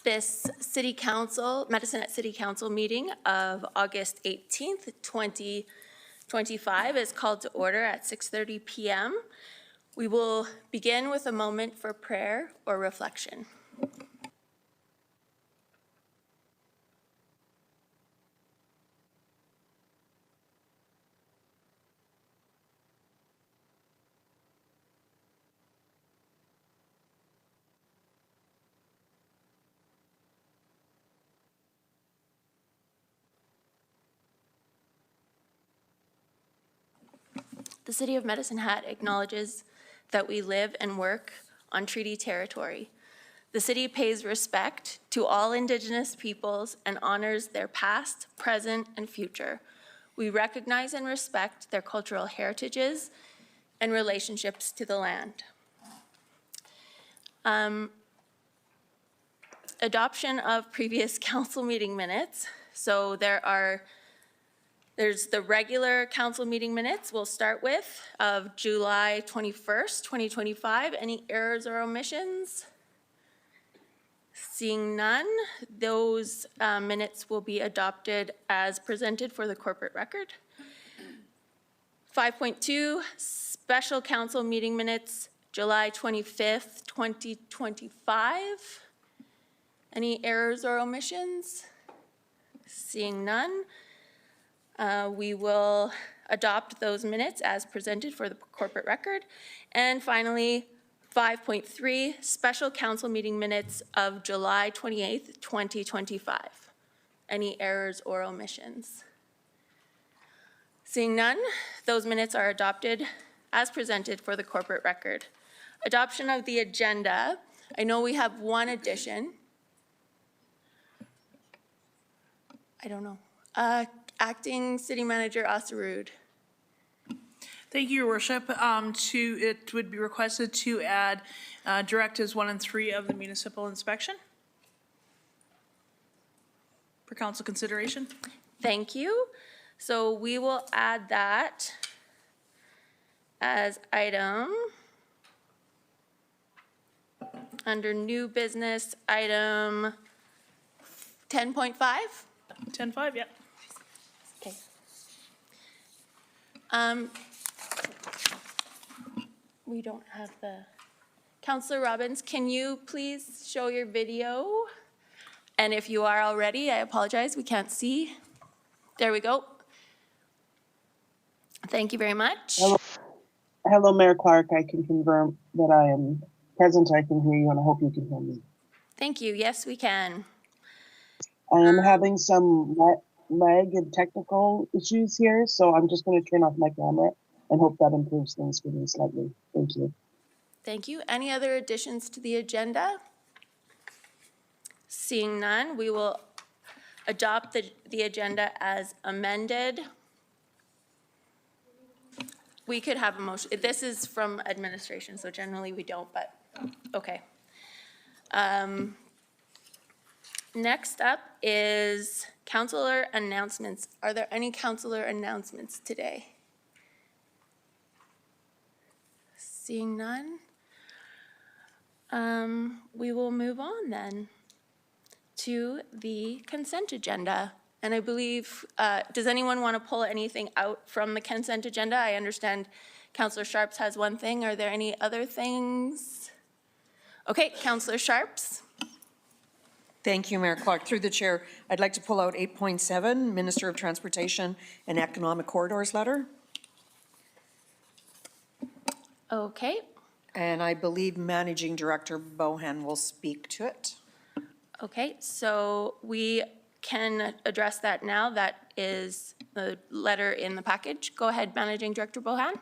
This Medicine Hat City Council meeting of August 18th, 2025 is called to order at 6:30 p.m. We will begin with a moment for prayer or reflection. The City of Medicine Hat acknowledges that we live and work on treaty territory. The city pays respect to all Indigenous peoples and honors their past, present, and future. We recognize and respect their cultural heritages and relationships to the land. Adoption of previous council meeting minutes. So there's the regular council meeting minutes we'll start with of July 21st, 2025. Any errors or omissions? Seeing none, those minutes will be adopted as presented for the corporate record. 5.2, special council meeting minutes, July 25th, 2025. Any errors or omissions? Seeing none, we will adopt those minutes as presented for the corporate record. And finally, 5.3, special council meeting minutes of July 28th, 2025. Any errors or omissions? Seeing none, those minutes are adopted as presented for the corporate record. Adoption of the agenda. I know we have one addition. I don't know. Acting City Manager Asarud. Thank you, Your Worship. It would be requested to add directives 1 and 3 of the municipal inspection for council consideration. Thank you. So we will add that as item under new business item 10.5. 10.5, yeah. Okay. We don't have the, Councillor Robbins, can you please show your video? And if you are already, I apologize, we can't see. There we go. Thank you very much. Hello, Mayor Clark. I can confirm that I am present. I can hear you, and I hope you can hear me. Thank you. Yes, we can. I am having some lag and technical issues here, so I'm just going to turn off my camera and hope that improves things for me slightly. Thank you. Thank you. Any other additions to the agenda? Seeing none, we will adopt the agenda as amended. We could have a motion. This is from administration, so generally we don't, but okay. Next up is councillor announcements. Are there any councillor announcements today? Seeing none, we will move on then to the consent agenda. And I believe, does anyone want to pull anything out from the consent agenda? I understand Councillor Sharps has one thing. Are there any other things? Okay, Councillor Sharps. Thank you, Mayor Clark. Through the chair, I'd like to pull out 8.7, Minister of Transportation and Economic Corridors letter. Okay. And I believe Managing Director Bohan will speak to it. Okay, so we can address that now. That is the letter in the package. Go ahead, Managing Director Bohan.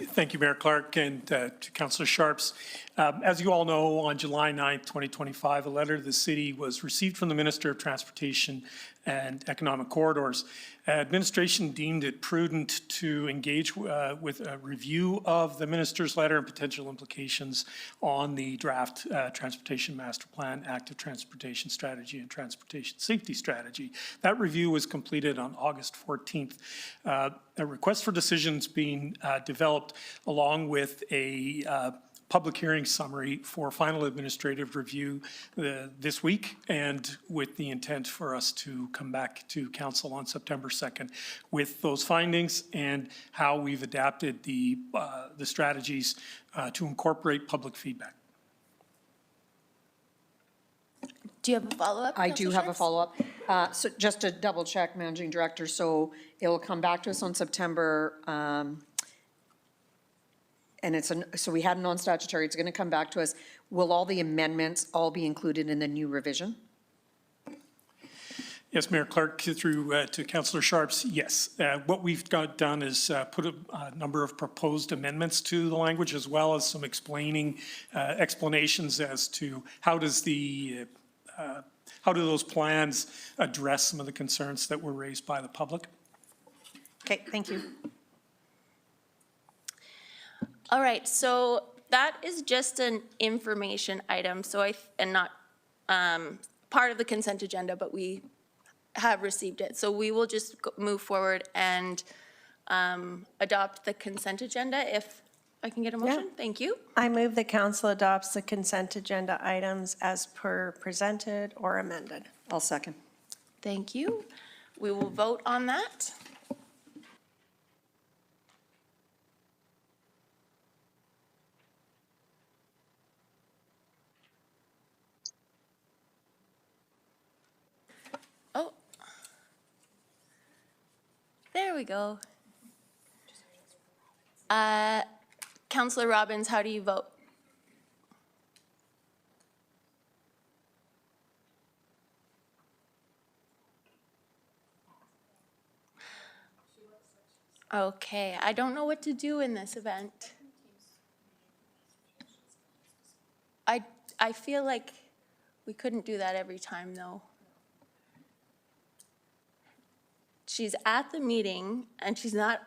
Thank you, Mayor Clark, and to Councillor Sharps. As you all know, on July 9th, 2025, a letter to the city was received from the Minister of Transportation and Economic Corridors. Administration deemed it prudent to engage with a review of the minister's letter and potential implications on the draft Transportation Master Plan, Active Transportation Strategy, and Transportation Safety Strategy. That review was completed on August 14th. A request for decisions being developed along with a public hearing summary for final administrative review this week, and with the intent for us to come back to council on September 2nd with those findings and how we've adapted the strategies to incorporate public feedback. Do you have a follow-up? I do Councillor have a Sharps? follow-up. So just to double check, Managing Director, so it'll come back to us on September, and so we had a non-statutory, it's going to come back to us. Will all the amendments all be included in the new revision? Yes, Mayor Clark, through to Councillor Sharps, yes. What we've done is put a number of proposed amendments to the language, as well as some explanations as to how do those plans address some of the concerns that were raised by the public. Okay, thank you. All right, so that is just an information item, and not part of the consent agenda, but we have received it. So we will just move forward and adopt the consent agenda. If I can get a motion, thank you. I move the council adopts the consent agenda items as per presented or amended. I'll second. Thank you. We will vote on that. Oh. There we go. Councillor Robbins, how do you vote? Okay, I don't know what to do in this event. I feel like we couldn't do that every time, though. She's at the meeting, and she's not,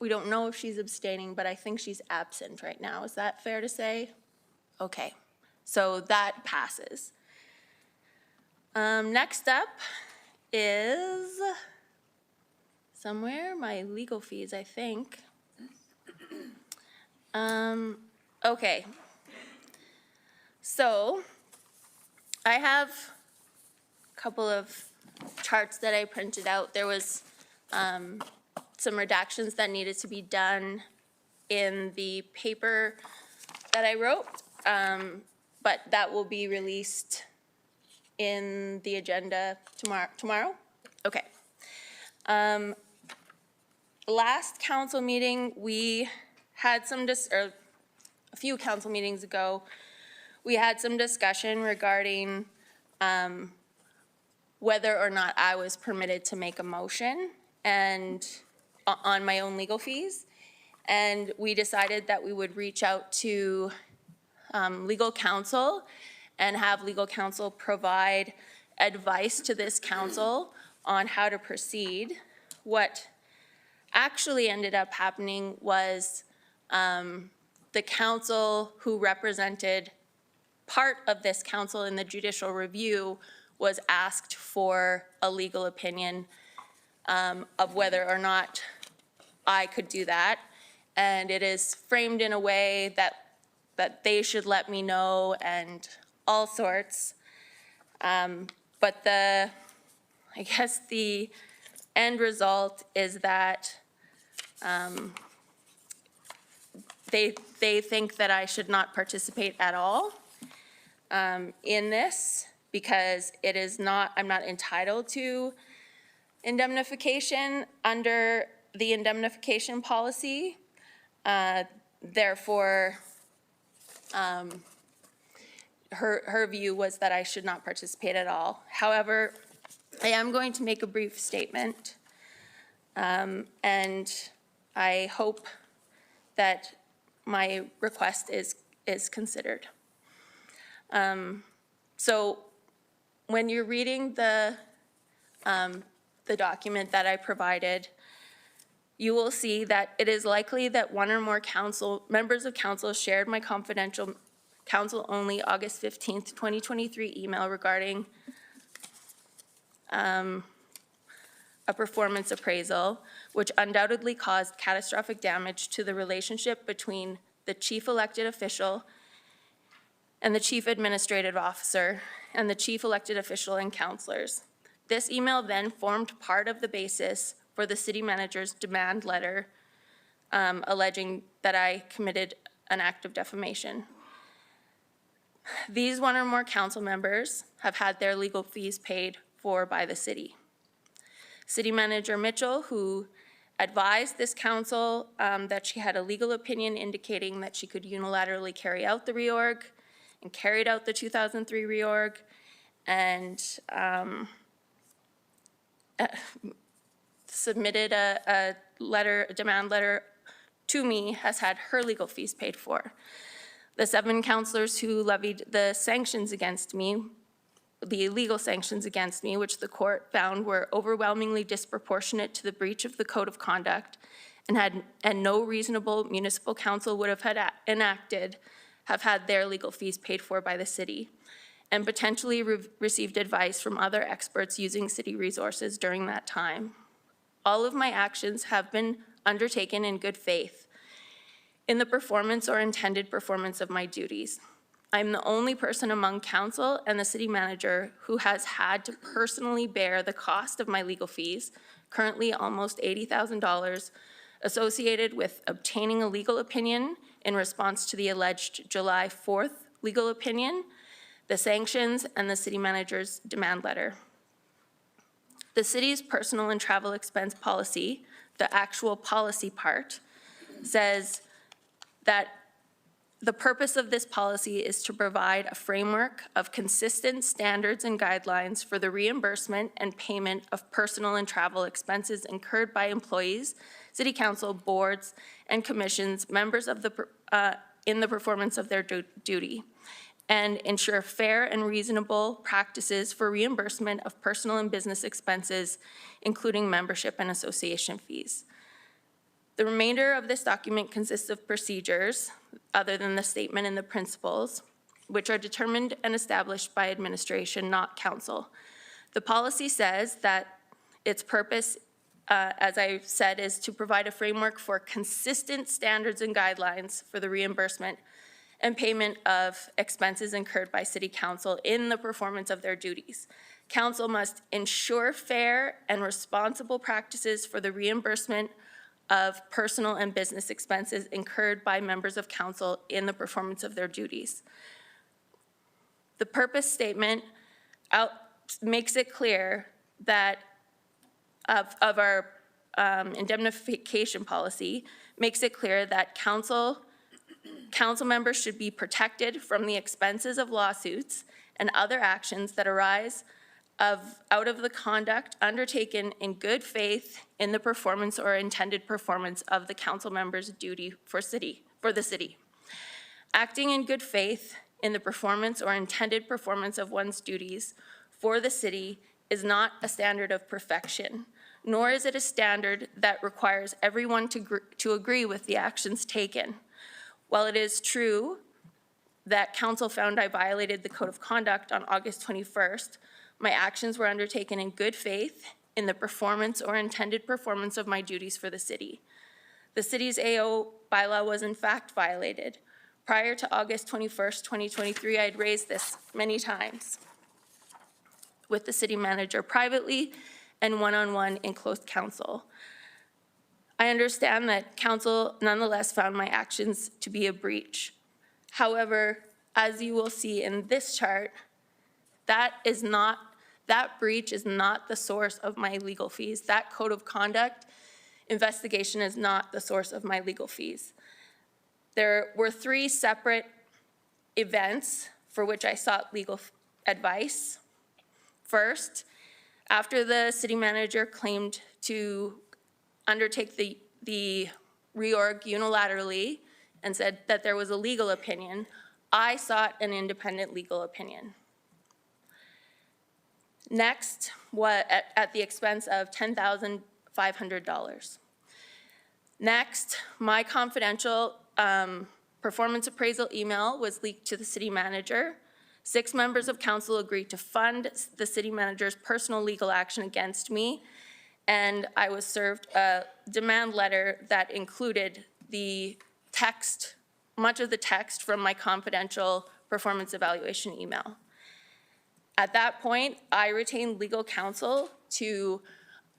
we don't know if she's abstaining, but I think she's absent right now. Is that fair to say? Okay, so that passes. Next up is somewhere, my legal fees, I think. Okay. So I have a couple of charts that I printed out. There was some redactions that needed to be done in the paper that I wrote, but that will be released in the agenda tomorrow? Okay. Last council meeting, we had a few council meetings ago, we had some discussion regarding whether or not I was permitted to make a motion and on my own legal fees. And we decided that we would reach out to legal counsel and have legal counsel provide advice to this council on how to proceed. What actually ended up happening was the counsel who represented part of this council in the judicial review was asked for a legal opinion of whether or not I could do that. And it is framed in a way that they should let me know and all sorts. But I guess the end result is that they think that I should not participate at all in this because I'm not entitled to indemnification under the indemnification policy. Therefore, her view was that I should not participate at all. However, I am going to make a brief statement, and I hope that my request is considered. So when you're reading the document that I provided, you will see that it is likely that one or more members of council shared my confidential council-only August 15th, 2023 email regarding a performance appraisal, which undoubtedly caused catastrophic damage to the relationship between the chief elected official, and the chief administrative officer, and the chief elected official and counselors. This email then formed part of the basis for the city manager's demand letter alleging that I committed an act of defamation. These one or more council members have had their legal fees paid for by the city. City Manager Mitchell, who advised this council that she had a legal opinion indicating that she could unilaterally carry out the reorg, and carried out the 2003 reorg, and submitted a demand letter to me, has had her legal fees paid for. The 7 councilors who levied the sanctions against me, the illegal sanctions against me, which the court found were overwhelmingly disproportionate to the breach of the code of conduct and no reasonable municipal council would have had enacted, have had their legal fees paid for by the city, and potentially received advice from other experts using city resources during that time. All of my actions have been undertaken in good faith in the performance or intended performance of my duties. I'm the only person among council and the city manager who has had to personally bear the cost of my legal fees, currently almost $80,000, associated with obtaining a legal opinion in response to the alleged July 4th legal opinion, the sanctions, and the city manager's demand letter. The city's personal and travel expense policy, the actual policy part, says that the purpose of this policy is to provide a framework of consistent standards and guidelines for the reimbursement and payment of personal and travel expenses incurred by employees, city council, boards, and commissions, members of in the performance of their duty, and ensure fair and reasonable practices for reimbursement of personal and business expenses, including membership and association fees. The remainder of this document consists of procedures, other than the statement and the principles, which are determined and established by administration, not council. The policy says that its purpose, as I said, is to provide a framework for consistent standards and guidelines for the reimbursement and payment of expenses incurred by city council in the performance of their duties. Council must ensure fair and responsible practices for the reimbursement of personal and business expenses incurred by members of council in the performance of their duties. The purpose statement makes it clear that of our indemnification policy, makes it clear that council members should be protected from the expenses of lawsuits and other actions that arise out of the conduct undertaken in good faith in the performance or intended performance of the council member's duty for the city. Acting in good faith in the performance or intended performance of one's duties for the city is not a standard of perfection, nor is it a standard that requires everyone to agree with the actions taken. While it is true that council found I violated the code of conduct on August 21st, my actions were undertaken in good faith in the performance or intended performance of my duties for the city. The city's AO bylaw was in fact violated. Prior to August 21st, 2023, I had raised this many times with the city manager privately and one-on-one in closed council. I understand that council nonetheless found my actions to be a breach. However, as you will see in this chart, that breach is not the source of my legal fees. That code of conduct investigation is not the source of my legal fees. There were 3 separate events for which I sought legal advice. First, after the city manager claimed to undertake the reorg unilaterally and said that there was a legal opinion, I sought an independent legal opinion. Next, at the expense of $10,500. Next, my confidential performance appraisal email was leaked to the city manager. 6 members of council agreed to fund the city manager's personal legal action against me, and I was served a demand letter that included the text much of the text from my confidential performance evaluation email. At that point, I retained legal counsel to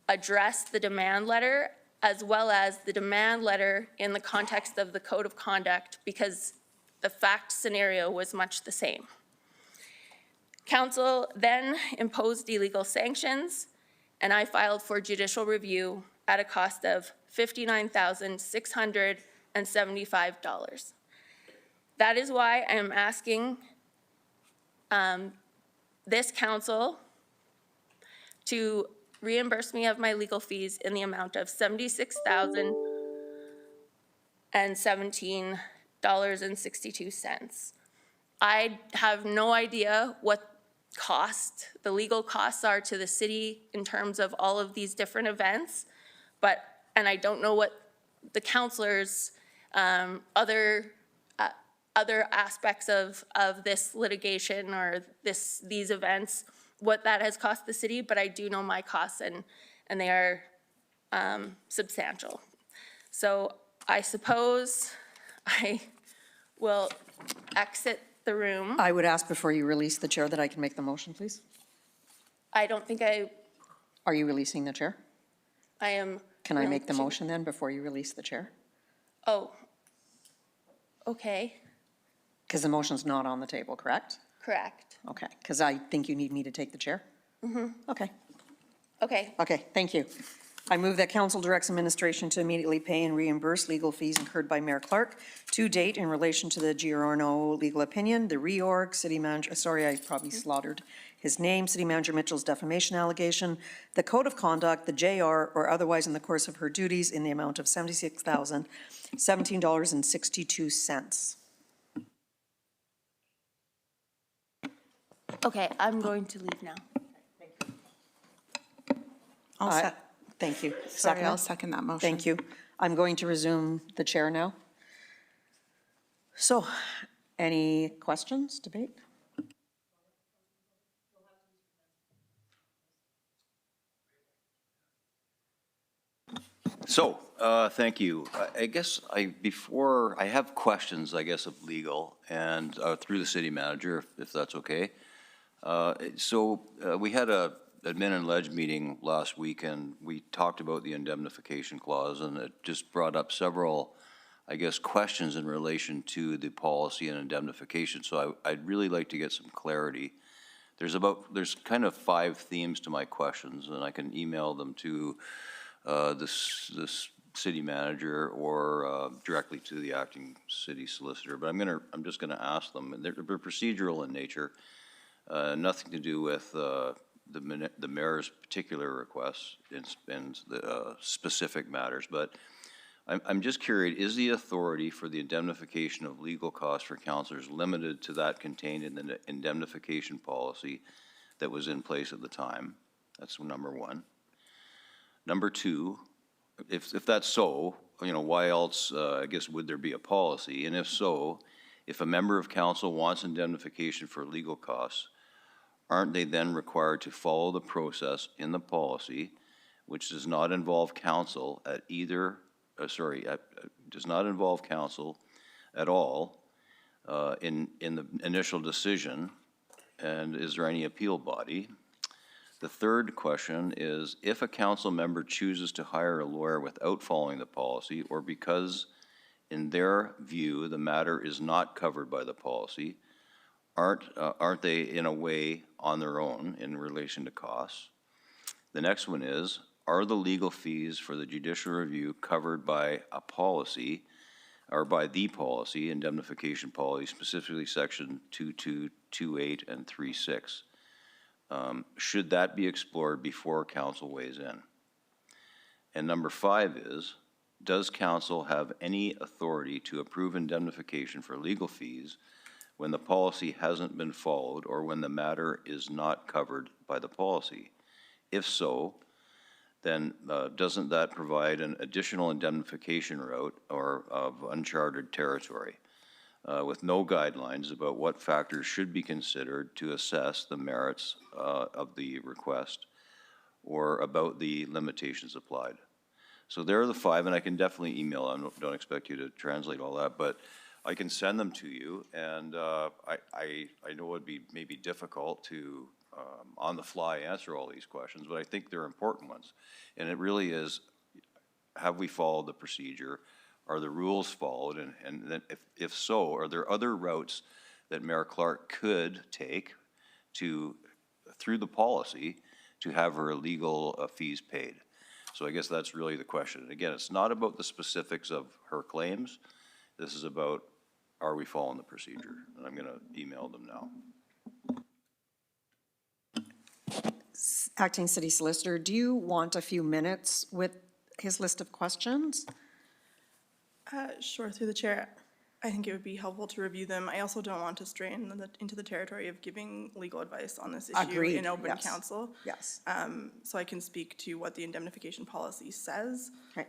address the demand letter as well as the demand letter in the context of the code of conduct because the fact scenario was much the same. Council then imposed illegal sanctions, and I filed for judicial review at a cost of $59,675. That is why I am asking this council to reimburse me of my legal fees in the amount of $76,017.62. I have no idea what the legal costs are to the city in terms of all of these different events, and I don't know what the councilors' other aspects of this litigation or these events, what that has cost the city, but I do know my costs and they are substantial. So I suppose I will exit the room. I would ask before you release the chair that I can make the motion, please. I don't think Are you releasing the chair? I am. Can I make the really- motion then before you release the chair? Oh, okay, Because the motion's not on the table, correct? correct. Okay, because I think you need me to take the chair? Okay, Okay, okay, thank you. I move that council directs administration to immediately pay and reimburse legal fees incurred by Mayor Clark to date in relation to the Giorno legal opinion, the reorg, city manager, sorry, I probably slaughtered his name, city manager Mitchell's defamation allegation, the code of conduct, the JR, or otherwise in the course of her duties in the amount of $76,017.62. okay, I'm going to leave now. Thank you. Sorry, Second? I'll second that motion. Thank you. I'm going to resume the chair now. So, any questions, debate? So, thank you. I guess before, I have questions, I guess, of legal and through the city manager, if that's okay. We had a admin and ledge meeting last week, and we talked about the indemnification clause, and it just brought up several, I guess, questions in relation to the policy and indemnification. So I'd really like to get some clarity. There's kind of 5 themes to my questions, and I can email them to this city manager or directly to the acting city solicitor. But I'm just gonna ask them, and they're procedural in nature, nothing to do with the mayor's particular requests and the specific matters. But I'm just curious, is the authority for the indemnification of legal costs for councillors limited to that contained in the indemnification policy that was in place at the time? That's number 1. Number 2, if that's so, why else, I guess, would there be a policy? And if so, if a member of council wants indemnification for legal costs, aren't they then required to follow the process in the policy, which does not involve council does not involve council at all in the initial decision? And is there any appeal body? The third question is, if a council member chooses to hire a lawyer without following the policy, or because in their view the matter is not covered by the policy, aren't they in a way on their own in relation to costs? The next one is, are the legal fees for the judicial review covered by a policy or by the policy, indemnification policy, specifically section 2228 and 36? Should that be explored before council weighs in? And number 5 is, does council have any authority to approve indemnification for legal fees when the policy hasn't been followed or when the matter is not covered by the policy? If so, then doesn't that provide an additional indemnification route or of uncharted territory with no guidelines about what factors should be considered to assess the merits of the request or about the limitations applied? So there are the 5, and I can definitely email. I don't expect you to translate all that, but I can send them to you, and I know it'd be maybe difficult to, on the fly, answer all these questions, but I think they're important ones. And it really is, have we followed the procedure? Are the rules followed? And then if so, are there other routes that Mayor Clark could take to, through the policy, to have her legal fees paid? So I guess that's really the question. Again, it's not about the specifics of her claims. This is about, are we following the procedure? And I'm going to email them now. Acting City Solicitor, do you want a few minutes with his list of questions? Sure, through the chair. I think it would be helpful to review them. I also don't want to stray into the territory of giving legal advice on this issue Agreed, in open yes. council. Yes. So I can speak to what the indemnification policy says, Okay.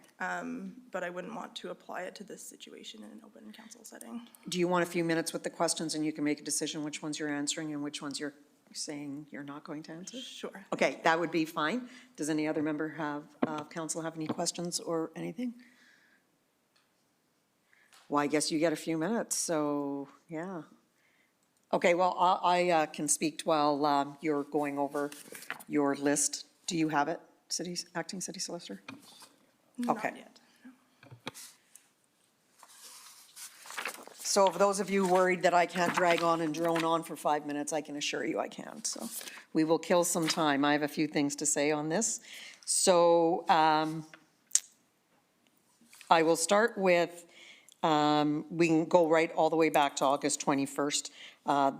but I wouldn't want to apply it to this situation in an open council setting. Do you want a few minutes with the questions and you can make a decision which ones you're answering and which ones you're saying you're not going to answer? Sure. Okay, that would be fine. Does any other member of council have any questions or anything? Well, I guess you get a few minutes, so, yeah. Okay, well, I can speak while you're going over your list. Do you have it, Acting City Solicitor? Okay. Not yet. So for those of you worried that I can't drag on and drone on for 5 minutes, I can assure you I can. So we will kill some time. I have a few things to say on this. So I will start with, we can go right all the way back to August 21st,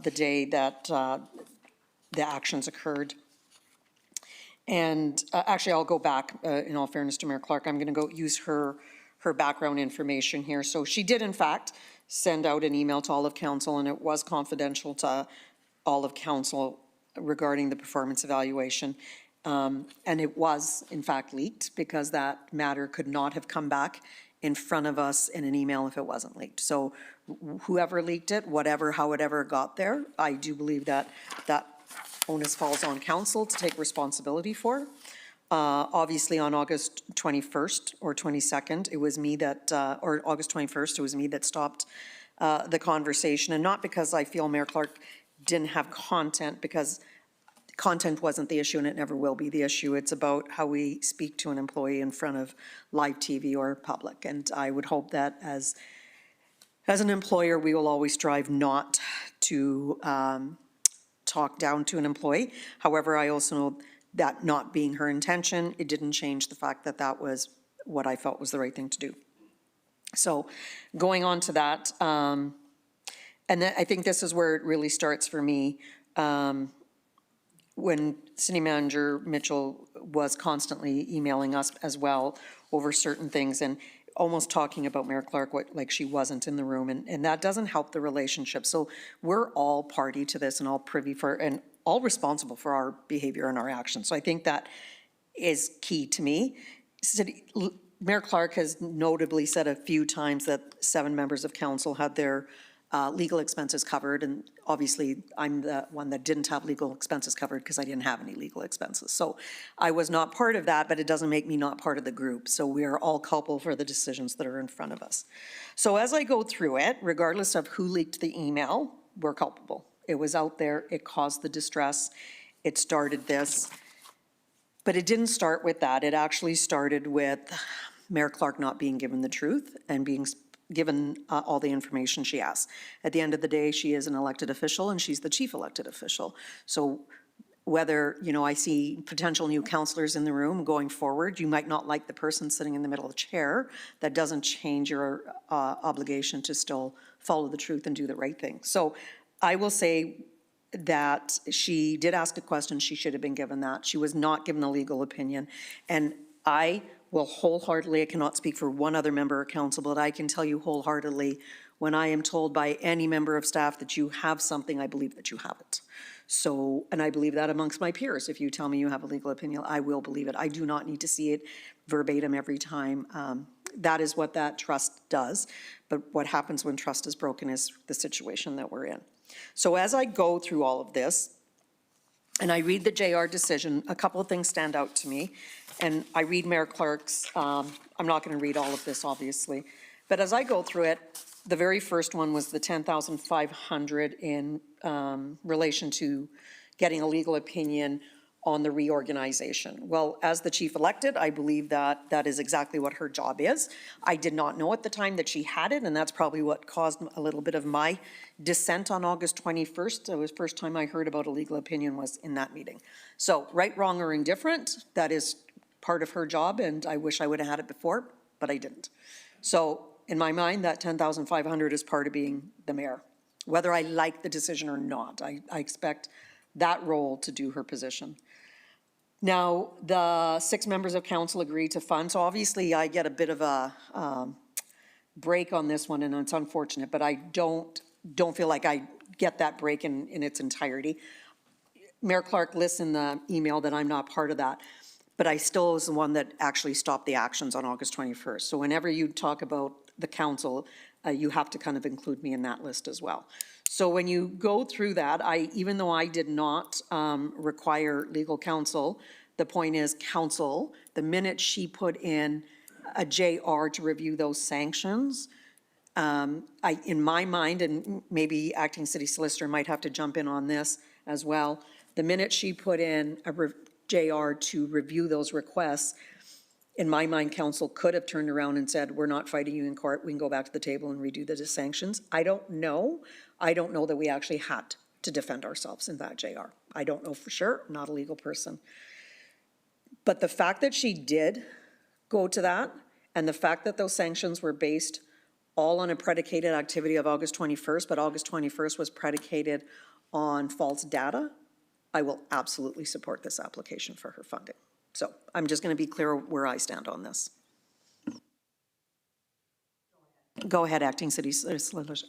the day that the actions occurred. And actually, I'll go back, in all fairness to Mayor Clark, I'm going to go use her background information here. So she did, in fact, send out an email to all of council, and it was confidential to all of council regarding the performance evaluation. And it was, in fact, leaked because that matter could not have come back in front of us in an email if it wasn't leaked. So whoever leaked it, however it got there, I do believe that that onus falls on council to take responsibility for. Obviously, on August 21st or 22nd, it was me that, or August 21st, it was me that stopped the conversation. And not because I feel Mayor Clark didn't have content, because content wasn't the issue and it never will be the issue. It's about how we speak to an employee in front of live TV or public. And I would hope that as an employer, we will always strive not to talk down to an employee. However, I also know that not being her intention, it didn't change the fact that that was what I felt was the right thing to do. So going on to that, and then I think this is where it really starts for me. When City Manager Mitchell was constantly emailing us as well over certain things and almost talking about Mayor Clark like she wasn't in the room, and that doesn't help the relationship. So we're all party to this and all privy for, and all responsible for our behavior and our actions. So I think that is key to me. Mayor Clark has notably said a few times that 7 members of council had their legal expenses covered, and obviously I'm the one that didn't have legal expenses covered because I didn't have any legal expenses. So I was not part of that, but it doesn't make me not part of the group. So we are all culpable for the decisions that are in front of us. So as I go through it, regardless of who leaked the email, we're culpable. It was out there, it caused the distress, it started this. But it didn't start with that. It actually started with Mayor Clark not being given the truth and being given all the information she asked. At the end of the day, she is an elected official and she's the chief elected official. So whether, I see potential new councillors in the room going forward, you might not like the person sitting in the middle of the chair. That doesn't change your obligation to still follow the truth and do the right thing. So I will say that she did ask a question, she should have been given that. She was not given a legal opinion. And I will wholeheartedly, I cannot speak for one other member of council, but I can tell you wholeheartedly, when I am told by any member of staff that you have something, I believe that you have it. So, and I believe that amongst my peers. If you tell me you have a legal opinion, I will believe it. I do not need to see it verbatim every time. That is what that trust does. But what happens when trust is broken is the situation that we're in. So as I go through all of this, and I read the JR decision, a couple of things stand out to me. And I read Mayor Clark's, I'm not going to read all of this, obviously. But as I go through it, The very first one was the 10,500 in relation to getting a legal opinion on the reorganization. Well, as the chief elected, I believe that that is exactly what her job is. I did not know at the time that she had it, and that's probably what caused a little bit of my dissent on August 21st. It was the first time I heard about a legal opinion was in that meeting. So right, wrong, or indifferent, that is part of her job, and I wish I would have had it before, but I didn't. So in my mind, that 10,500 is part of being the mayor. Whether I like the decision or not, I expect that role to do her position. Now, the 6 members of council agreed to fund, so obviously I get a bit of a break on this one, and it's unfortunate, but I don't feel like I get that break in its entirety. Mayor Clark lists in the email that I'm not part of that, but I still was the one that actually stopped the actions on August 21st. So whenever you talk about the council, you have to kind of include me in that list as well. So when you go through that, even though I did not require legal counsel, the point is council, the minute she put in a JR to review those sanctions, in my mind, and maybe acting city solicitor might have to jump in on this as well, the minute she put in a JR to review those requests, in my mind, council could have turned around and said, we're not fighting you in court, we can go back to the table and redo the sanctions. I don't know that we actually had to defend ourselves in that JR. I don't know for sure, I'm not a legal person. But the fact that she did go to that, and the fact that those sanctions were based all on a predicated activity of August 21st, but August 21st was predicated on false data, I will absolutely support this application for her funding. So I'm just going to be clear where I stand on this. Go ahead, acting city solicitor.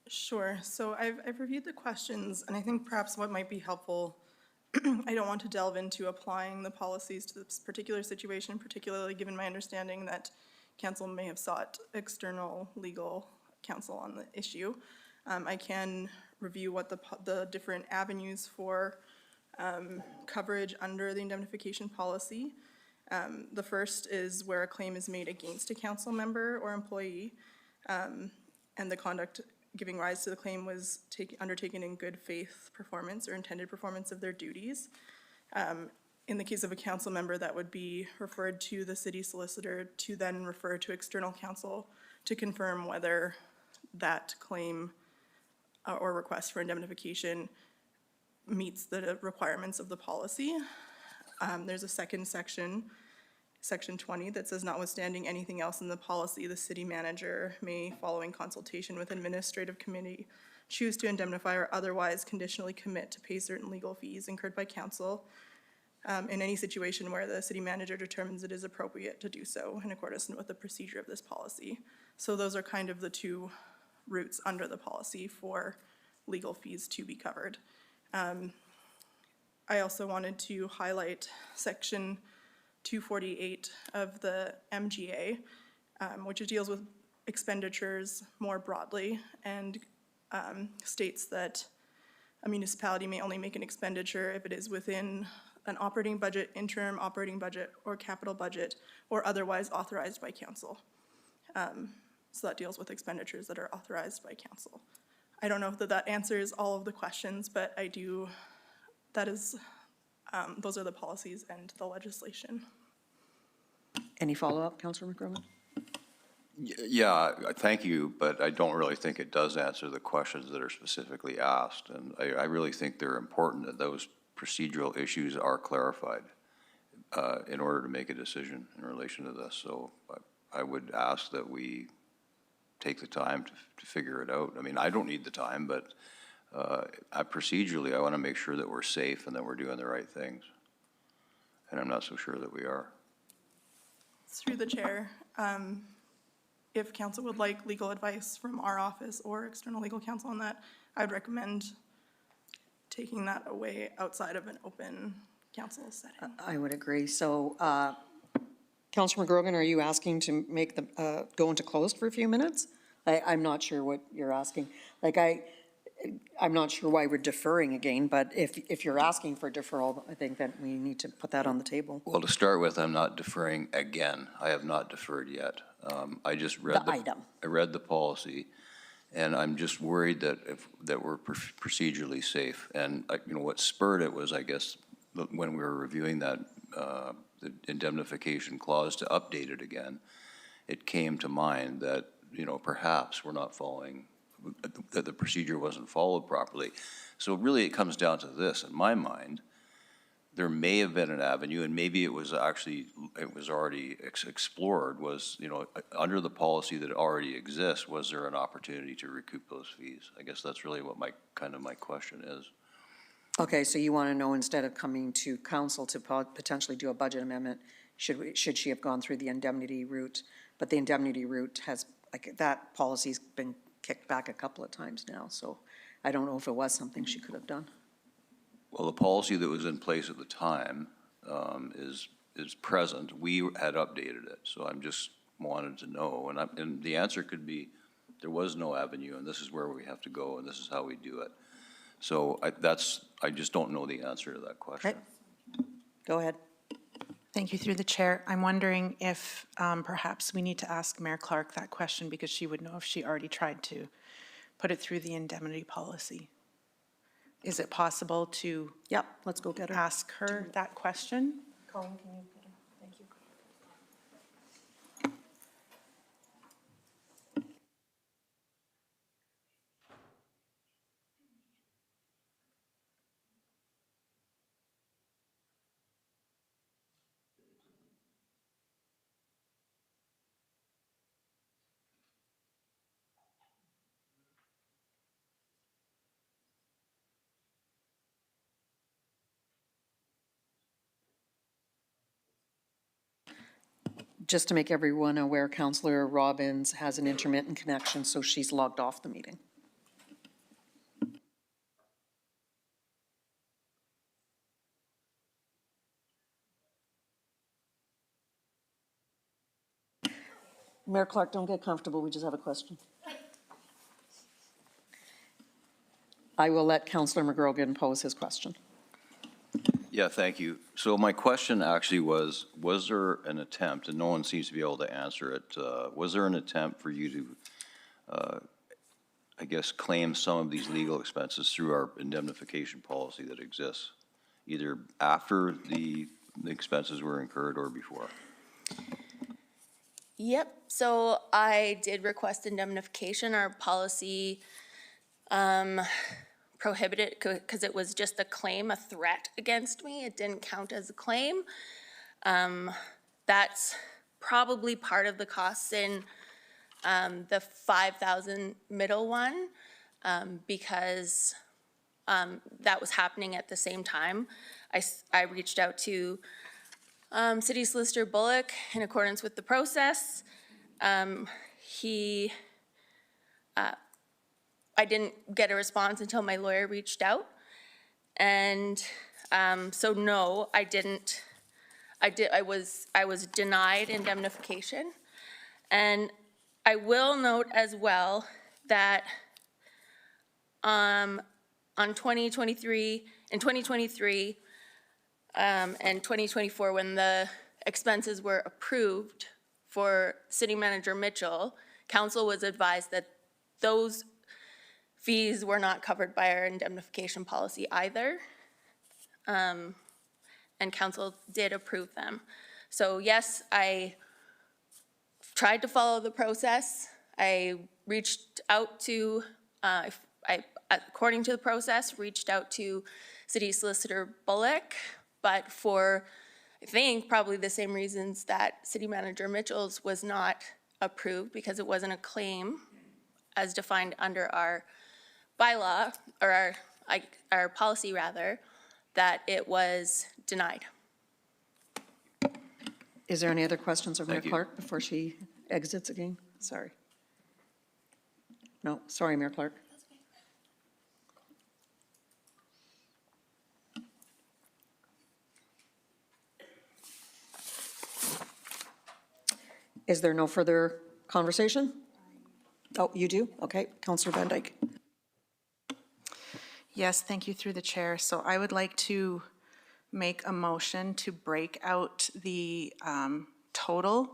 Sure. So I've reviewed the questions, and I think perhaps what might be helpful, I don't want to delve into applying the policies to this particular situation, particularly given my understanding that council may have sought external legal counsel on the issue. I can review what the different avenues for coverage under the indemnification policy. The first is where a claim is made against a council member or employee, and the conduct giving rise to the claim was undertaken in good faith performance or intended performance of their duties. In the case of a council member, that would be referred to the city solicitor to then refer to external counsel to confirm whether that claim or request for indemnification meets the requirements of the policy. There's a second section, Section 20, that says notwithstanding anything else in the policy, the city manager may, following consultation with administrative committee, choose to indemnify or otherwise conditionally commit to pay certain legal fees incurred by council in any situation where the city manager determines it is appropriate to do so in accordance with the procedure of this policy. So those are kind of the two routes under the policy for legal fees to be covered. I also wanted to highlight Section 248 of the MGA, which deals with expenditures more broadly and states that a municipality may only make an expenditure if it is within an operating budget, interim operating budget, or capital budget, or otherwise authorized by council. So that deals with expenditures that are authorized by council. I don't know if that answers all of the questions, but those are the policies and the legislation. Any follow-up, Councilor McGrowan? Yeah, thank you, but I don't really think it does answer the questions that are specifically asked. And I really think they're important that those procedural issues are clarified in order to make a decision in relation to this. So I would ask that we take the time to figure it out. I mean, I don't need the time, but procedurally, I want to make sure that we're safe and that we're doing the right things. And I'm not so sure that we are. Through the chair, if council would like legal advice from our office or external legal counsel on that, I would recommend taking that away outside of an open council setting. I would agree. So, Councilor McGrogan, are you asking to make the, go into closed for a few minutes? I'm not sure what you're asking. Like, I'm not sure why we're deferring again, but if you're asking for deferral, I think that we need to put that on the table. Well, to start with, I'm not deferring again. I have not deferred yet. I just read The item. I read the policy, and I'm just worried that we're procedurally safe. And, what spurred it was, I guess, when we were reviewing that, the indemnification clause to update it again, it came to mind that, perhaps we're not following, that the procedure wasn't followed properly. So really, it comes down to this, in my mind. There may have been an avenue, and maybe it was already explored, was, under the policy that already exists, was there an opportunity to recoup those fees? I guess that's really what my question is. Okay, so you want to know, instead of coming to council to potentially do a budget amendment, should she have gone through the indemnity route? But the indemnity route has, that policy's been kicked back a couple of times now, so I don't know if it was something she could have done. Well, the policy that was in place at the time is present. We had updated it, so I'm just wanted to know. And the answer could be, there was no avenue, and this is where we have to go, and this is how we do it. So I just don't know the answer to that question. Okay. Go ahead. Thank you, through the chair. I'm wondering if perhaps we need to ask Mayor Clark that question, because she would know if she already tried to put it through the indemnity policy. Is it possible to Yep, let's go get her. ask her that question? Colleen, can you put her? Thank you. Just to make everyone aware, Councillor Robbins has an intermittent connection, so she's logged off the meeting. Mayor Clark, don't get comfortable, we just have a question. I will let Councillor McGrogan pose his question. Yeah, thank you. So my question actually was there an attempt, and no one seems to be able to answer it, was there an attempt for you to, I guess, claim some of these legal expenses through our indemnification policy that exists, either after the expenses were incurred or before? Yep, so I did request indemnification. Our policy prohibited, because it was just a claim, a threat against me. It didn't count as a claim. That's probably part of the costs in the 5,000 middle one, because that was happening at the same time. I reached out to City Solicitor Bullock in accordance with the process. I didn't get a response until my lawyer reached out. And so no, I didn't. I was denied indemnification. And I will note as well that in 2023 and 2024, when the expenses were approved for City Manager Mitchell, council was advised that those fees were not covered by our indemnification policy either. And council did approve them. So yes, I tried to follow the process. I reached out to, according to the process, reached out to City Solicitor Bullock, but for, I think, probably the same reasons that City Manager Mitchell's was not approved, because it wasn't a claim as defined under our bylaw, or our policy rather, that it was denied. Is there any other questions of Mayor Thank you. Clark before she exits again? Sorry. No, sorry, Mayor Clark. Is there no further conversation? Oh, you do? Okay, Councillor Van Dyke. Yes, thank you, through the chair. So I would like to make a motion to break out the total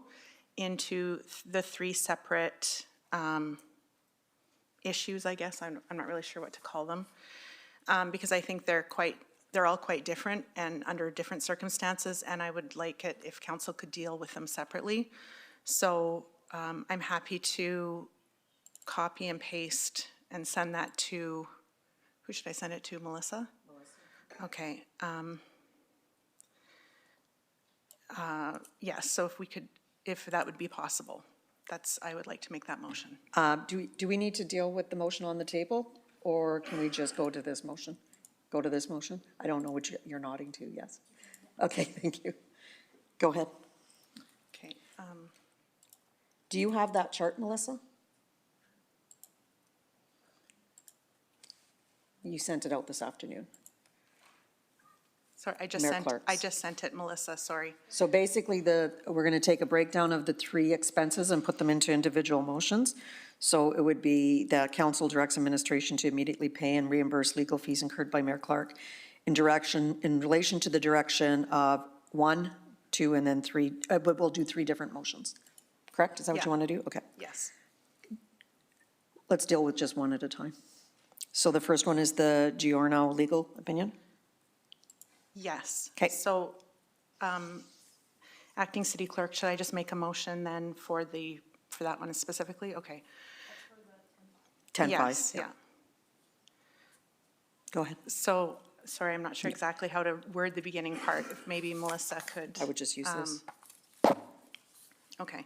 into the three separate issues, I guess. I'm not really sure what to call them. Because I think they're all quite different and under different circumstances, and I would like it if council could deal with them separately. So I'm happy to copy and paste and send that to, who should I send it to, Melissa? Okay. Yes, so if we could, if that would be possible, I would like to make that motion. Do we need to deal with the motion on the table, or can we just go to this motion? Go to this motion? I don't know what you're nodding to, yes. Okay, thank you. Go ahead. Okay. Do you have that chart, Melissa? You sent it out this afternoon. Sorry, I Mayor Clark's. just sent it, Melissa, sorry. So basically, we're going to take a breakdown of the three expenses and put them into individual motions. So it would be that council directs administration to immediately pay and reimburse legal fees incurred by Mayor Clark in relation to the direction of 1, 2, and then 3, but we'll do 3 different motions. Correct? Is that what you Yeah. want to do? Okay. Yes. Let's deal with just one at a time. So the first one is the Giorno legal opinion? Yes. 'Kay. So, acting city clerk, should I just make a motion then for that one specifically? Okay. 10-5. Yes, yeah. Go ahead. So, sorry, I'm not sure exactly how to word the beginning part. If maybe Melissa could. I would just use this. Okay.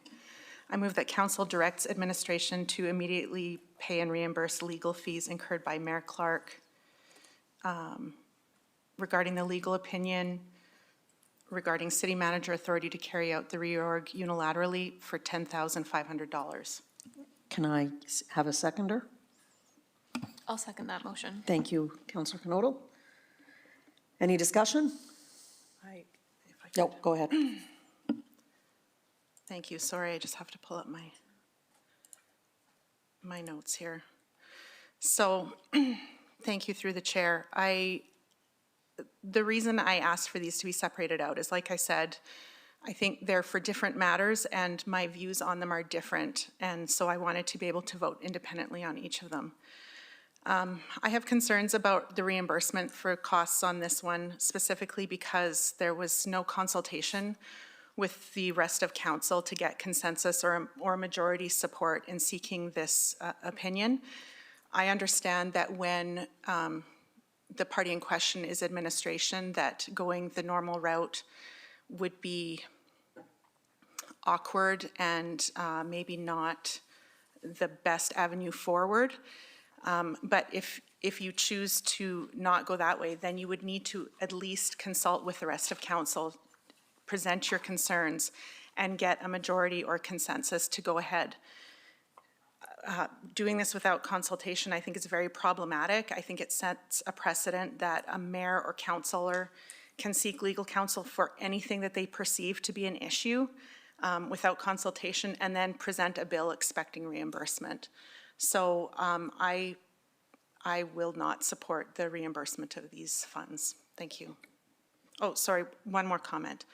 I move that council directs administration to immediately pay and reimburse legal fees incurred by Mayor Clark regarding the legal opinion regarding city manager authority to carry out the reorg unilaterally for $10,500. Can I have a seconder? I'll second that motion. Thank you, Councillor Knodel. Any discussion? If I could- No, go ahead. Thank you. Sorry, I just have to pull up my notes here. So, thank you through the chair. The reason I asked for these to be separated out is, like I said, I think they're for different matters and my views on them are different. And so I wanted to be able to vote independently on each of them. I have concerns about the reimbursement for costs on this one, specifically because there was no consultation with the rest of council to get consensus or majority support in seeking this opinion. I understand that when the party in question is administration, that going the normal route would be awkward and maybe not the best avenue forward. But if you choose to not go that way, then you would need to at least consult with the rest of council, present your concerns, and get a majority or consensus to go ahead. Doing this without consultation, I think, is very problematic. I think it sets a precedent that a mayor or councillor can seek legal counsel for anything that they perceive to be an issue without consultation and then present a bill expecting reimbursement. So I will not support the reimbursement of these funds. Thank you. Oh, sorry, one more comment.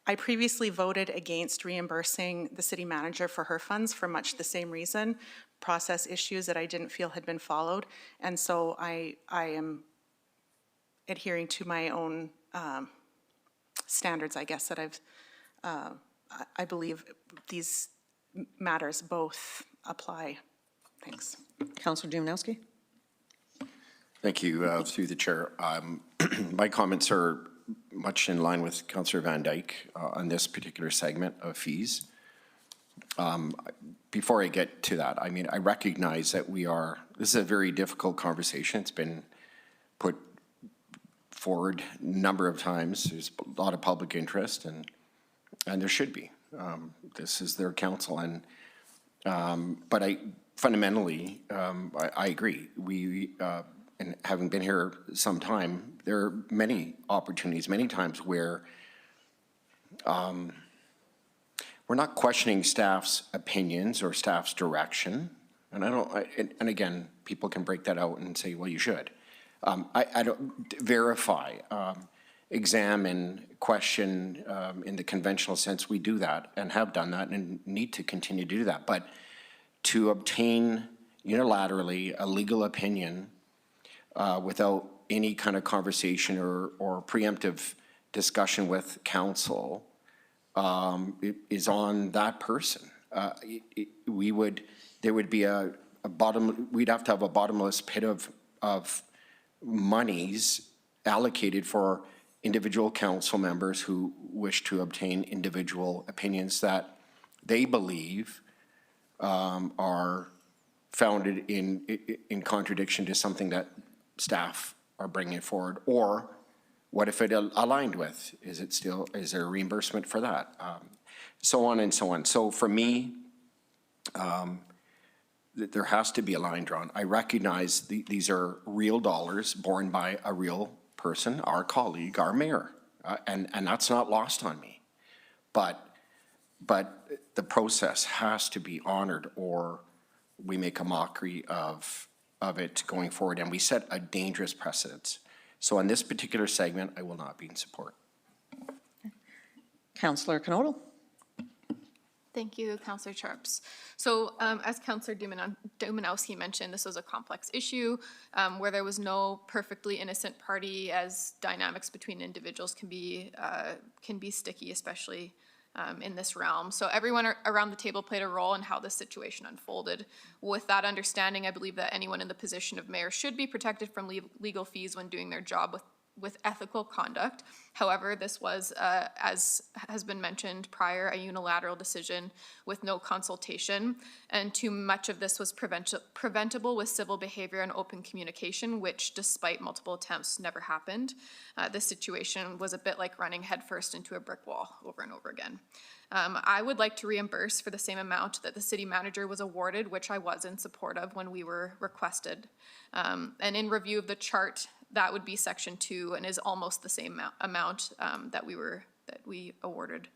I previously voted against reimbursing the city manager for her funds for much the same reason, process issues that I didn't feel had been followed. And so I am adhering to my own standards, I guess, that I believe these matters both apply. Thanks. Councillor Jimnowski? Thank you, through the chair. My comments are much in line with Councillor Van Dyke on this particular segment of fees. Before I get to that, I mean, I recognize that this is a very difficult conversation. It's been put forward a number of times. There's a lot of public interest, and there should be. This is their council, but fundamentally, I agree. And having been here some time, there are many opportunities, many times where we're not questioning staff's opinions or staff's direction. And and again, people can break that out and say, well, you should. I don't verify. examine, question, in the conventional sense, we do that and have done that and need to continue to do that. But to obtain unilaterally a legal opinion without any kind of conversation or preemptive discussion with counsel is on that person. There would be we'd have to have a bottomless pit of monies allocated for individual council members who wish to obtain individual opinions that they believe are founded in contradiction to something that staff are bringing forward. Or what if it aligned with? Is there a reimbursement for that? So on and so on. So for me, there has to be a line drawn. I recognize these are real dollars borne by a real person, our colleague, our mayor, and that's not lost on me. But the process has to be honored, or we make a mockery of it going forward, and we set a dangerous precedent. So on this particular segment, I will not be in support. Councillor Knotel. Thank you, Councillor Sharps. So as Councillor Domanowski mentioned, this was a complex issue where there was no perfectly innocent party, as dynamics between individuals can be sticky, especially in this realm. So everyone around the table played a role in how this situation unfolded. With that understanding, I believe that anyone in the position of mayor should be protected from legal fees when doing their job with ethical conduct. However, this was, as has been mentioned prior, a unilateral decision with no consultation, and too much of this was preventable with civil behavior and open communication, which, despite multiple attempts, never happened. This situation was a bit like running headfirst into a brick wall over and over again. I would like to reimburse for the same amount that the city manager was awarded, which I was in support of when we were requested. And in review of the chart, that would be section 2 and is almost the same amount that we awarded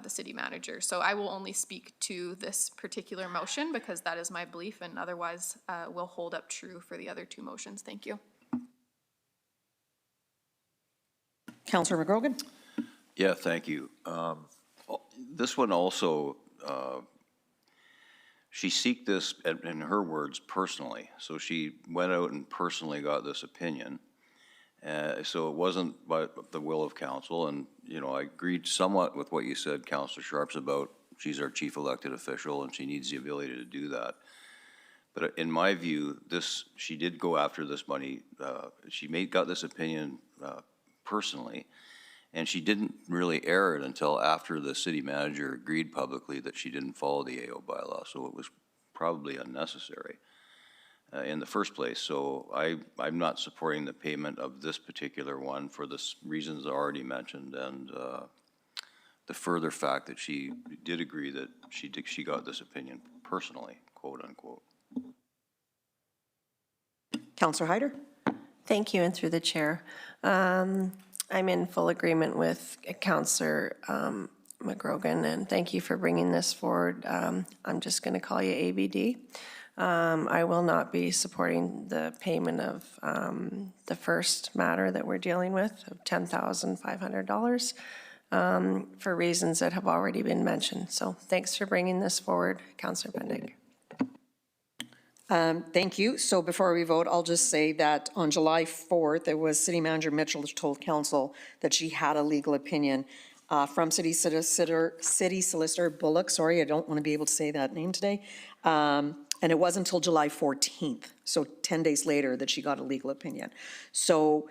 the city manager. So I will only speak to this particular motion because that is my belief, and otherwise will hold up true for the other 2 motions. Thank you. Councillor McGrogan. Yeah, thank you. This one also, she sought this, in her words, personally. So she went out and personally got this opinion. So it wasn't by the will of council. And, you know, I agreed somewhat with what you said, Councillor Sharps, about she's our chief elected official and she needs the ability to do that. But in my view, she did go after this money. She got this opinion personally. And she didn't really air it until after the city manager agreed publicly that she didn't follow the AO bylaw. So it was probably unnecessary in the first place. So I'm not supporting the payment of this particular one for the reasons already mentioned, and the further fact that she did agree that she got this opinion personally, quote unquote. Councillor Hyder. Thank you, and through the chair. I'm in full agreement with Councillor McGrogan, and thank you for bringing this forward. I'm just going to call you ABD. I will not be supporting the payment of the first matter that we're dealing with of $10,500 for reasons that have already been mentioned. So thanks for bringing this forward, Councillor Bendig. Thank you. So before we vote, I'll just say that on July 4th, it was City Manager Mitchell who told council that she had a legal opinion from City Solicitor Bullock. Sorry, I don't want to be able to say that name today. And it wasn't until July 14th, so 10 days later, that she got a legal opinion. So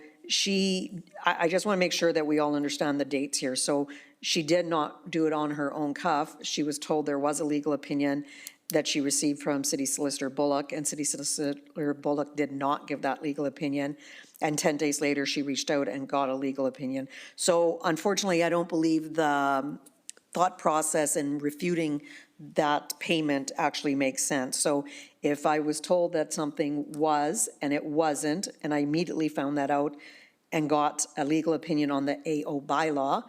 I just want to make sure that we all understand the dates here. So she did not do it on her own cuff. She was told there was a legal opinion that she received from City Solicitor Bullock, and City Solicitor Bullock did not give that legal opinion. And 10 days later, she reached out and got a legal opinion. So unfortunately, I don't believe the thought process in refuting that payment actually makes sense. So if I was told that something was and it wasn't, and I immediately found that out and got a legal opinion on the AO bylaw,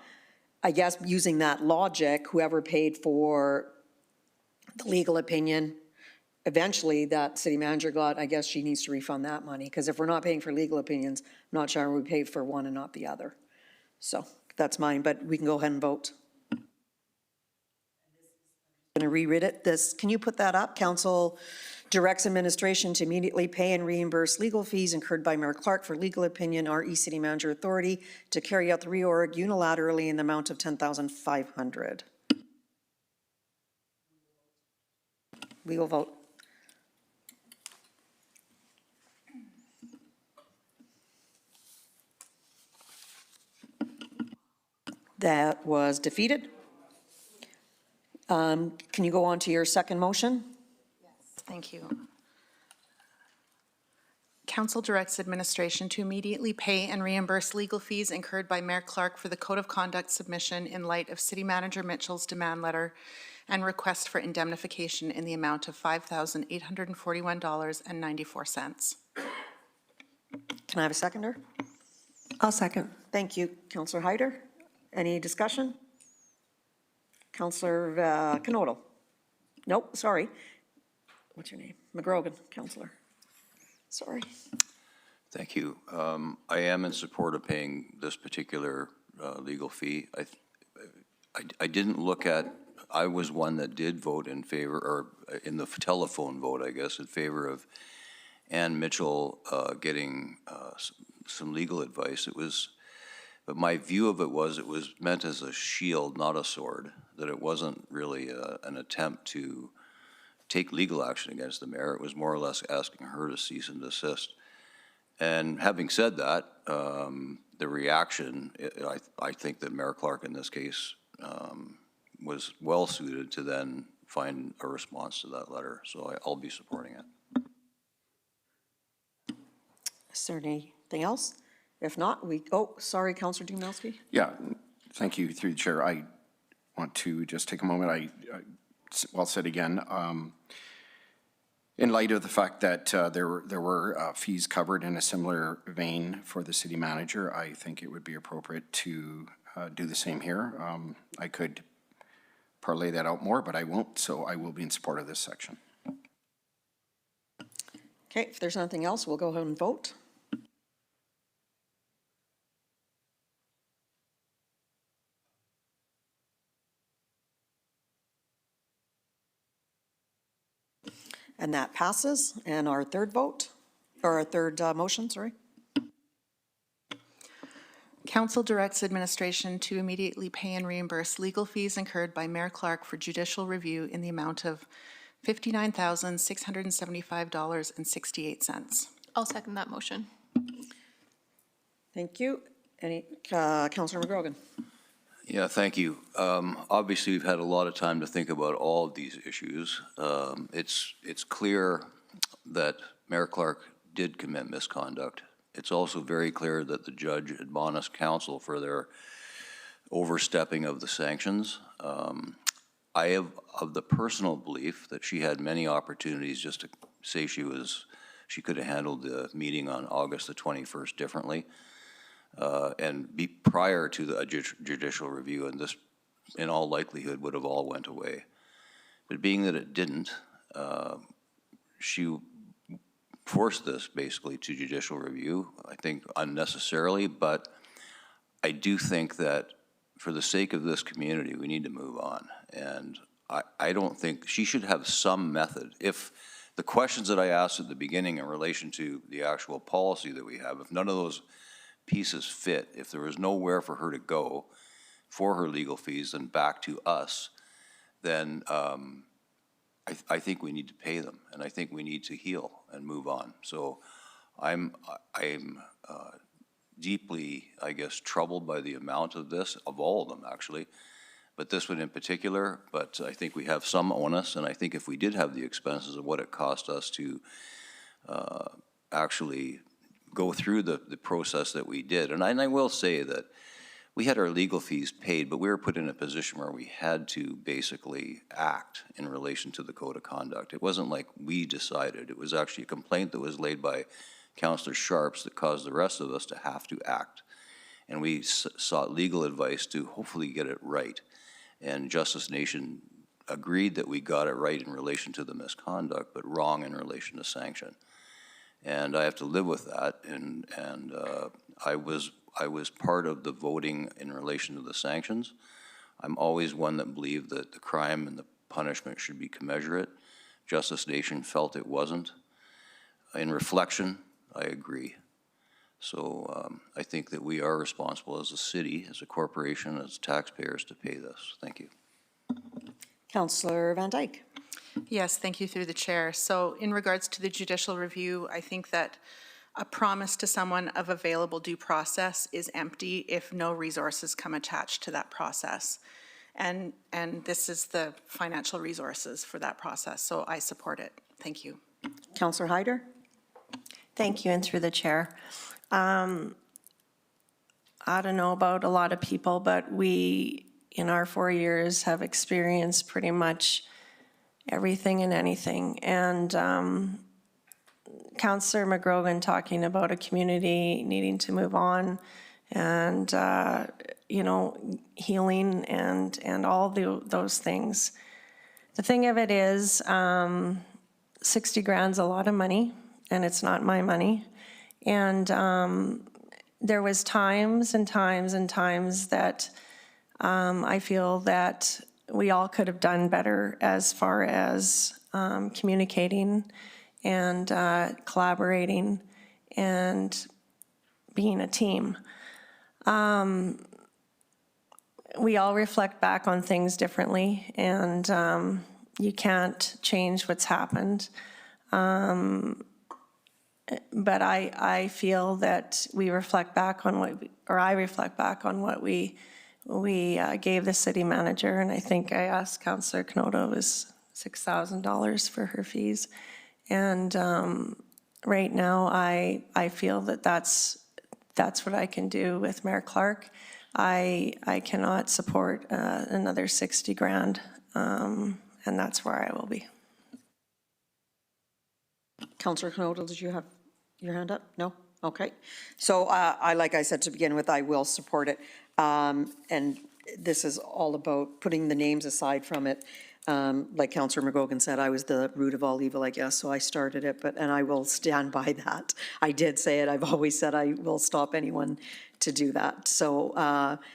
I guess using that logic, whoever paid for the legal opinion, eventually that city manager got, I guess she needs to refund that money, because if we're not paying for legal opinions, I'm not sure we paid for one and not the other. So that's mine, but we can go ahead and vote. Going to reread it. Can you put that up? Council directs administration to immediately pay and reimburse legal fees incurred by Mayor Clark for legal opinion, RE City Manager Authority, to carry out the reorg unilaterally in the amount of $10,500. We will vote. That was defeated. Can you go on to your second motion? Thank you. Council directs administration to immediately pay and reimburse legal fees incurred by Mayor Clark for the Code of Conduct submission in light of City Manager Mitchell's demand letter and request for indemnification in the amount of $5,841.94. Can I have a seconder? I'll second. Thank you, Councillor Hyder. Any discussion? Councillor Canodal? Nope, sorry. What's your name? McGrogan, Councillor. Sorry. Thank you. I am in support of paying this particular legal fee. I didn't look at, I was one that did vote in favor, or in the telephone vote, I guess, in favor of Ann Mitchell getting some legal advice. But my view of it was meant as a shield, not a sword, that it wasn't really an attempt to take legal action against the mayor. It was more or less asking her to cease and desist. And having said that, the reaction, I think that Mayor Clark in this case was well suited to then find a response to that letter. So I'll be supporting it. Is there anything else? If not, sorry, Councillor Dumanowski. Yeah, thank you, through the chair. I want to just take a moment. Well said again. In light of the fact that there were fees covered in a similar vein for the city manager, I think it would be appropriate to do the same here. I could parlay that out more, but I won't, so I will be in support of this section. Okay, if there's nothing else, we'll go ahead and vote. And that passes. And our third vote, or our third motion, sorry. Council directs administration to immediately pay and reimburse legal fees incurred by Mayor Clark for judicial review in the amount of $59,675.68. I'll second that motion. Thank you. Councillor McGrogan. Yeah, thank you. Obviously, we've had a lot of time to think about all of these issues. It's clear that Mayor Clark did commit misconduct. It's also very clear that the judge admonished council for their overstepping of the sanctions. I have of the personal belief that she had many opportunities just to say she could have handled the meeting on August the 21st differently. And be prior to the judicial review, and this, in all likelihood, would have all went away. But being that it didn't, she forced this basically to judicial review, I think unnecessarily, but I do think that for the sake of this community, we need to move on. And I don't think, she should have some method. If the questions that I asked at the beginning in relation to the actual policy that we have, if none of those pieces fit, if there was nowhere for her to go for her legal fees and back to us, then I think we need to pay them, and I think we need to heal and move on. So I'm deeply, I guess, troubled by the amount of this, of all of them actually, but this one in particular. But I think we have some onus, and I think if we did have the expenses of what it cost us to actually go through the process that we did. And I will say that we had our legal fees paid, but we were put in a position where we had to basically act in relation to the Code of Conduct. It wasn't like we decided. It was actually a complaint that was laid by Councillor Sharps that caused the rest of us to have to act. And we sought legal advice to hopefully get it right. And Justice Nation agreed that we got it right in relation to the misconduct, but wrong in relation to sanction. And I have to live with that, and I was part of the voting in relation to the sanctions. I'm always one that believed that the crime and the punishment should be commensurate. Justice Nation felt it wasn't. In reflection, I agree. So I think that we are responsible as a city, as a corporation, as taxpayers to pay this. Thank you. Councillor Van Dyke. Yes, thank you through the chair. So in regards to the judicial review, I think that a promise to someone of available due process is empty if no resources come attached to that process. And this is the financial resources for that process, so I support it. Thank you. Councillor Hyder. Thank you, and through the chair. I don't know about a lot of people, but we, in our 4 years, have experienced pretty much everything and anything. And Councillor McGrogan talking about a community needing to move on and, you know, healing and all those things. The thing of it is, 60 grand's a lot of money, and it's not my money. And there was times and times and times that I feel that we all could have done better as far as communicating and collaborating and being a team. We all reflect back on things differently, and you can't change what's happened. But I feel that we reflect back on what, I reflect back on what we gave the city manager, and I think I asked Councillor Knoto, it was $6,000 for her fees. And right now, I feel that that's what I can do with Mayor Clark. I cannot support another 60 grand, and that's where I will be. Councillor Knoto, did you have your hand up? No? Okay. So like I said to begin with, I will support it. And this is all about putting the names aside from it. Like Councillor McGrogan said, I was the root of all evil, I guess, so I started it, and I will stand by that. I did say it. I've always said I will stop anyone to do that. So,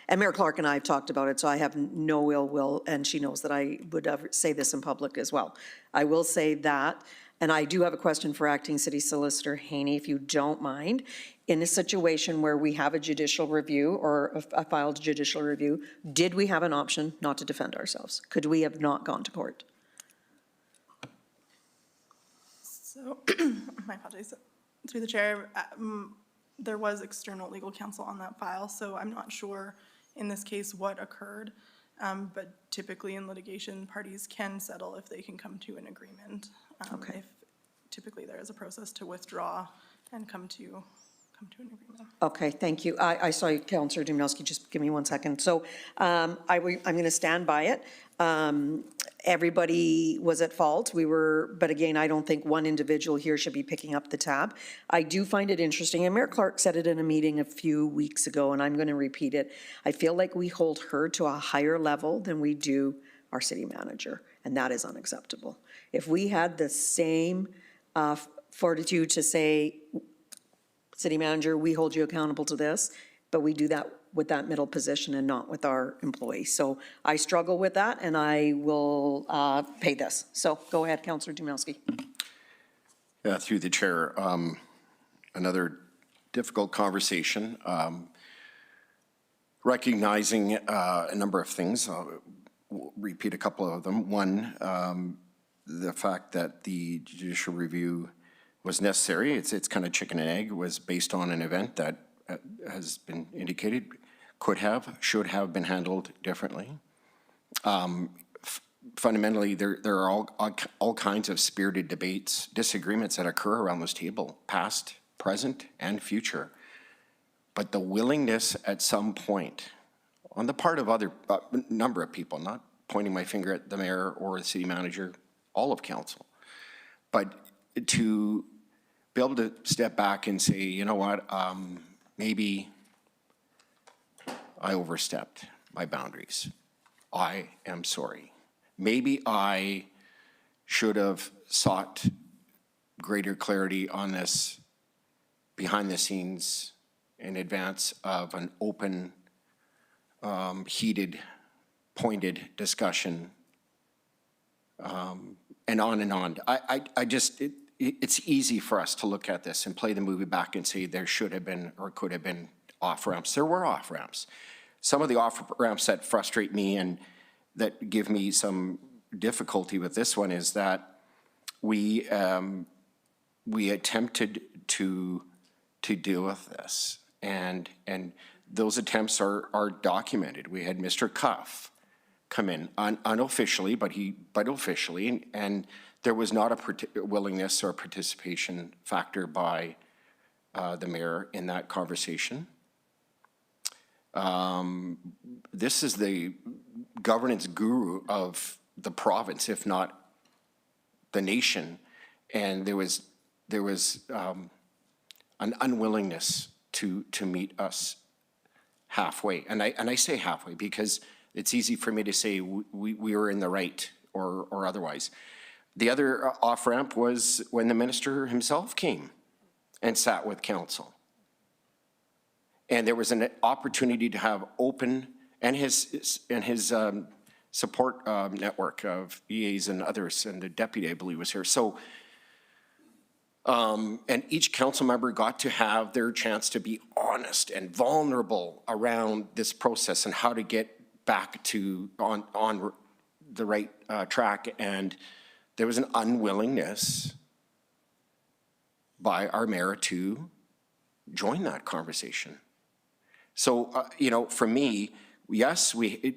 and Mayor Clark and I have talked about it, so I have no ill will, and she knows that I would say this in public as well. I will say that. And I do have a question for Acting City Solicitor Haney, if you don't mind. In a situation where we have a judicial review or a filed judicial review, did we have an option not to defend ourselves? Could we have not gone to court? So, my apologies. Through the chair, there was external legal counsel on that file, so I'm not sure in this case what occurred. But typically in litigation, parties can settle if they can come to an agreement. Okay. If typically there is a process to withdraw and come to an agreement. Okay, thank you. I saw you, Councillor Dymowski, just give me 1 second. So I'm going to stand by it. Everybody was at fault. But again, I don't think one individual here should be picking up the tab. I do find it interesting, and Mayor Clark said it in a meeting a few weeks ago, and I'm going to repeat it. I feel like we hold her to a higher level than we do our city manager, and that is unacceptable. If we had the same fortitude to say, city manager, we hold you accountable to this, but we do that with that middle position and not with our employees. So I struggle with that, and I will pay this. So go ahead, Councillor Dymowski. Yeah, through the chair, another difficult conversation. Recognizing a number of things, I'll repeat a couple of them. One, the fact that the judicial review was necessary, it's kind of chicken and egg, was based on an event that has been indicated, should have been handled differently. Fundamentally, there are all kinds of spirited debates, disagreements that occur around this table, past, present, and future. But the willingness at some point, on the part of other number of people, not pointing my finger at the mayor or the city manager, all of council, but to be able to step back and say, you know what, maybe I overstepped my boundaries. I am sorry. Maybe I should have sought greater clarity on this behind the scenes in advance of an open, heated, pointed discussion, and on and on. I just, it's easy for us to look at this and play the movie back and say there should have been or could have been off-ramps. There were off-ramps. Some of the off-ramps that frustrate me and that give me some difficulty with this one is that we attempted to deal with this, and those attempts are documented. We had Mr. Cuff come in unofficially, but officially, and there was not a willingness or participation factor by the mayor in that conversation. This is the governance guru of the province, if not the nation, and there was an unwillingness to meet us halfway. And I say halfway because it's easy for me to say we were in the right or otherwise. The other off-ramp was when the minister himself came and sat with council. And there was an opportunity to have open, and his support network of EAs and others, and the deputy, I believe, was here. So, and each council member got to have their chance to be honest and vulnerable around this process and how to get back to on the right track. And there was an unwillingness by our mayor to join that conversation. So, for me, yes, we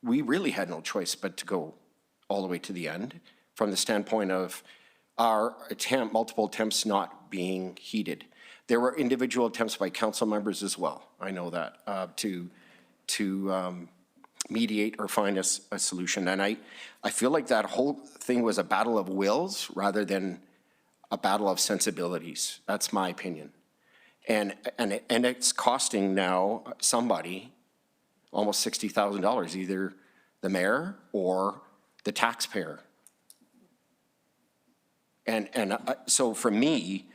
really had no choice but to go all the way to the end from the standpoint of our multiple attempts not being heeded. There were individual attempts by council members as well. I know that, to mediate or find a solution. And I feel like that whole thing was a battle of wills rather than a battle of sensibilities. That's my opinion. And it's costing now somebody almost $60,000, either the mayor or the taxpayer. And so for me,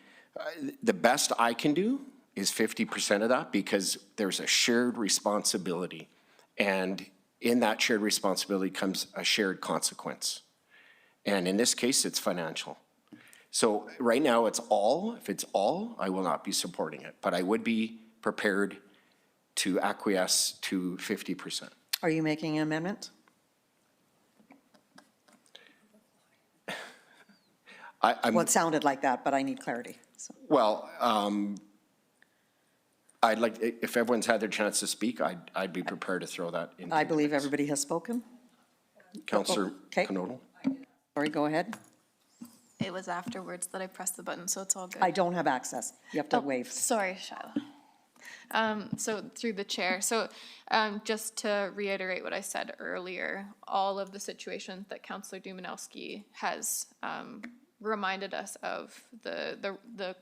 the best I can do is 50% of that because there's a shared responsibility. And in that shared responsibility comes a shared consequence. And in this case, it's financial. So right now, if it's all, I will not be supporting it, but I would be prepared to acquiesce to 50%. Are you making an amendment? Well, it sounded like that, but I need clarity. So. Well, I'd like, if everyone's had their chance to speak, I'd be prepared to throw that in. I believe everybody has spoken. Councillor Knodel. Sorry, go ahead. It was afterwards that I pressed the button, so it's all good. I don't have access. You have to Oh, wave. Sorry, Shiloh. So through the chair, just to reiterate what I said earlier, all of the situations that Councillor Dumanowski has reminded us of, the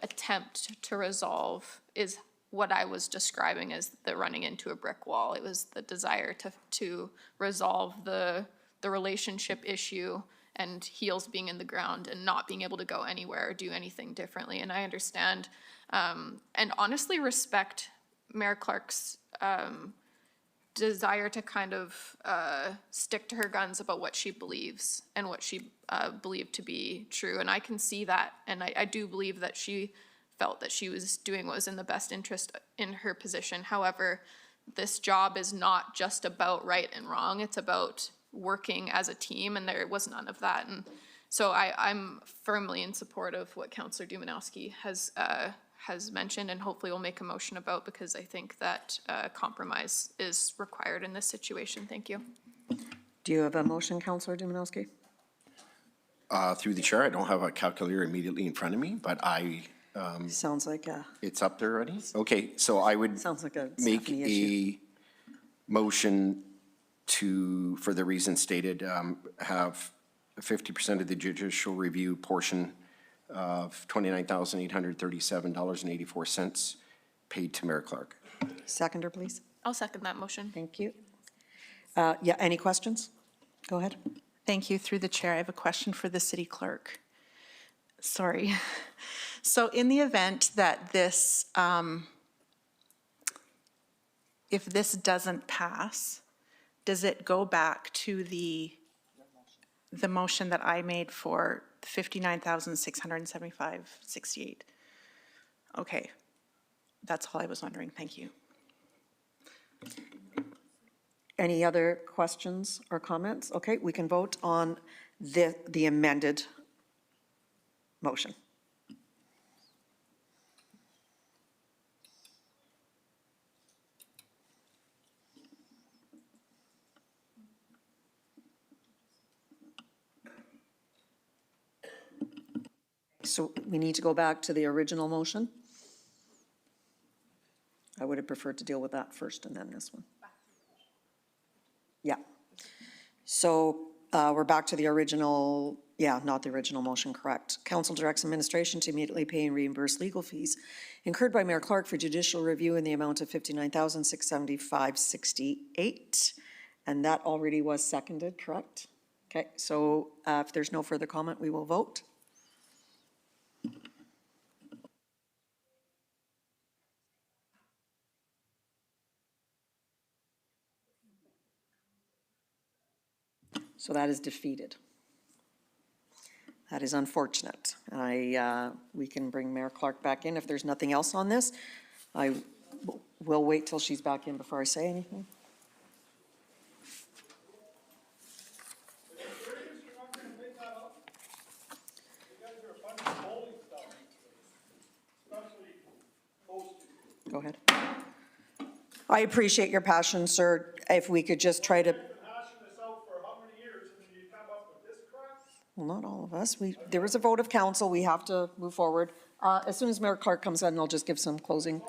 attempt to resolve is what I was describing as the running into a brick wall. It was the desire to resolve the relationship issue and heels being in the ground and not being able to go anywhere or do anything differently. And I understand and honestly respect Mayor Clark's desire to kind of stick to her guns about what she believes and what she believed to be true. And I can see that. And I do believe that she felt that she was doing what was in the best interest in her position. However, this job is not just about right and wrong. It's about working as a team, and there was none of that. And so I'm firmly in support of what Councillor Dumanowski has mentioned, and hopefully we'll make a motion about, because I think that compromise is required in this situation. Thank you. Do you have a motion, Councillor Dumanowski? Through the chair, I don't have a calculator immediately in front of me, but Sounds like a, it's up there already? Okay, so I would sounds like a make Stephanie issue. a motion to, for the reasons stated, have 50% of the judicial review portion of $29,837.84 paid to Mayor Clark. Seconder, please. I'll second that motion. Thank you. Yeah, any questions? Go ahead. Thank you. Through the chair, I have a question for the city clerk. Sorry. So in the event that this, if this doesn't pass, does it go back to the motion that I made for 59,675.68? Okay, that's all I was wondering, thank you. Any other questions or comments? Okay, we can vote on the amended motion. So we need to go back to the original motion? I would have preferred to deal with that first and then this one. Yeah. So we're back to the original, not the original motion, correct. Council directs administration to immediately pay and reimburse legal fees incurred by Mayor Clark for judicial review in the amount of $59,675.68. And that already was seconded, correct? Okay, so if there's no further comment, we will vote. So that is defeated. That is unfortunate. We can bring Mayor Clark back in if there's nothing else on this. I will wait till she's back in before I say anything. Go ahead. I appreciate your passion, sir. If we could just try to. Well, not all of us. There was a vote of council. We have to move forward. As soon as Mayor Clark comes in, I'll just give some closing.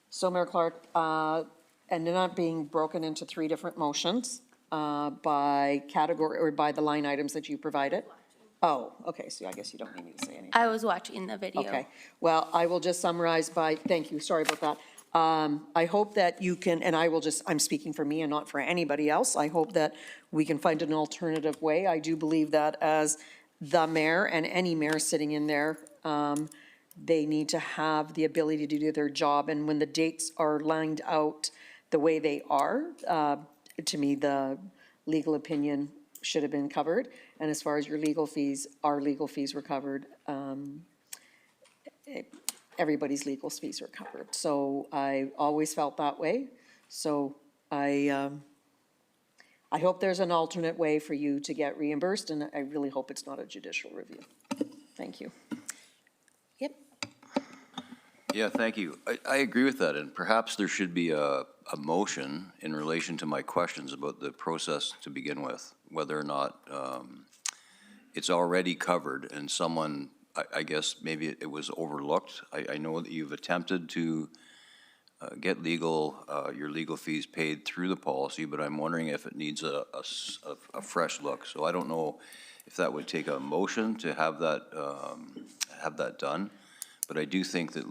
So Mayor Clark, and they're not being broken into three different motions. By category or by the line items that you provided? Oh, okay, so I guess you don't need me to say anything. I was watching the video. Okay, well, I will just summarize thank you, sorry about that. I hope that you can, and I'm speaking for me and not for anybody else. I hope that we can find an alternative way. I do believe that as the mayor and any mayor sitting in there, they need to have the ability to do their job. And when the dates are lined out the way they are, to me, the legal opinion should have been covered. And as far as your legal fees, our legal fees were covered. Everybody's legal fees were covered. So I always felt that way. So I hope there's an alternate way for you to get reimbursed, and I really hope it's not a judicial review. Thank you. Yep. Yeah, thank you. I agree with that, and perhaps there should be a motion in relation to my questions about the process to begin with, whether or not it's already covered and someone, I guess maybe it was overlooked. I know that you've attempted to get your legal fees paid through the policy, but I'm wondering if it needs a fresh look. So I don't know if that would take a motion to have that done. But I do think that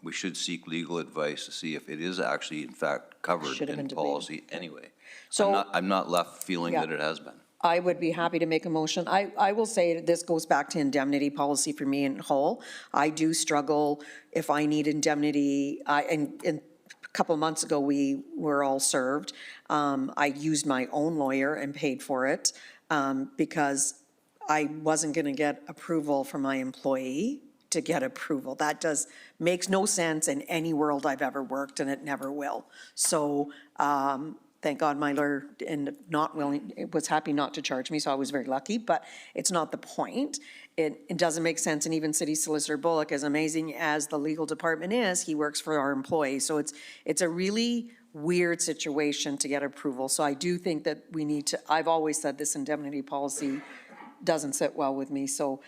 we should seek legal advice to see if it is actually in fact covered in policy anyway. So I'm not left feeling that it has been. I would be happy to make a motion. I will say that this goes back to indemnity policy for me in whole. I do struggle if I need indemnity. And a couple of months ago, we were all served. I used my own lawyer and paid for it because I wasn't going to get approval from my employee to get approval. That makes no sense in any world I've ever worked, and it never will. So thank God my lawyer was happy not to charge me, so I was very lucky, but it's not the point. It doesn't make sense, and even City Solicitor Bullock, as amazing as the legal department is, he works for our employees. So it's a really weird situation to get approval. So I do think that we need to, I've always said this indemnity policy doesn't sit well with me, so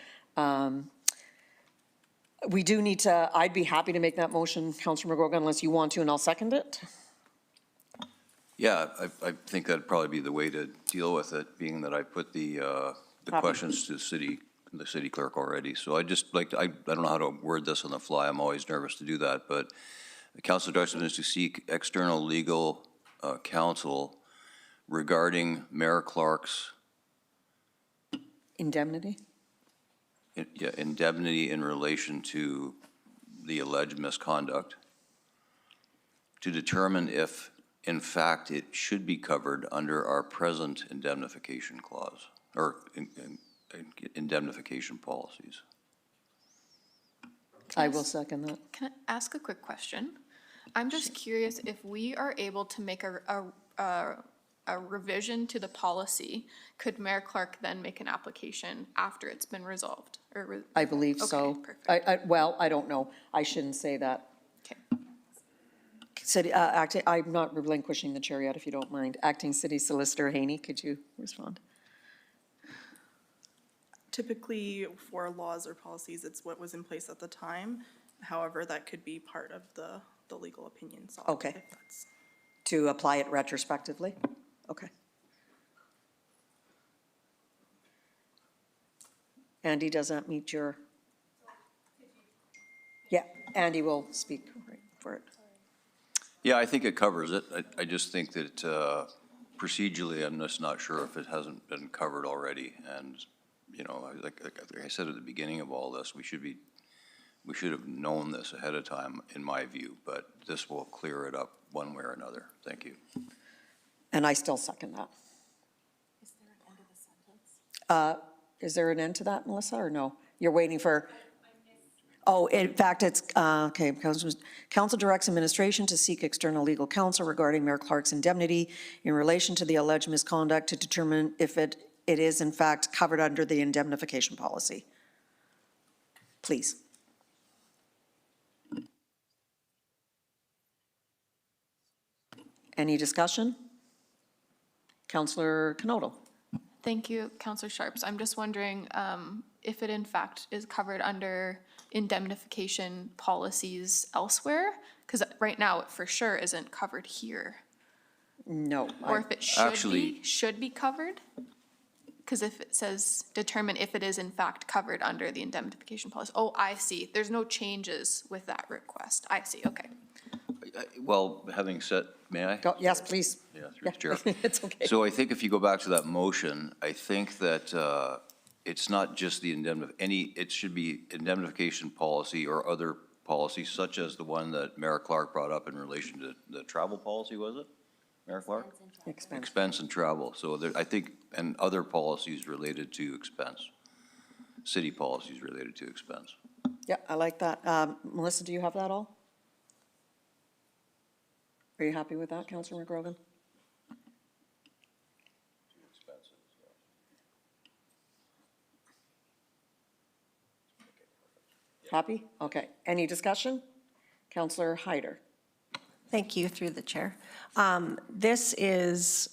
we do need to, I'd be happy to make that motion, Councilor McGrogan, unless you want to, and I'll second it. Yeah, I think that'd probably be the way to deal with it, being that I put the questions to the city the city clerk already. So I just like, I don't know how to word this on the fly. I'm always nervous to do that, but the council direction is to seek external legal counsel regarding Mayor Clark's Indemnity? indemnity in relation to the alleged misconduct, to determine if, in fact, it should be covered under our present indemnification clause, or indemnification policies. I will second that. Can I ask a quick question? I'm just curious if we are able to make a revision to the policy, could Mayor Clark then make an application after it's been resolved? I believe so. Okay, perfect. Well, I don't know. I shouldn't say that. Okay. City, I'm not relinquishing the chair yet, if you don't mind. Acting City Solicitor Haney, could you respond? Typically, for laws or policies, it's what was in place at the time. However, that could be part of the legal opinion solved. Okay. if that's- To apply it retrospectively? Okay. Andy, does that meet your? Yeah, Andy will speak for it. Yeah, I think it covers it. I just think that procedurally, I'm just not sure if it hasn't been covered already. And, you know, like I said at the beginning of all this, we should have known this ahead of time, in my view, but this will clear it up one way or another. Thank you. And I still second that. Is there an end to that, Melissa, or no? You're waiting for? Oh, in fact, it's, okay, council directs administration to seek external legal counsel regarding Mayor Clark's indemnity in relation to the alleged misconduct to determine if it is in fact covered under the indemnification policy. Please. Any discussion? Councillor Canodal. Thank you, Councillor Sharps. I'm just wondering if it in fact is covered under indemnification policies elsewhere? Because right now, it for sure isn't covered here. No. Or if it should be covered? Because if it says determine if it is in fact covered under the indemnification policy. Oh, I see. There's no changes with that request. I see, okay. Well, having said, may I? Go, yes, please. Yeah, through the chair. It's okay. So I think if you go back to that motion, I think that it's not just the it should be indemnification policy or other policies such as the one that Mayor Clark brought up in relation to the travel policy, was it? Mayor Clark? Expense and travel. So there, I think, and other policies related to expense, city policies related to expense. Yeah, I like that. Melissa, do you have that all? Are you happy with that, Councillor McGrogan? Happy? Okay. Any discussion? Councillor Hyder. Thank you, through the chair. This is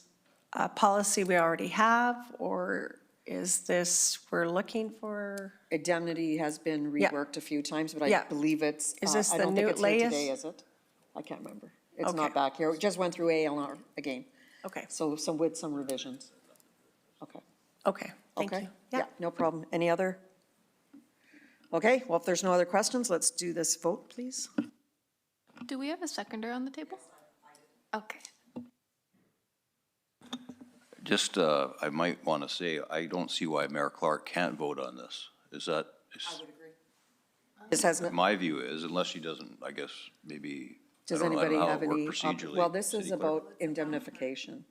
a policy we already have, or is this, we're looking for? Indemnity has been Yeah. reworked a few times, but I Yeah. believe it's. Is this I the don't think new it's here latest? today, is it? I can't remember. It's not Okay. back here. It just went through ALR again. Okay, So with some revisions. Okay. okay, thank Okay. you. Yeah, no problem. Any other? Okay, well, if there's no other questions, let's do this vote, please. Do we have a seconder on the table? Okay. Just, I might want to say, I don't see why Mayor Clark can't vote on this. Is that? This has, My view is, unless she doesn't, I guess, maybe, I does don't know anybody how have it worked any? procedurally. Well, this is City clerk. about indemnification.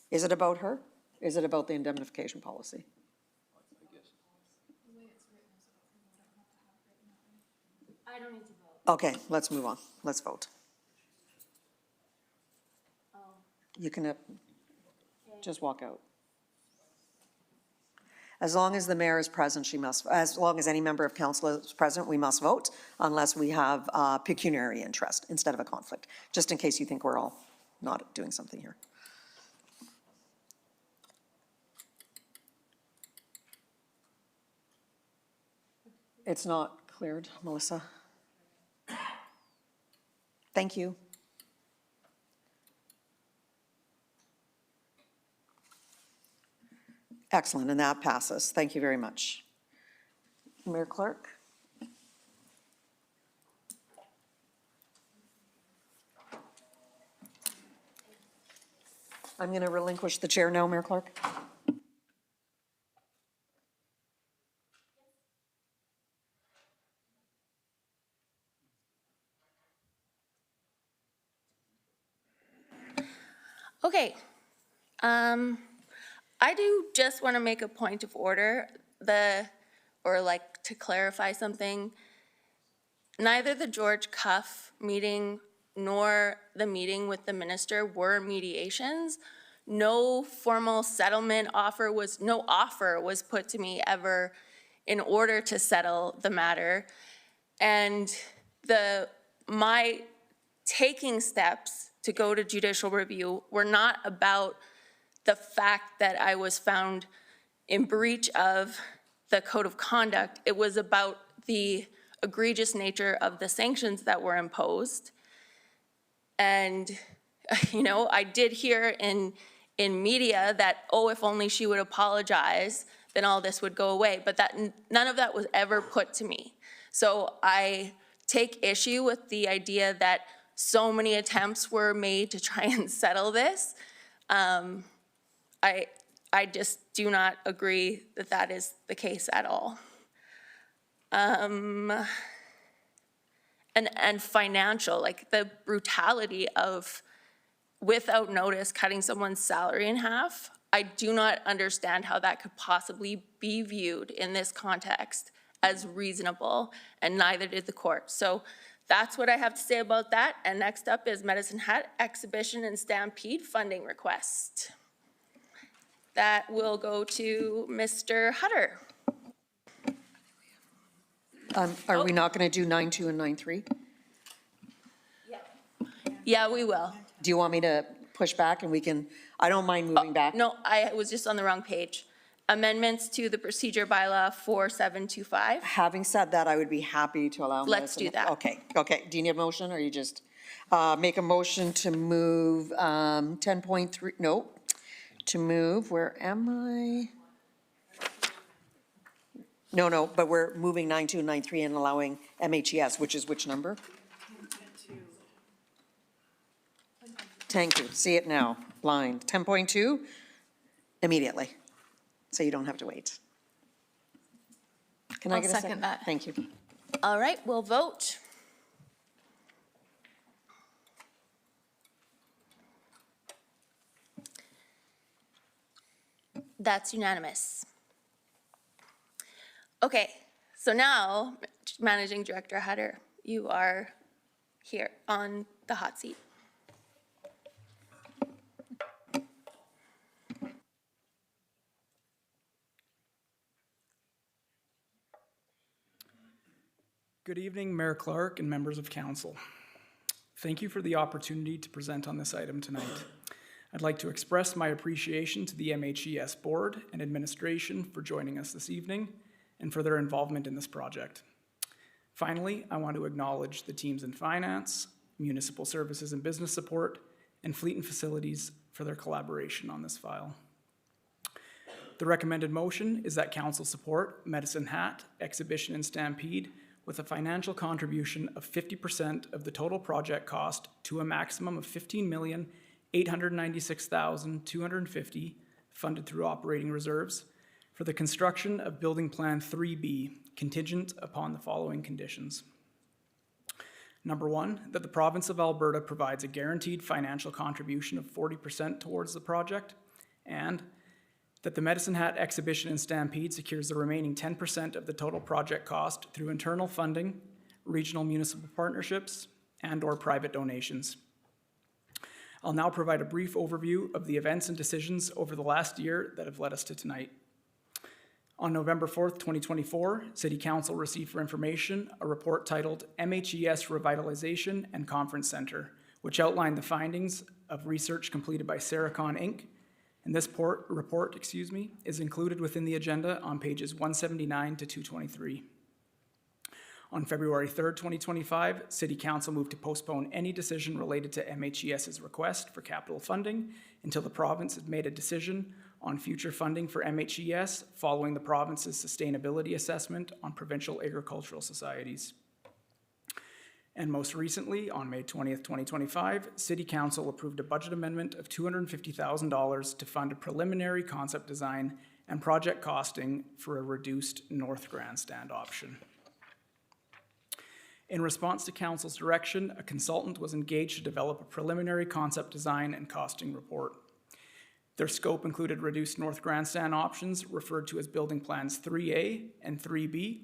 Is it about her? Is it about the indemnification policy? I don't need to vote. Okay, let's move on. Let's vote. You can just walk out. As long as the mayor is present, she must, as long as any member of council is present, we must vote unless we have pecuniary interest instead of a conflict, just in case you think we're all not doing something here. It's not cleared, Melissa. Thank you. Excellent, and that passes. Thank you very much. Mayor Clark? I'm going to relinquish the chair now, Mayor Clark. Okay. I do just want to make a point of order, or like to clarify something. Neither the George Cuff meeting nor the meeting with the minister were mediations. No formal settlement offer no offer was put to me ever in order to settle the matter. And my taking steps to go to judicial review were not about the fact that I was found in breach of the code of conduct. It was about the egregious nature of the sanctions that were imposed. And, I did hear in media that, oh, if only she would apologize, then all this would go away. But none of that was ever put to me. So I take issue with the idea that so many attempts were made to try and settle this. I just do not agree that that is the case at all. And financial, like the brutality of without notice cutting someone's salary in half, I do not understand how that could possibly be viewed in this context as reasonable, and neither did the court. So that's what I have to say about that. And next up is Medicine Hat Exhibition and Stampede funding request. That will go to Mr. Hutter. Are we not going to do 9.2 and 9.3? Yeah, we will. Do you want me to push back and we can, I don't mind moving back. No, I was just on the wrong page. Amendments to the procedure bylaw 4725. Having said that, I would be happy to allow. Let's do that. Okay. Do you need a motion or you just make a motion to move 10.3, no, to move, where am I? No, but we're moving 9.2 and 9.3 and allowing MHES, which is which number? Thank you, see it now, blind. 10.2, immediately, so you don't have to wait. Can I I'll get a second? second that. Thank you. All right, we'll vote. That's unanimous. Okay, so now, Managing Director Hutter, you are here on the hot seat. Good evening, Mayor Clark and members of council. Thank you for the opportunity to present on this item tonight. I'd like to express my appreciation to the MHES Board and Administration for joining us this evening and for their involvement in this project. Finally, I want to acknowledge the teams in Finance, Municipal Services and Business Support, and Fleet and Facilities for their collaboration on this file. The recommended motion is that council support Medicine Hat Exhibition and Stampede with a financial contribution of 50% of the total project cost to a maximum of $15,896,250 funded through operating reserves for the construction of Building Plan 3B, contingent upon the following conditions. Number one, that the province of Alberta provides a guaranteed financial contribution of 40% towards the project, and that the Medicine Hat Exhibition and Stampede secures the remaining 10% of the total project cost through internal funding, regional municipal partnerships, and/or private donations. I'll now provide a brief overview of the events and decisions over the last year that have led us to tonight. On November 4th, 2024, City Council received for information a report titled MHES Revitalization and Conference Center, which outlined the findings of research completed by Sericon Inc. And this report is included within the agenda on pages 179 to 223. On February 3rd, 2025, City Council moved to postpone any decision related to MHES's request for capital funding until the province had made a decision on future funding for MHES following the province's sustainability assessment on provincial agricultural societies. And most recently, on May 20th, 2025, City Council approved a budget amendment of $250,000 to fund a preliminary concept design and project costing for a reduced North Grandstand option. In response to Council's direction, a consultant was engaged to develop a preliminary concept design and costing report. Their scope included reduced North Grandstand options, referred to as Building Plans 3A and 3B,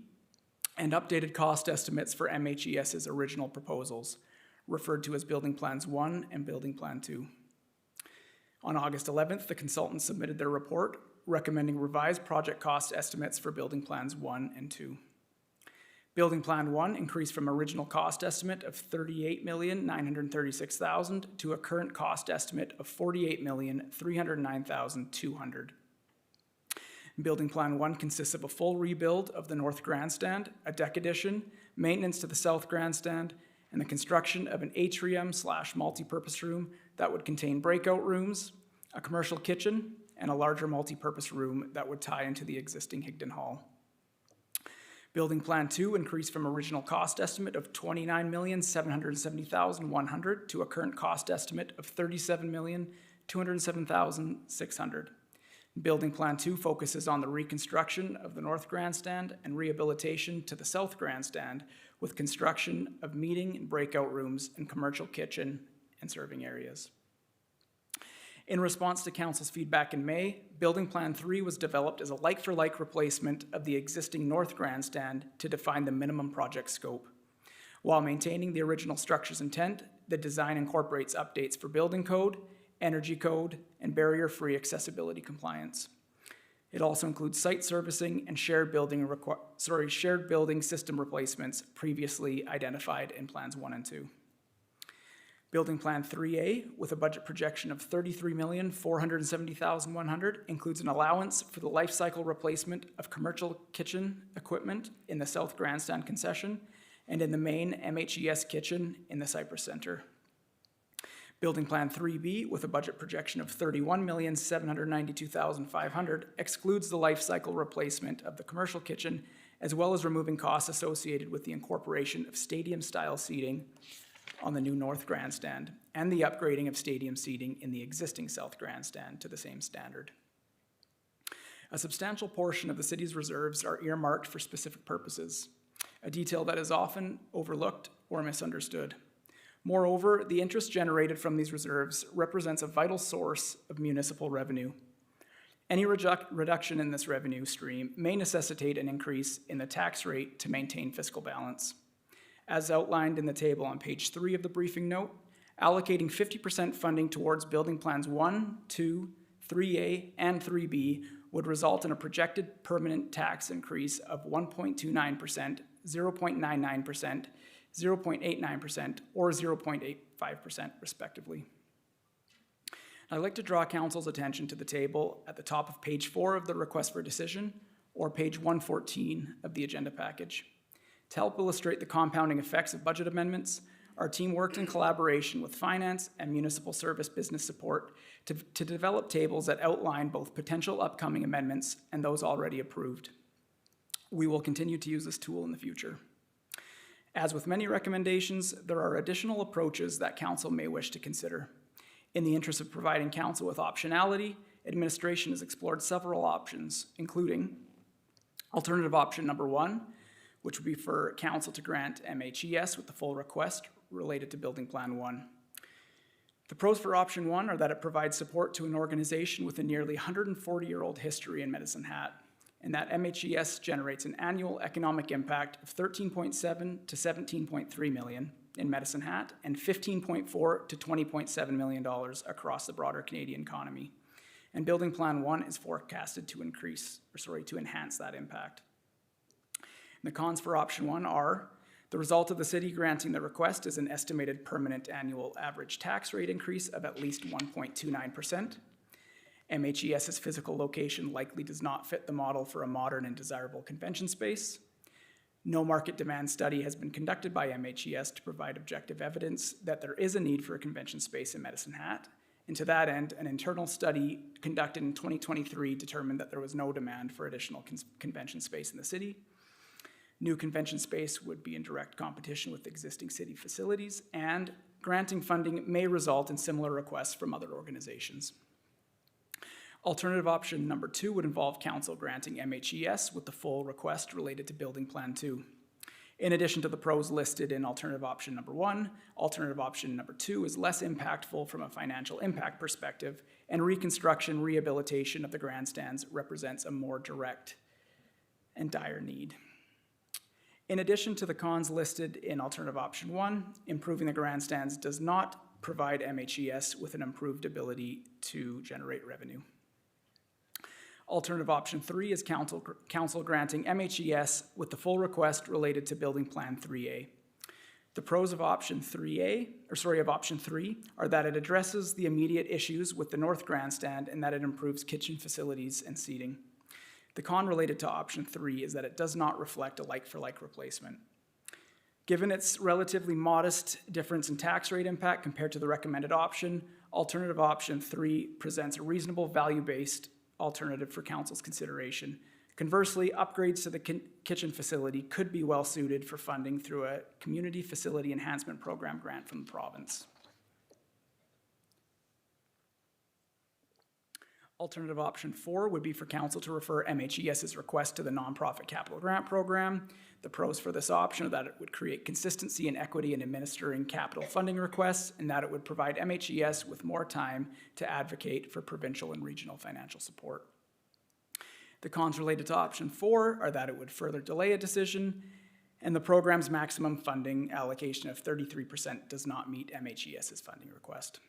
and updated cost estimates for MHES's original proposals, referred to as Building Plans 1 and Building Plan 2. On August 11th, the consultants submitted their report, recommending revised project cost estimates for Building Plans 1 and 2. Building Plan 1 increased from original cost estimate of $38,936,000 to a current cost estimate of $48,309,200. Building Plan 1 consists of a full rebuild of the North Grandstand, a deck addition, maintenance to the South Grandstand, and the construction of an atrium/multipurpose room that would contain breakout rooms, a commercial kitchen, and a larger multipurpose room that would tie into the existing Higdon Hall. Building Plan 2 increased from original cost estimate of $29,770,100 to a current cost estimate of $37,207,600. Building Plan 2 focuses on the reconstruction of the North Grandstand and rehabilitation to the South Grandstand with construction of meeting and breakout rooms and commercial kitchen and serving areas. In response to Council's feedback in May, Building Plan 3 was developed as a like-for-like replacement of the existing North Grandstand to define the minimum project scope. While maintaining the original structure's intent, the design incorporates updates for building code, energy code, and barrier-free accessibility compliance. It also includes site servicing and shared building system replacements previously identified in Plans 1 and 2. Building Plan 3A, with a budget projection of $33,470,100, includes an allowance for the life cycle replacement of commercial kitchen equipment in the South Grandstand concession and in the main MHES kitchen in the Cypress Center. Building Plan 3B, with a budget projection of $31,792,500, excludes the life cycle replacement of the commercial kitchen, as well as removing costs associated with the incorporation of stadium-style seating on the new North Grandstand and the upgrading of stadium seating in the existing South Grandstand to the same standard. A substantial portion of the city's reserves are earmarked for specific purposes, a detail that is often overlooked or misunderstood. Moreover, the interest generated from these reserves represents a vital source of municipal revenue. Any reduction in this revenue stream may necessitate an increase in the tax rate to maintain fiscal balance. As outlined in the table on page 3 of the briefing note, allocating 50% funding towards Building Plans 1, 2, 3A, and 3B would result in a projected permanent tax increase of 1.29%, 0.99%, 0.89%, or 0.85% respectively. I'd like to draw Council's attention to the table at the top of page 4 of the request for decision, or page 114 of the agenda package. To help illustrate the compounding effects of budget amendments, our team worked in collaboration with finance and municipal service business support to develop tables that outline both potential upcoming amendments and those already approved. We will continue to use this tool in the future. As with many recommendations, there are additional approaches that Council may wish to consider. In the interest of providing Council with optionality, administration has explored several options, including alternative option number 1, which would be for Council to grant MHES with the full request related to Building Plan 1. The pros for option 1 are that it provides support to an organization with a nearly 140-year-old history in Medicine Hat, and that MHES generates an annual economic impact of $13.7 to $17.3 million in Medicine Hat and $15.4 to $20.7 million across the broader Canadian economy. And Building Plan 1 is forecasted to enhance that impact. And the cons for option 1 are the result of the city granting the request is an estimated permanent annual average tax rate increase of at least 1.29%. MHES's physical location likely does not fit the model for a modern and desirable convention space. No market demand study has been conducted by MHES to provide objective evidence that there is a need for a convention space in Medicine Hat, And to that end, an internal study conducted in 2023 determined that there was no demand for additional convention space in the city. New convention space would be in direct competition with existing city facilities, and granting funding may result in similar requests from other organizations. Alternative option number 2 would involve council granting MHES with the full request related to Building Plan 2. In addition to the pros listed in alternative option number 1, alternative option number 2 is less impactful from a financial impact perspective, and reconstruction, rehabilitation of the grandstands represents a more direct and dire need. In addition to the cons listed in alternative option 1, improving the grandstands does not provide MHES with an improved ability to generate revenue. Alternative option 3 is council granting MHES with the full request related to Building Plan 3A. The pros of option 3 are that it addresses the immediate issues with the north grandstand and that it improves kitchen facilities and seating. The con related to option 3 is that it does not reflect a like-for-like replacement. Given its relatively modest difference in tax rate impact compared to the recommended option, alternative option 3 presents a reasonable value-based alternative for council's consideration. Conversely, upgrades to the kitchen facility could be well suited for funding through a Community Facility Enhancement Program grant from the province. Alternative option 4 would be for council to refer MHES's request to the Nonprofit Capital Grant Program. The pros for this option are that it would create consistency and equity in administering capital funding requests, and that it would provide MHES with more time to advocate for provincial and regional financial support. The cons related to option 4 are that it would further delay a decision, and the program's maximum funding allocation of 33% does not meet MHES's funding request.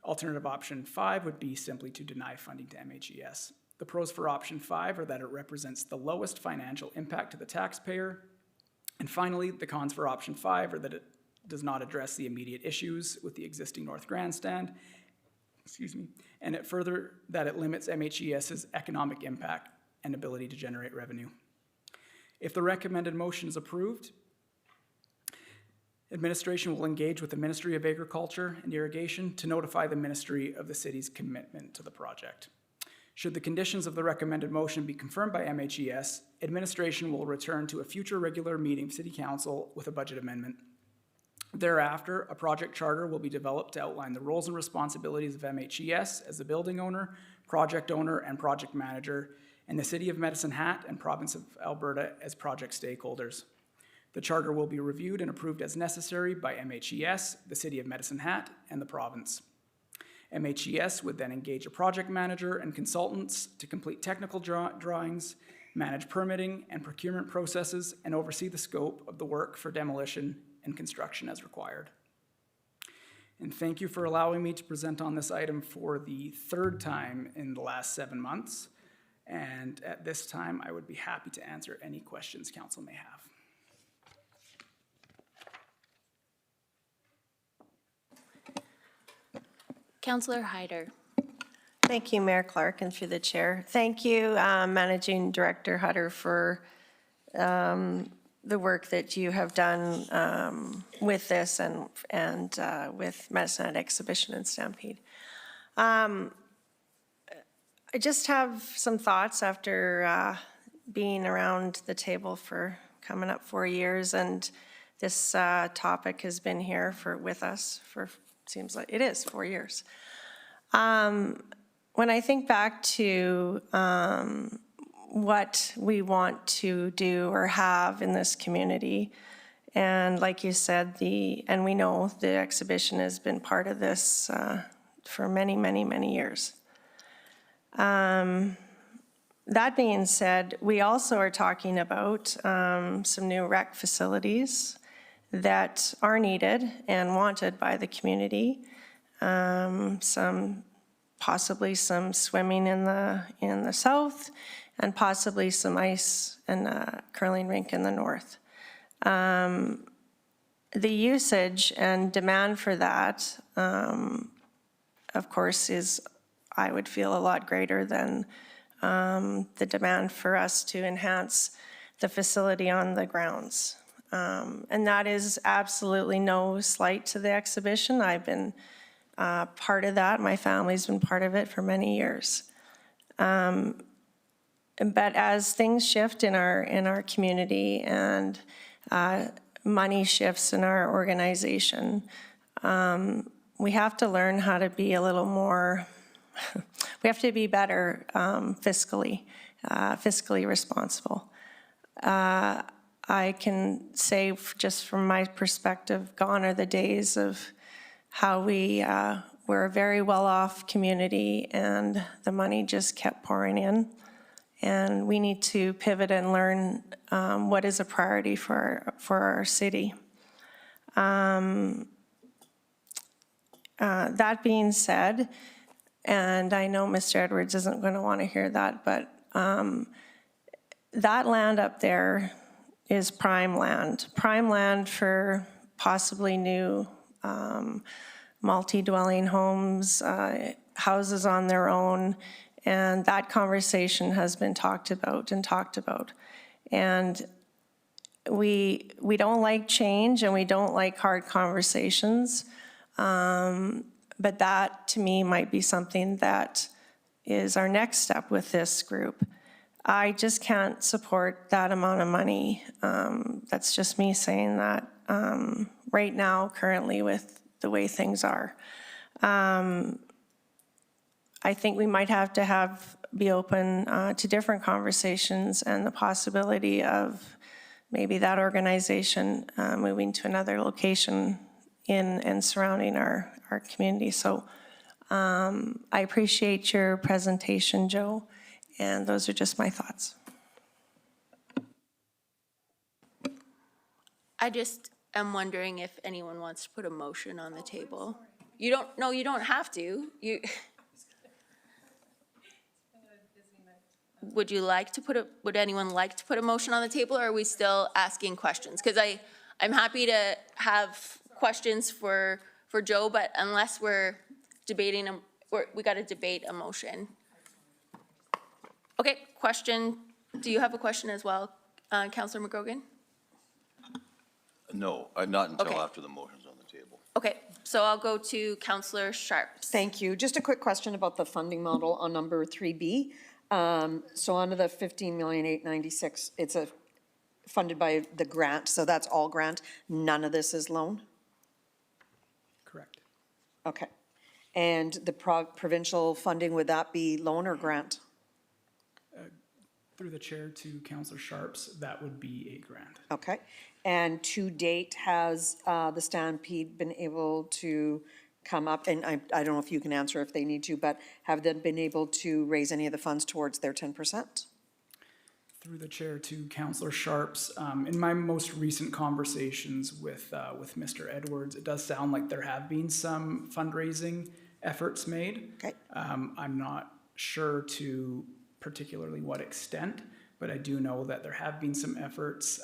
Alternative option 5 would be simply to deny funding to MHES. The pros for option 5 are that it represents the lowest financial impact to the taxpayer. And finally, the cons for option 5 are that it does not address the immediate issues with the existing north grandstand, and that it limits MHES's economic impact and ability to generate revenue. If the recommended motion is approved, administration will engage with the Ministry of Agriculture and Irrigation to notify the ministry of the city's commitment to the project. Should the conditions of the recommended motion be confirmed by MHES, administration will return to a future regular meeting of City Council with a budget amendment. Thereafter, a project charter will be developed to outline the roles and responsibilities of MHES as the building owner, project owner, and project manager, and the City of Medicine Hat and Province of Alberta as project stakeholders. The charter will be reviewed and approved as necessary by MHES, the City of Medicine Hat, and the province. MHES would then engage a project manager and consultants to complete technical drawings, manage permitting and procurement processes, and oversee the scope of the work for demolition and construction as required. And thank you for allowing me to present on this item for the 3rd time in the last 7 months. And at this time, I would be happy to answer any questions council may have. Councillor Hyder. Thank you, Mayor Clark, and through the chair. Thank you, Managing Director Hutter, for the work that you have done with this and with Medicine Hat Exhibition and Stampede. I just have some thoughts after being around the table for coming up 4 years, and this topic has been here with us for, seems like it is 4 years. When I think back to what we want to do or have in this community, and like you said, and we know the exhibition has been part of this for many, many, many years. That being said, we also are talking about some new rec facilities that are needed and wanted by the community. Possibly some swimming in the south, and possibly some ice and a curling rink in the north. The usage and demand for that, of course, is, I would feel, a lot greater than the demand for us to enhance the facility on the grounds. And that is absolutely no slight to the exhibition. I've been part of that. My family's been part of it for many years. But as things shift in our community and money shifts in our organization, we have to learn how to be a little more, we have to be better fiscally responsible. I can say just from my perspective, gone are the days of how we're a very well-off community and the money just kept pouring in. And we need to pivot and learn what is a priority for our city. That being said, and I know Mr. Edwards isn't going to want to hear that, but that land up there is prime land for possibly new multi-dwelling homes, houses on their own, and that conversation has been talked about. And we don't like change and we don't like hard conversations, but that to me might be something that is our next step with this group. I just can't support that amount of money. That's just me saying that right now, currently with the way things are. I think we might have to be open to different conversations and the possibility of maybe that organization moving to another location in and surrounding our community. So I appreciate your presentation, Joe, and those are just my thoughts. I just am wondering if anyone wants to put a motion on the table. You don't have to. Would anyone like to put a motion on the table, or are we still asking questions? Because I'm happy to have questions for Joe, but unless we're debating, we got to debate a motion. Okay, question. Do you have a question as well, Councillor McGrogan? No, not until Okay. after the motion's on the table. Okay, so I'll go to Councillor Sharps. Thank you. Just a quick question about the funding model on number 3B. So under the 15,896,000, it's funded by the grant, so that's all grant. None of this is loan? Correct. Okay. And the provincial funding, would that be loan or grant? Through the chair to Councillor Sharps, that would be a grant. Okay. And to date, has the Stampede been able to come up, and I don't know if you can answer if they need to, but have they been able to raise any of the funds towards their 10%? Through the chair to Councillor Sharps, in my most recent conversations with Mr. Edwards, it does sound like there have been some fundraising efforts made. Okay. I'm not sure to particularly what extent, but I do know that there have been some efforts,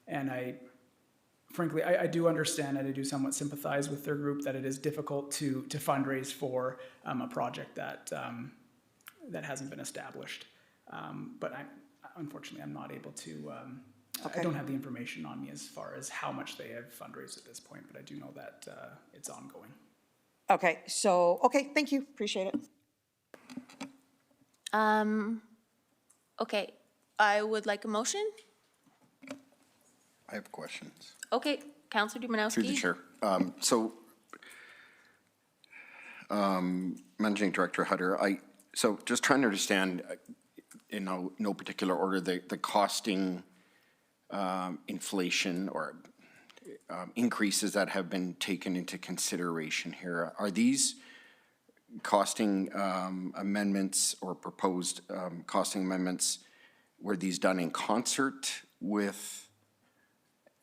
and frankly, I do understand and I do somewhat sympathize with their group that it is difficult to fundraise for a project that hasn't been established. But unfortunately, I'm not able to, I don't have the information on me as far as how much they have fundraised at this point, but I do know that it's ongoing. Okay, so, okay, thank you, appreciate it. Okay, I would like a motion. I have questions. Okay, Councillor Dumanowski. Through the chair. Managing Director Hutter, so just trying to understand, in no particular order, the costing inflation or increases that have been taken into consideration here. Are these costing amendments or proposed costing amendments, were these done in concert with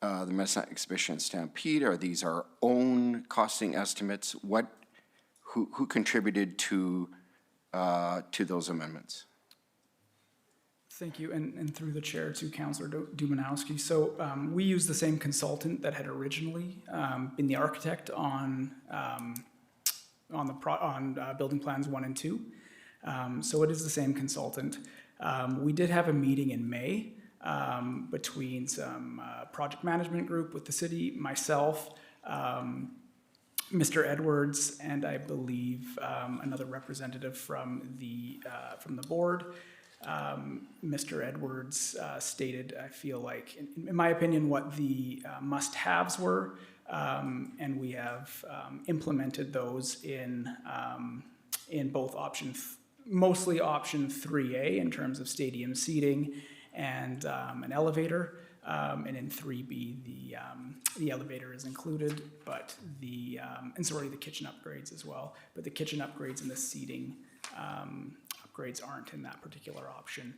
the Medicine Hat Exhibition Stampede? Are these our own costing estimates? Who contributed to those amendments? Thank you, and through the chair to Councillor Dumanowski. So we used the same consultant that had originally been the architect on building plans 1 and 2. So it is the same consultant. We did have a meeting in May between some project management group with the city, myself, Mr. Edwards and I believe another representative from the board. Mr. Edwards stated, I feel like, in my opinion, what the must-haves were, and we have implemented those in both mostly option 3A in terms of stadium seating and an elevator. And in 3B, the elevator is included, but and sorry, the kitchen upgrades as well. But the kitchen upgrades and the seating upgrades aren't in that particular option.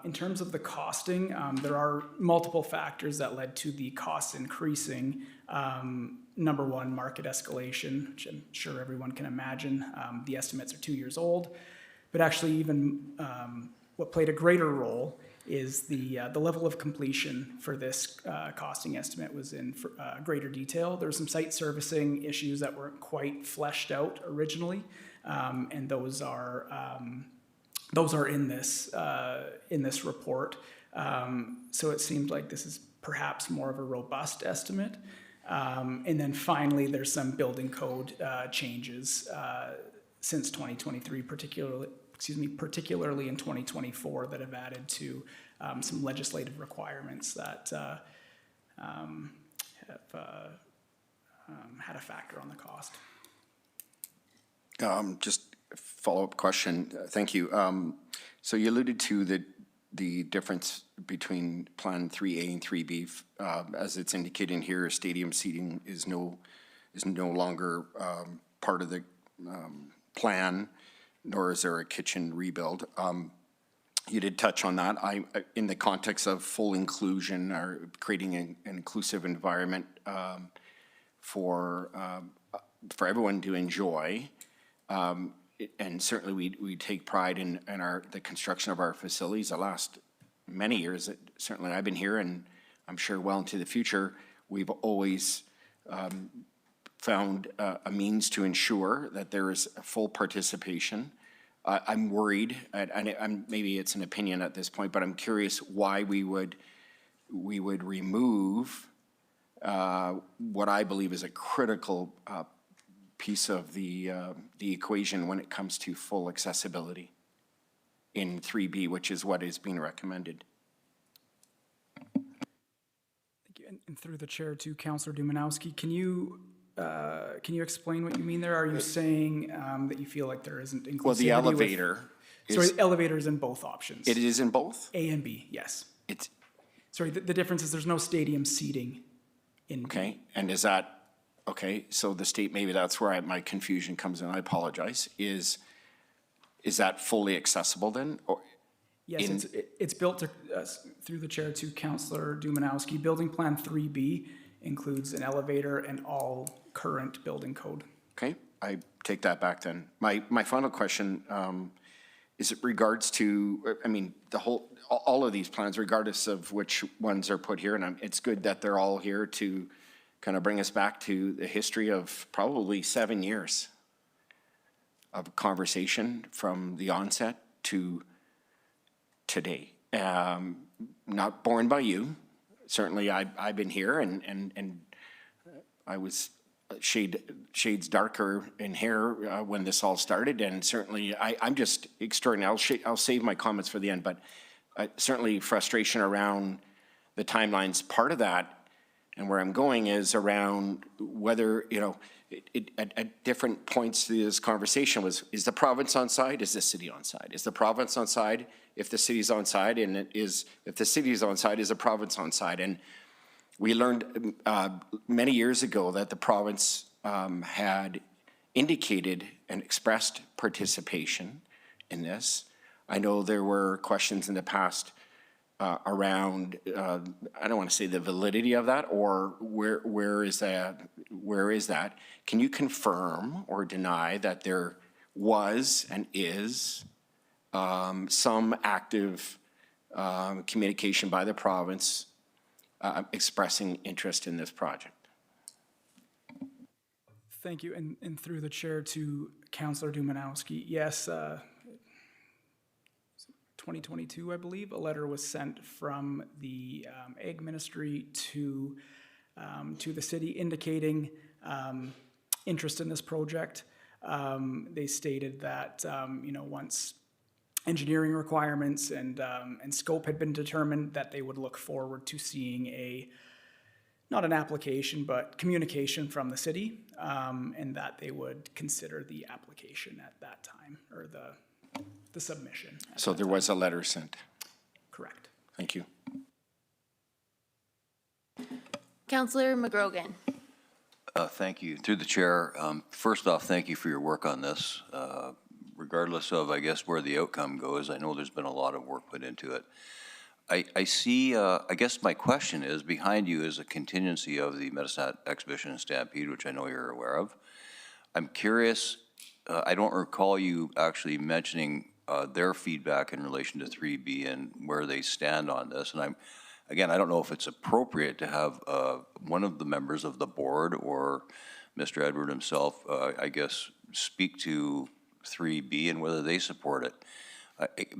In terms of the costing, there are multiple factors that led to the costs increasing. Number one, market escalation, which I'm sure everyone can imagine. The estimates are 2 years old, but actually even what played a greater role is the level of completion for this costing estimate was in greater detail. There were some site servicing issues that weren't quite fleshed out originally, and those are in this report. So it seemed like this is perhaps more of a robust estimate. And then finally, there's some building code changes since 2023, particularly in 2024, that have added to some legislative requirements that have had a factor on the cost. Just a follow-up question. Thank you. So you alluded to the difference between Plan 3A and 3B. As it's indicated here, stadium seating is no longer part of the plan, nor is there a kitchen rebuild. You did touch on that. In the context of full inclusion or creating an inclusive environment for everyone to enjoy, and certainly we take pride in the construction of our facilities. The last many years, certainly I've been here, and I'm sure well into the future, we've always found a means to ensure that there is full participation. I'm worried, and maybe it's an opinion at this point, but I'm curious why we would remove what I believe is a critical piece of the equation when it comes to full accessibility in 3B, which is what is being recommended. Thank you. And through the chair to Councillor Dumanowski, can you explain what you mean there? Are you saying that you feel like there isn't inclusivity? Well, the elevator sorry, elevator is in both options. It is in both? A and B, yes. Sorry, the difference is there's no stadium seating in B. Okay, and is that, okay, so the state, maybe that's where my confusion comes in, I apologize. Is that fully accessible then? Or yes, it's built to, through the chair to Councillor Dumanowski. Building Plan 3B includes an elevator and all current building code. Okay, I take that back then. My final question is it regards to, I mean, all of these plans, regardless of which ones are put here, and it's good that they're all here to kind of bring us back to the history of probably 7 years of conversation from the onset to today. Not born by you. Certainly I've been here and I was shades darker in hair when this all started, and certainly I'm just extraordinary. I'll save my comments for the end, but certainly frustration around the timelines. Part of that, and where I'm going, is around whether, at different points through this conversation is the province on side? Is the city on side? Is the province on side? If the city's on side, and if the city's on side, is the province on side? And we learned many years ago that the province had indicated and expressed participation in this. I know there were questions in the past around, I don't want to say the validity of that, or where is that? Can you confirm or deny that there was and is some active communication by the province expressing interest in this project? Thank you, and through the chair to Councillor Dumanowski. Yes, 2022, I believe, a letter was sent from the Ag Ministry to the city indicating interest in this project. They stated that, once engineering requirements and scope had been determined, that they would look forward to seeing not an application, but communication from the city, and that they would consider the application at that time, or the submission. So there was a letter sent. Correct. Thank you. Councillor McGrogan. Thank you. Through the chair, first off, thank you for your work on this. Regardless of, I guess, where the outcome goes, I know there's been a lot of work put into it. I see, I guess my question is, behind you is a contingency of the Medicine Hat Exhibition and Stampede, which I know you're aware of. I'm curious, I don't recall you actually mentioning their feedback in relation to 3B and where they stand on this. And again, I don't know if it's appropriate to have one of the members of the board or Mr. Edward himself, I guess, speak to 3B and whether they support it.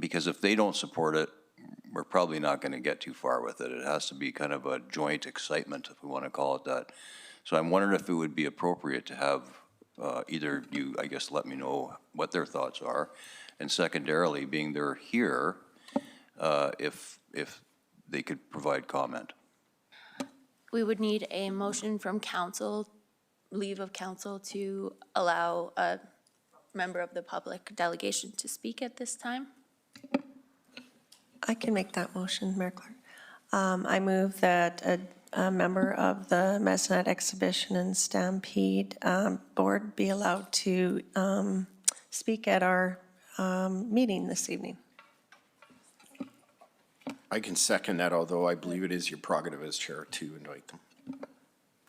Because if they don't support it, we're probably not going to get too far with it. It has to be kind of a joint excitement, if we want to call it that. So I'm wondering if it would be appropriate to have either you, I guess, let me know what their thoughts are. And secondarily, being they're here, if they could provide comment. We would need a motion from council, leave of council, to allow a member of the public delegation to speak at this time. I can make that motion, Mayor Clark. I move that a member of the Medicine Hat Exhibition and Stampede Board be allowed to speak at our meeting this evening. I can second that, although I believe it is your prerogative as chair to invite them.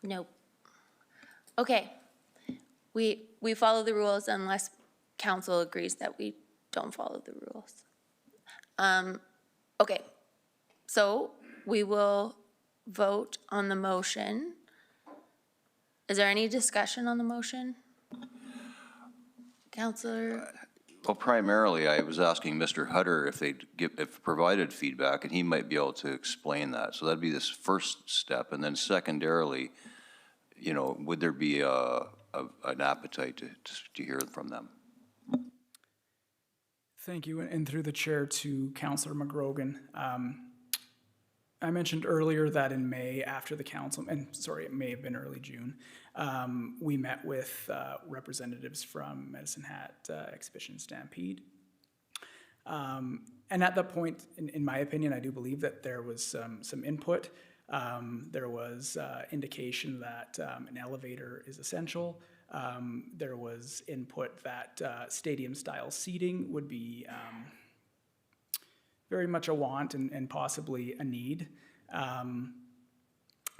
Nope. Okay. We follow the rules unless council agrees that we don't follow the rules. Okay, so we will vote on the motion. Is there any discussion on the motion? Councillor? Well, primarily, I was asking Mr. Hutter if if provided feedback, and he might be able to explain that. So that'd be this first step, and then secondarily, would there be an appetite to hear from them? Thank you, and through the chair to Councillor McGrogan. I mentioned earlier that in May, after the council, and sorry, it may have been early June, we met with representatives from Medicine Hat Exhibition Stampede. And at that point, in my opinion, I do believe that there was some input. There was indication that an elevator is essential. There was input that stadium-style seating would be very much a want and possibly a need. I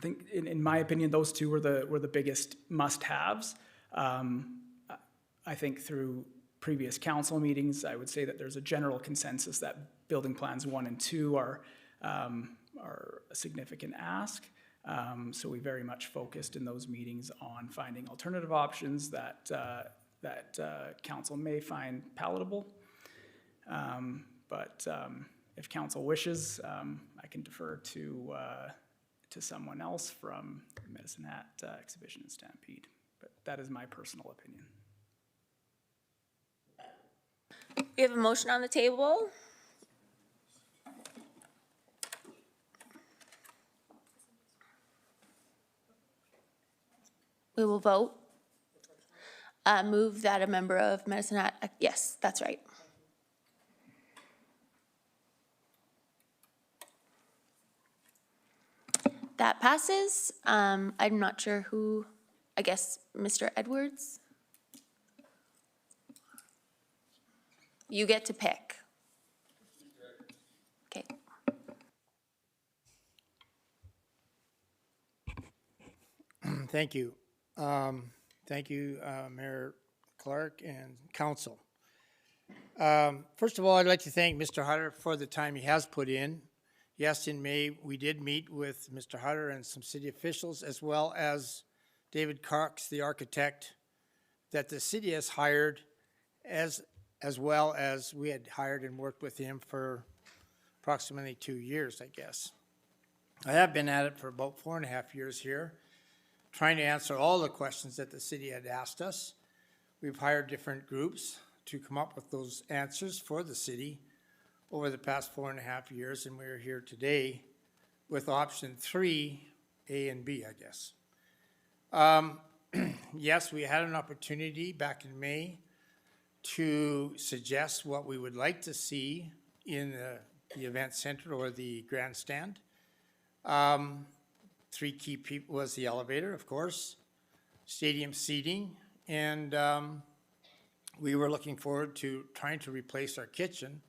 think, in my opinion, those two were the biggest must-haves. I think through previous council meetings, I would say that there's a general consensus that building plans 1 and 2 are a significant ask. So we very much focused in those meetings on finding alternative options that council may find palatable. But if council wishes, I can defer to someone else from Medicine Hat Exhibition and Stampede. But that is my personal opinion. We have a motion on the table. We will vote. Move that a member of Medicine Hat, yes, that's right. That passes. I'm not sure who, I guess, Mr. Edwards? You get to pick. Okay. Thank you. Thank you, Mayor Clark and council. First of all, I'd like to thank Mr. Hutter for the time he has put in. Yes, in May, we did meet with Mr. Hutter and some city officials, as well as David Cox, the architect that the city has hired, as well as we had hired and worked with him for approximately 2 years, I guess. I have been at it for about 4.5 years here. trying to answer all the questions that the city had asked us. We've hired different groups to come up with those answers for the city over the past 4.5 years, and we're here today with option 3, A and B, I guess. Yes, we had an opportunity back in May to suggest what we would like to see in the event center or the grandstand. 3 key people was the elevator, of course, stadium seating, and we were looking forward to trying to replace our kitchen,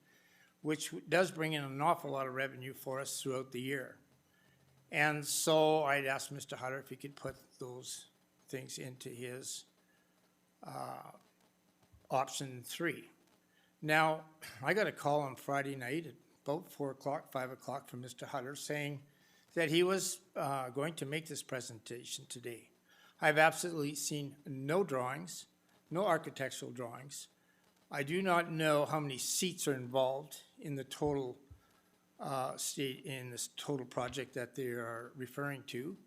which does bring in an awful lot of revenue for us throughout the year. And so I'd asked Mr. Hutter if he could put those things into his option 3. Now, I got a call on Friday night at about 4 o'clock, 5 o'clock from Mr. Hutter saying that he was going to make this presentation today. I've absolutely seen no drawings, no architectural drawings. I do not know how many seats are involved in the total in this total project that they are referring to.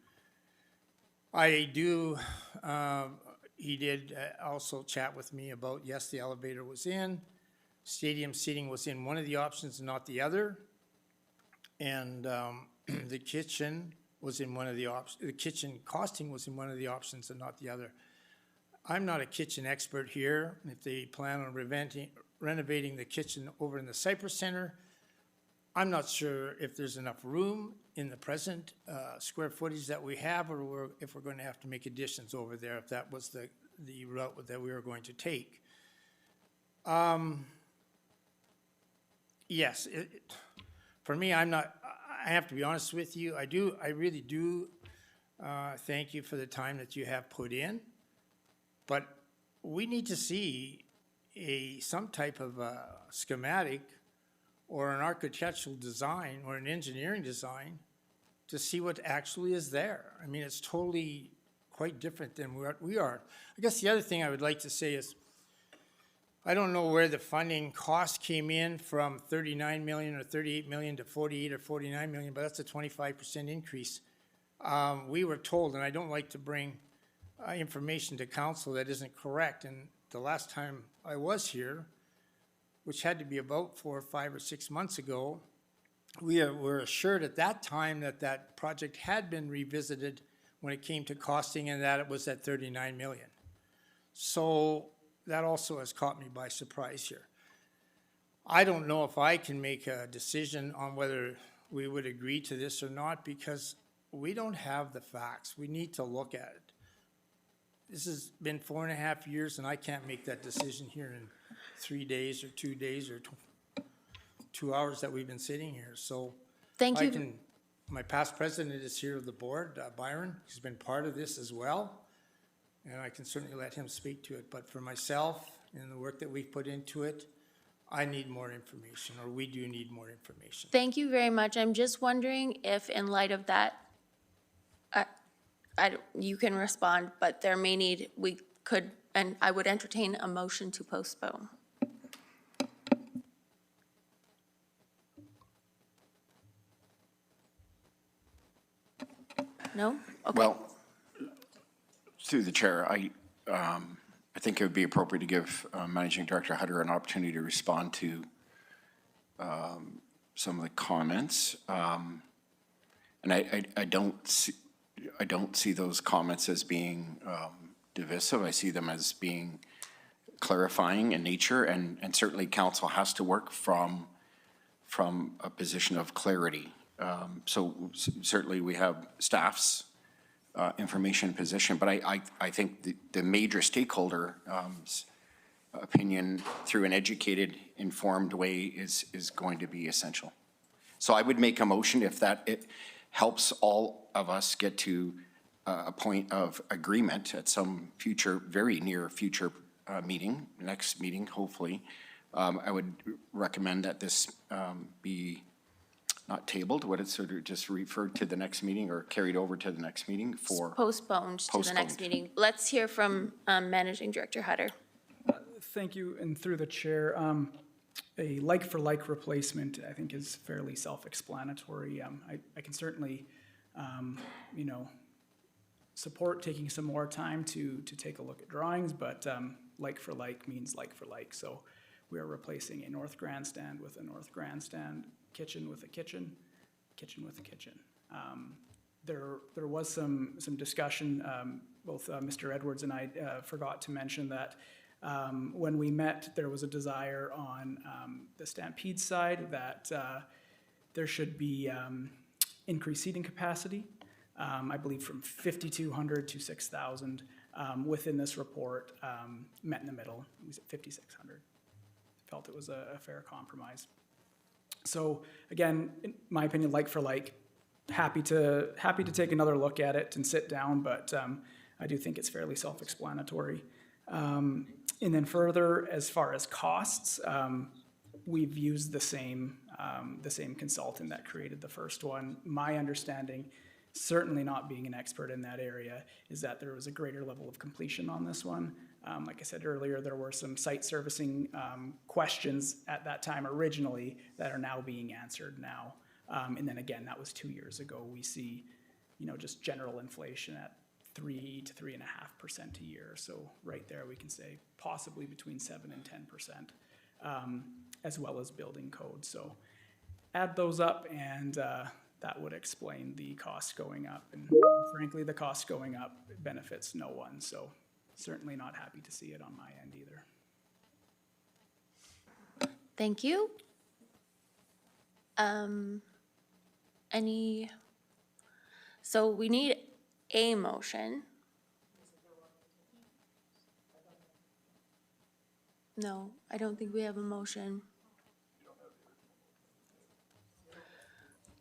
I do, he did also chat with me about, yes, the elevator was in, stadium seating was in one of the options and not the other, and the kitchen was in one of the options, the kitchen costing was in one of the options and not the other. I'm not a kitchen expert here. If they plan on renovating the kitchen over in the Cypress Center, I'm not sure if there's enough room in the present square footage that we have, or if we're going to have to make additions over there, if that was the route that we were going to take. Yes, for me, I have to be honest with you, I really do thank you for the time that you have put in, but we need to see some type of schematic or an architectural design or an engineering design to see what actually is there. I mean, it's totally quite different than what we are. I guess the other thing I would like to say is, I don't know where the funding cost came in from 39 million or 38 million to 48 or 49 million, but that's a 25% increase. We were told, and I don't like to bring information to council that isn't correct, and the last time I was here, which had to be about 4 or 5 or 6 months ago, we were assured at that time that that project had been revisited when it came to costing, and that it was at 39 million. So that also has caught me by surprise here. I don't know if I can make a decision on whether we would agree to this or not, because we don't have the facts. We need to look at it. This has been 4.5 years, and I can't make that decision here in 3 days or 2 days or 2 hours that we've been sitting here. So Thank you. My past president is here of the board, Byron. He's been part of this as well, and I can certainly let him speak to it. But for myself and the work that we've put into it, I need more information, or we do need more information. Thank you very much. I'm just wondering if, in light of that, you can respond, but we could, and I would entertain a motion to postpone. No? Okay. Well, through the chair, I think it would be appropriate to give Managing Director Hutter an opportunity to respond to some of the comments. And I don't see those comments as being divisive. I see them as being clarifying in nature, and certainly council has to work from a position of clarity. So certainly we have staff's information position, but I think the major stakeholder opinion through an educated, informed way is going to be essential. So I would make a motion if it helps all of us get to a point of agreement at some future, very near future meeting, next meeting, hopefully. I would recommend that this be not tabled, what it's sort of just referred to the next meeting or carried over to the next meeting for. Postponed to the next meeting. Let's hear from Managing Director Hutter. Thank you, and through the chair, a like-for-like replacement, I think, is fairly self-explanatory. I can certainly, support taking some more time to take a look at drawings, but like for like means like for like. So we are replacing a north grandstand with a north grandstand, kitchen with a kitchen, kitchen with a kitchen. There was some discussion, both Mr. Edwards and I forgot to mention that when we met, there was a desire on the Stampede side that there should be increased seating capacity, I believe from 5,200 to 6,000 within this report, met in the middle. It was at 5,600. Felt it was a fair compromise. So again, in my opinion, like for like, happy to take another look at it and sit down, but I do think it's fairly self-explanatory. And then further, as far as costs, we've used the same consultant that created the first one. My understanding, certainly not being an expert in that area, is that there was a greater level of completion on this one. Like I said earlier, there were some site servicing questions at that time originally that are now being answered now. And then again, that was 2 years ago. We see, just general inflation at 3 to 3.5% a year. So right there, we can say possibly between 7 and 10%, as well as building code. So add those up, and that would explain the cost going up. And frankly, the cost going up benefits no one. So certainly not happy to see it on my end either. Thank you. So we need a motion. No, I don't think we have a motion.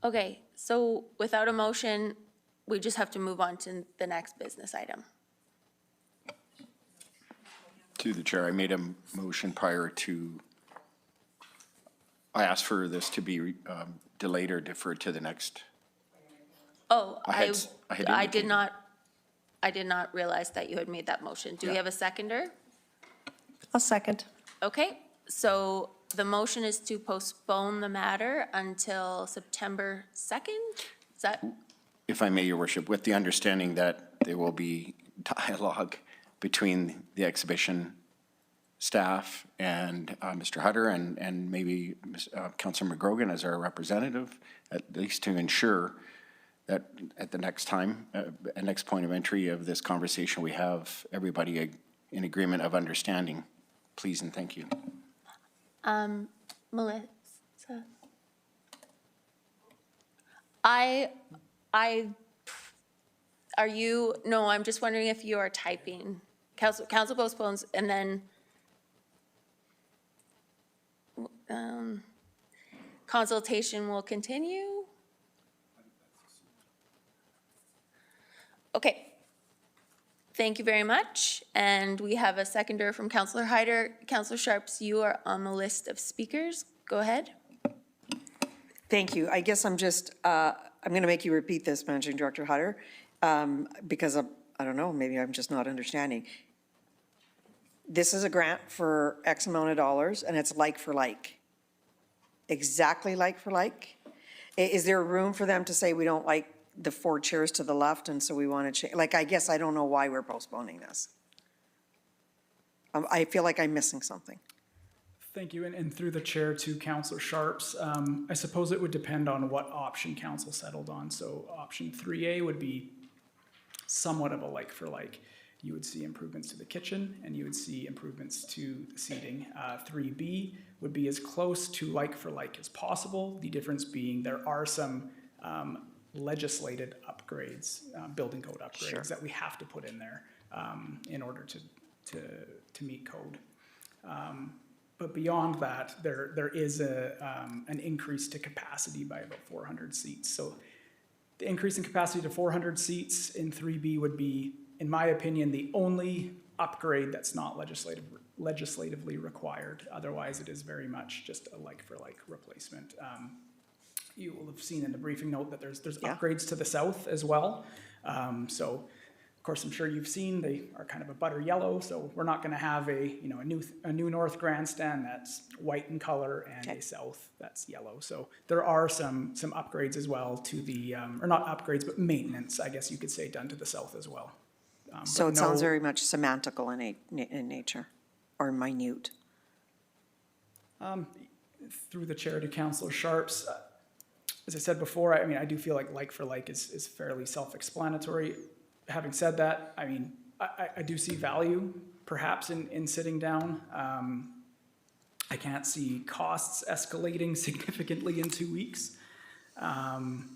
Okay, so without a motion, we just have to move on to the next business item. To the chair, I made a motion prior to, I asked for this to be delayed or deferred to the next. Oh, I I did not realize that you had made that motion. Do we Yeah. have a seconder? I'll second. Okay, so the motion is to postpone the matter until September 2nd? Is that, If I may, your worship, with the understanding that there will be dialogue between the exhibition staff and Mr. Hutter and maybe Councilor McGrogan as our representative, at least to ensure that at the next time, next point of entry of this conversation, we have everybody in agreement of understanding. Please and thank you. Melissa? Are you, no, I'm just wondering if you are typing. Council postpones, and then consultation will continue? Okay. Thank you very much. And we have a seconder from Councilor Hyder. Councilor Sharps, you are on the list of speakers. Go ahead. Thank you. I guess I'm just, I'm going to make you repeat this, Managing Director Hutter, because I don't know, maybe I'm just not understanding. This is a grant for X amount of dollars, and it's like for like. Exactly like for like? Is there room for them to say we don't like the 4 chairs to the left, and so we want to change? Like, I guess I don't know why we're postponing this. I feel like I'm missing something. Thank you, and through the chair to Councilor Sharps, I suppose it would depend on what option council settled on. So option 3A would be somewhat of a like for like. You would see improvements to the kitchen, and you would see improvements to the seating. 3B would be as close to like for like as possible, the difference being there are some legislated upgrades, building code upgrades that we have to put in there in order to meet code. But beyond that, there is an increase to capacity by about 400 seats. So the increase in capacity to 400 seats in 3B would be, in my opinion, the only upgrade that's not legislatively required. Otherwise, it is very much just a like-for-like replacement. You will have seen in the briefing note that there's upgrades to the south as well. So course, I'm sure you've seen, they are kind of a butter yellow, so we're not gonna have a new north grandstand that's white in color and a south that's yellow. So there are some upgrades as well to the, or not upgrades, but maintenance, I guess you could say, done to the south as well. So But it sounds no- very much semantical in nature, or minute. Through the chair to Councillor Sharps, as I said before, I mean, I do feel like for like is fairly self-explanatory. Having said that, I mean, I do see value perhaps in sitting down. I can't see costs escalating significantly in 2 weeks.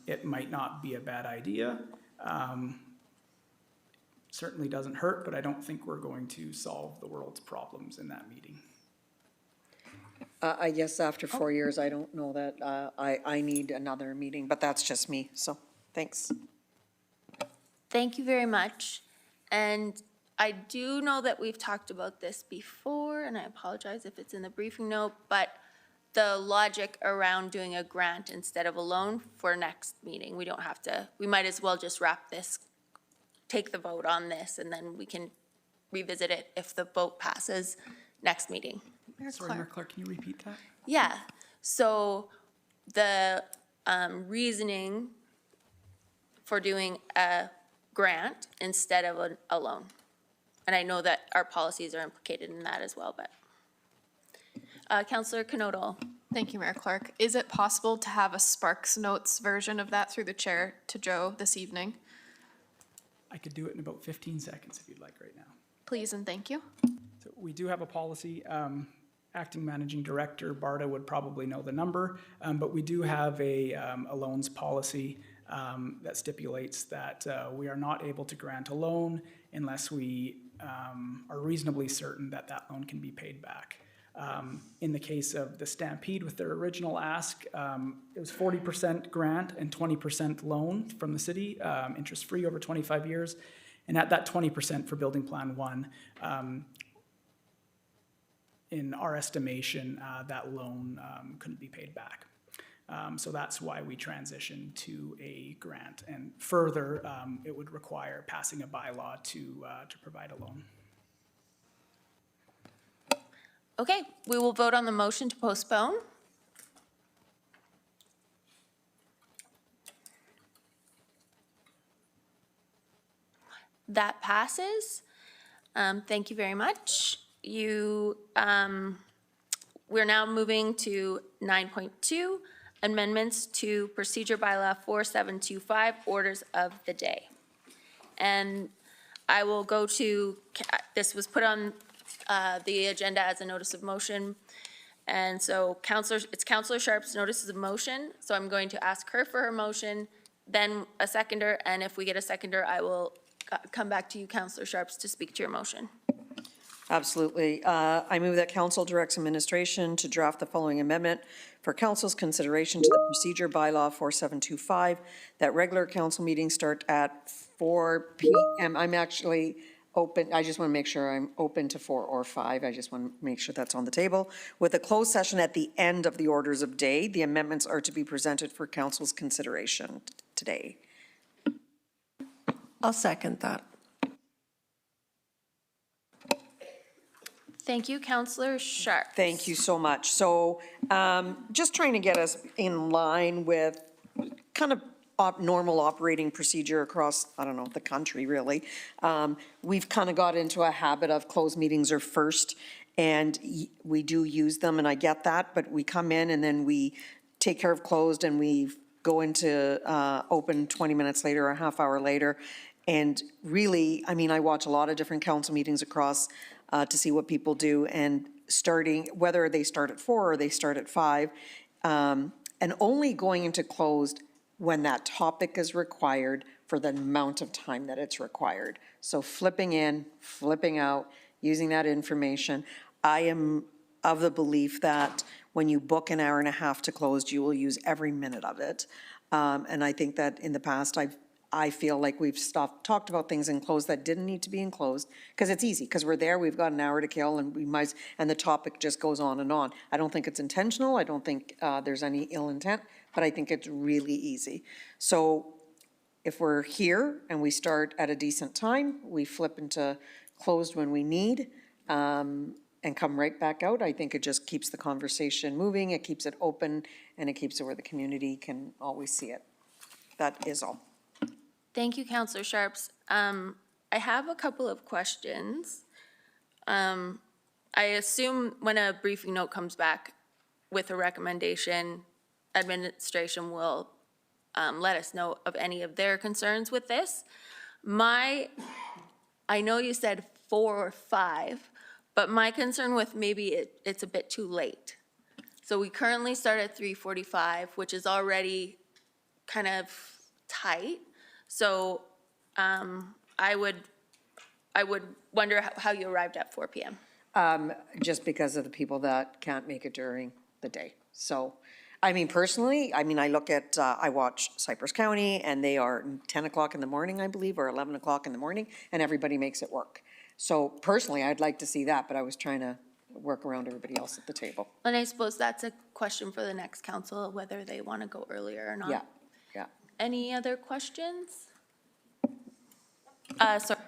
It might not be a bad idea. Certainly doesn't hurt, but I don't think we're going to solve the world's problems in that meeting. I guess after 4 years, I don't know that I need another meeting, but that's just me, so, thanks. Thank you very much. And I do know that we've talked about this before, and I apologize if it's in the briefing note, but the logic around doing a grant instead of a loan for next meeting, we don't have to, we might as well just wrap this, take the vote on this, and then we can revisit it if the vote passes next meeting. Sorry, Mayor Clark, can you repeat that? Yeah, so the reasoning for doing a grant instead of a loan. And I know that our policies are implicated in that as well, but. Councillor Canodal. Thank you, Mayor Clark. Is it possible to have a Sparks Notes version of that through the chair to Joe this evening? I could do it in about 15 seconds if you'd like right now. Please and thank you. So we do have a policy. Acting Managing Director Barta would probably know the number, but we do have a loans policy that stipulates that we are not able to grant a loan unless we are reasonably certain that that loan can be paid back. In the case of the Stampede with their original ask, it was 40% grant and 20% loan from the city, interest-free over 25 years. And at that 20% for Building Plan 1, in our estimation, that loan couldn't be paid back. So that's why we transitioned to a grant. And further, it would require passing a bylaw to provide a loan. Okay, we will vote on the motion to postpone. That passes. Thank you very much. We're now moving to 9.2, amendments to Procedure Bylaw 4725, orders of the day. And I will go to, this was put on the agenda as a notice of motion. And so it's Councillor Sharp's notices of motion. So I'm going to ask her for her motion, then a seconder. And if we get a seconder, I will come back to you, Councillor Sharps, to speak to your motion. Absolutely. I move that council directs administration to draft the following amendment for council's consideration to the procedure bylaw 4725, that regular council meetings start at 4 p.m. I'm actually open, I just want to make sure I'm open to 4 or 5. I just want to make sure that's on the table. With a closed session at the end of the orders of day, the amendments are to be presented for council's consideration today. I'll second that. Thank you, Councillor Sharp. Thank you so much. So just trying to get us in line with kind of normal operating procedure across, I don't know, the country, really. We've kind of got into a habit of closed meetings are first, and we do use them, and I get that, but we come in and then we take care of closed and we go into open 20 minutes later or a half hour later. And really, I mean, I watch a lot of different council meetings across to see what people do, and starting, whether they start at 4 or they start at 5, and only going into closed when that topic is required for the amount of time that it's required. So flipping in, flipping out, using that information. I am of the belief that when you book an hour and a half to closed, you will use every minute of it. And I think that in the past, I feel like we've talked about things in closed that didn't need to be enclosed, because it's easy, because we're there, we've got an hour to kill, and and the topic just goes on and on. I don't think it's intentional, I don't think there's any ill intent, but I think it's really easy. So if we're here and we start at a decent time, we flip into closed when we need, and come right back out. I think it just keeps the conversation moving, it keeps it open, and it keeps it where the community can always see it. That is all. Thank you, Counselor Sharps. I have a couple of questions. I assume when a briefing note comes back with a recommendation, administration will let us know of any of their concerns with this. I know you said 4 or 5, but my concern with maybe it's a bit too late. So we currently start at 3:45, which is already kind of tight. So I would wonder how you arrived at 4 PM. Just because of the people that can't make it during the day. So, I mean, personally, I look at, I watch Cypress County, and they are 10 o'clock in the morning, I believe, or 11 o'clock in the morning, and everybody makes it work. So personally, I'd like to see that, but I was trying to work around everybody else at the table. And I suppose that's a question for the next council, whether they want to go earlier or not. Yeah, yeah. Any other questions? Sorry,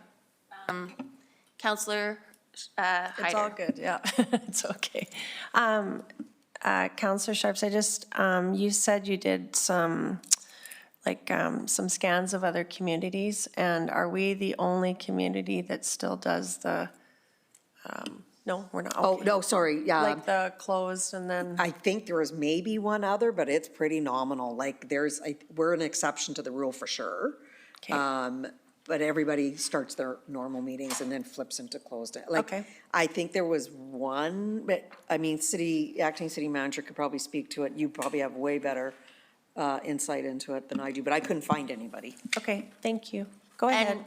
Counselor Hyder. It's all good, yeah, it's okay. Counselor Sharps, I just, you said you did some scans of other communities, and are we the only community that still does the, no, we're not? Oh, okay. no, sorry, yeah. Like the closed and then, I think there was maybe one other, but it's pretty nominal. Like we're an exception to the rule for sure. okay, But everybody starts their normal meetings and then flips into closed. Like, Okay. I think there was one, but I mean, acting city manager could probably speak to it. You probably have way better insight into it than I do, but I couldn't find anybody. okay, thank you. Go ahead. And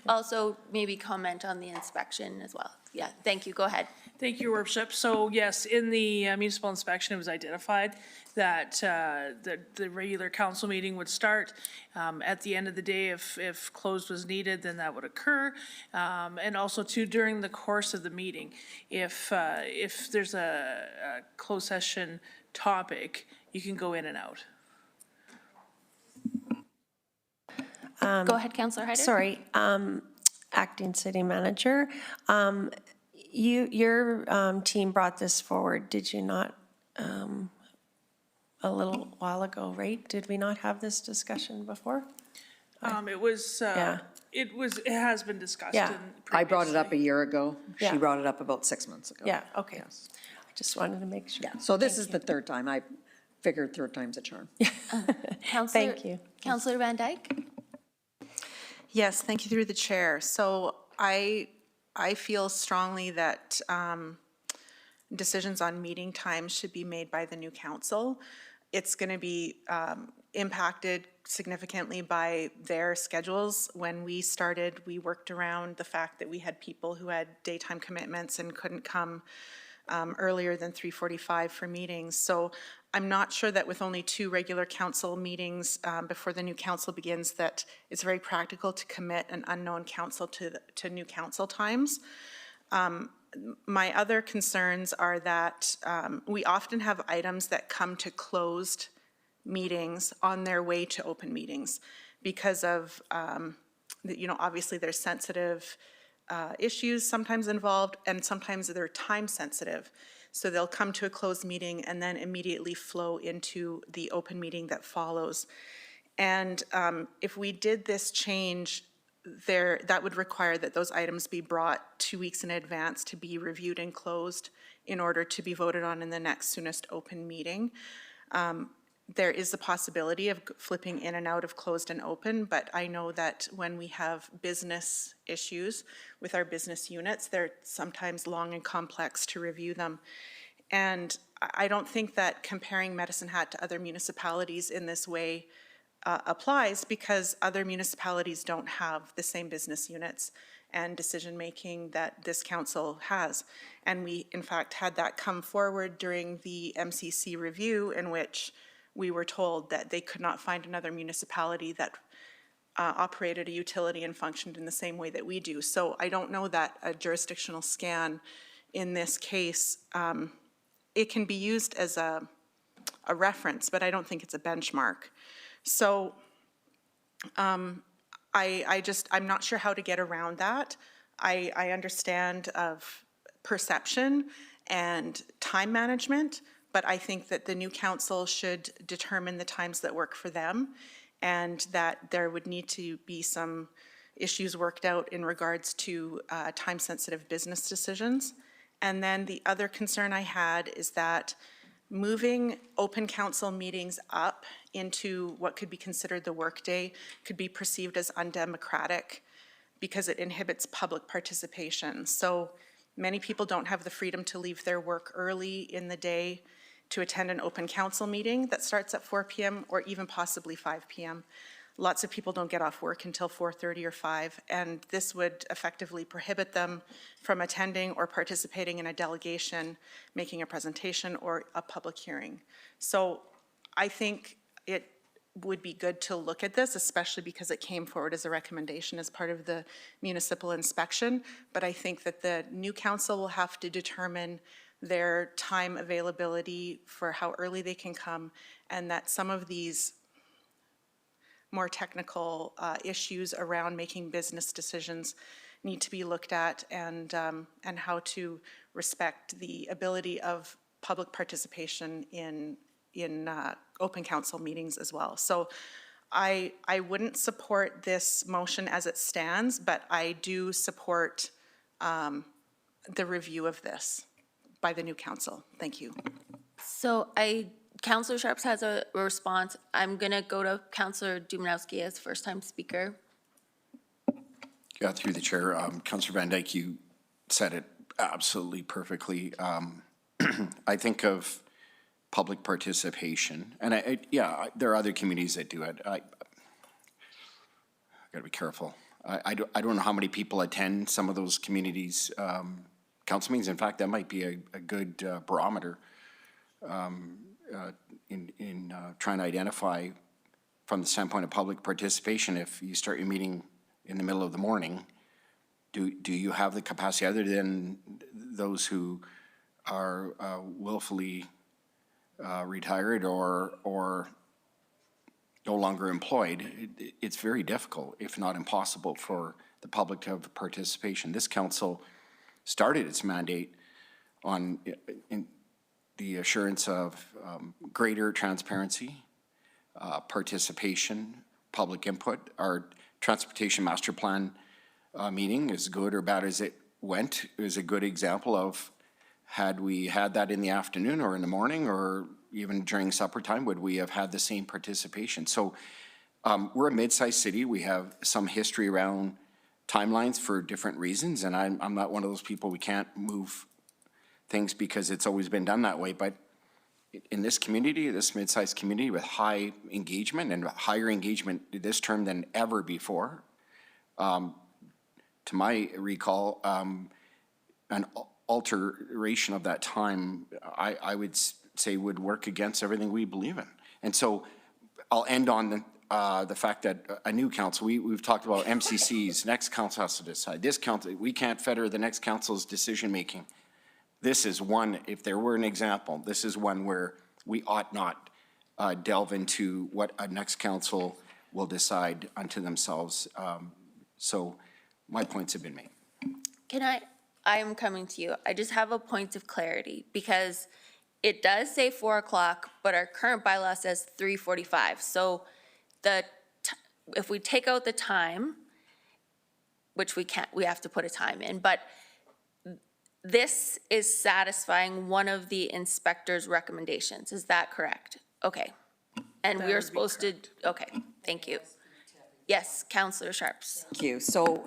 also maybe comment on the inspection as well. Yeah, thank you, go ahead. Thank you, Your Worship. So yes, in the municipal inspection, it was identified that the regular council meeting would start. At the end of the day, if closed was needed, then that would occur. And also too, during the course of the meeting, if there's a closed session topic, you can go in and out. Go ahead, Counselor Hyder. Sorry, acting city manager. Your team brought this forward, did you not, a little while ago, right? Did we not have this discussion before? It was, Yeah. it has been discussed Yeah. in I brought it up a previously. year ago. She Yeah. brought it up about 6 months ago. Yeah, okay. I just wanted to make sure. Yeah, so this is the third time. I figured third time's a charm. Counselor, Thank you. Counselor Van Dyke? Yes, thank you through the chair. So I feel strongly that decisions on meeting times should be made by the new council. It's going to be impacted significantly by their schedules. When we started, we worked around the fact that we had people who had daytime commitments and couldn't come earlier than 3:45 for meetings. So I'm not sure that with only 2 regular council meetings before the new council begins, that it's very practical to commit an unknown council to new council times. My other concerns are that we often have items that come to closed meetings on their way to open meetings because of, obviously there's sensitive issues sometimes involved, and sometimes they're time sensitive. So they'll come to a closed meeting and then immediately flow into the open meeting that follows. And if we did this change, that would require that those items be brought 2 weeks in advance to be reviewed and closed in order to be voted on in the next soonest open meeting. There is the possibility of flipping in and out of closed and open, but I know that when we have business issues with our business units, they're sometimes long and complex to review them. And I don't think that comparing Medicine Hat to other municipalities in this way applies, because other municipalities don't have the same business units and decision-making that this council has. And we, in fact, had that come forward during the MCC review, in which we were told that they could not find another municipality that operated a utility and functioned in the same way that we do. So I don't know that a jurisdictional scan in this case, it can be used as a reference, but I don't think it's a benchmark. So I'm not sure how to get around that. I understand of perception and time management, but I think that the new council should determine the times that work for them, and that there would need to be some issues worked out in regards to time-sensitive business decisions. And then the other concern I had is that moving open council meetings up into what could be considered the workday could be perceived as undemocratic because it inhibits public participation. So many people don't have the freedom to leave their work early in the day to attend an open council meeting that starts at 4 p.m. or even possibly 5 p.m. Lots of people don't get off work until 4:30 or 5, and this would effectively prohibit them from attending or participating in a delegation, making a presentation, or a public hearing. So I think it would be good to look at this, especially because it came forward as a recommendation as part of the municipal inspection. But I think that the new council will have to determine their time availability for how early they can come, and that some of these more technical issues around making business decisions need to be looked at, and how to respect the ability of public participation in open council meetings as well. So I wouldn't support this motion as it stands, but I do support the review of this by the new council. Thank you. So Councillor Sharps has a response. I'm going to go to Councillor Dumanowski as first-time speaker. Yeah, through the chair, Councillor Van Dyke, you said it absolutely perfectly. I think of public participation, and there are other communities that do it. I got to be careful. I don't know how many people attend some of those communities' council meetings. In fact, that might be a good barometer in trying to identify from the standpoint of public participation. If you start your meeting in the middle of the morning, do you have the capacity, other than those who are willfully retired or no longer employed? It's very difficult, if not impossible, for the public to have participation. This council started its mandate on the assurance of greater transparency, participation, public input. Our transportation master plan meeting, as good or bad as it went, is a good example of, had we had that in the afternoon or in the morning or even during supper time, would we have had the same participation? So we're a mid-sized city. We have some history around timelines for different reasons, and I'm not one of those people, we can't move things because it's always been done that way. But in this community, this mid-sized community with high engagement and higher engagement this term than ever before, to my recall, an alteration of that time, I would say would work against everything we believe in. And so I'll end on the fact that a new council, we've talked about MCCs, next council has to decide. This council, we can't fetter the next council's decision-making. This is one, if there were an example, this is one where we ought not delve into what a next council will decide unto themselves. So my points have been made. I am coming to you. I just have a point of clarity, because it does say 4 o'clock, but our current bylaw says 3:45. So if we take out the time, which we can't, we have to put a time in, but this is satisfying one of the inspector's recommendations. Is that correct? Okay. And we're supposed to, okay, thank you. Yes, Councillor Sharps. Thank you. So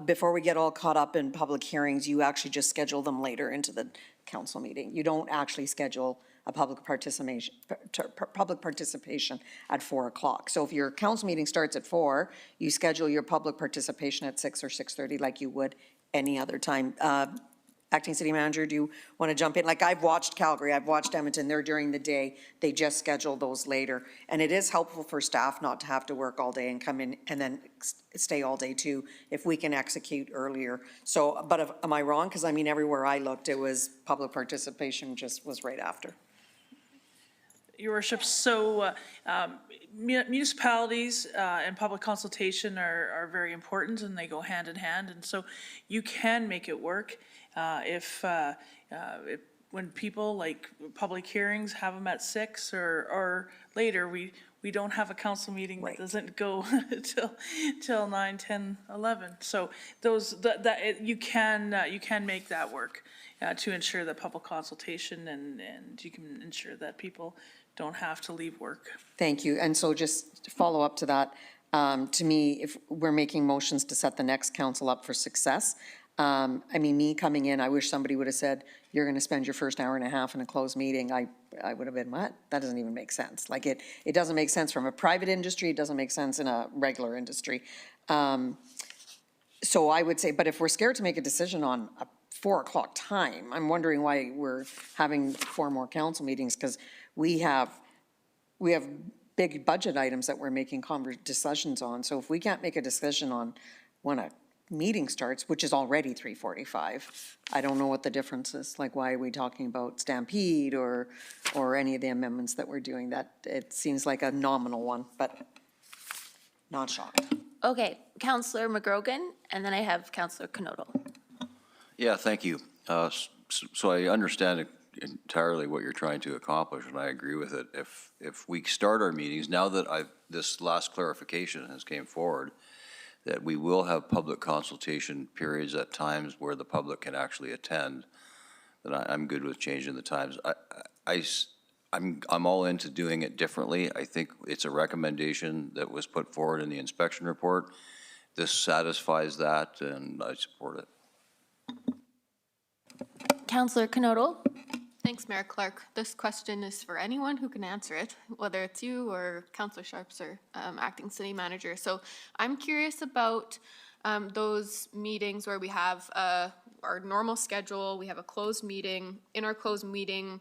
before we get all caught up in public hearings, you actually just schedule them later into the council meeting. You don't actually schedule a public participation at 4 o'clock. So if your council meeting starts at 4, you schedule your public participation at 6 or 6:30 like you would any other time. Acting City Manager, do you want to jump in? Like, I've watched Calgary, I've watched Edmonton, they're during the day, they just schedule those later. And it is helpful for staff not to have to work all day and come in and then stay all day too, if we can execute earlier. So, but am I wrong? Because I mean, everywhere I looked, it was public participation just was right after. Your Worship, so municipalities and public consultation are very important, and they go hand in hand, and so you can make it work if when people, like public hearings, have them at 6 or later, we don't have a council meeting that doesn't go till 9, 10, 11. So you can make that work to ensure that public consultation and you can ensure that people don't have to leave work. Thank you. And so just to follow up to that, to me, if we're making motions to set the next council up for success, I mean, me coming in, I wish somebody would have said, you're going to spend your first hour and a half in a closed meeting. I would have been, what? That doesn't even make sense. Like it doesn't make sense from a private industry. It doesn't make sense in a regular industry. So I would say, but if we're scared to make a decision on a 4 o'clock time, I'm wondering why we're having 4 more council meetings, because we have big budget items that we're making decisions on. So if we can't make a decision on when a meeting starts, which is already 3:45, I don't know what the difference is. Like, why are we talking about Stampede or any of the amendments that we're doing? That it seems like a nominal one, but not shocked. Okay, Councillor McGrogan, and then I have Councillor Knodel. Yeah, thank you. So I understand entirely what you're trying to accomplish, and I agree with it. If we start our meetings, now that this last clarification has came forward, that we will have public consultation periods at times where the public can actually attend, then I'm good with changing the times. I'm all into doing it differently. I think it's a recommendation that was put forward in the inspection report. This satisfies that, and I support it. Councillor Knodel? Thanks, Mayor Clark. This question is for anyone who can answer it, whether it's you or Councillor Sharps or Acting City Manager. So I'm curious about those meetings where we have our normal schedule, we have a closed meeting. In our closed meeting,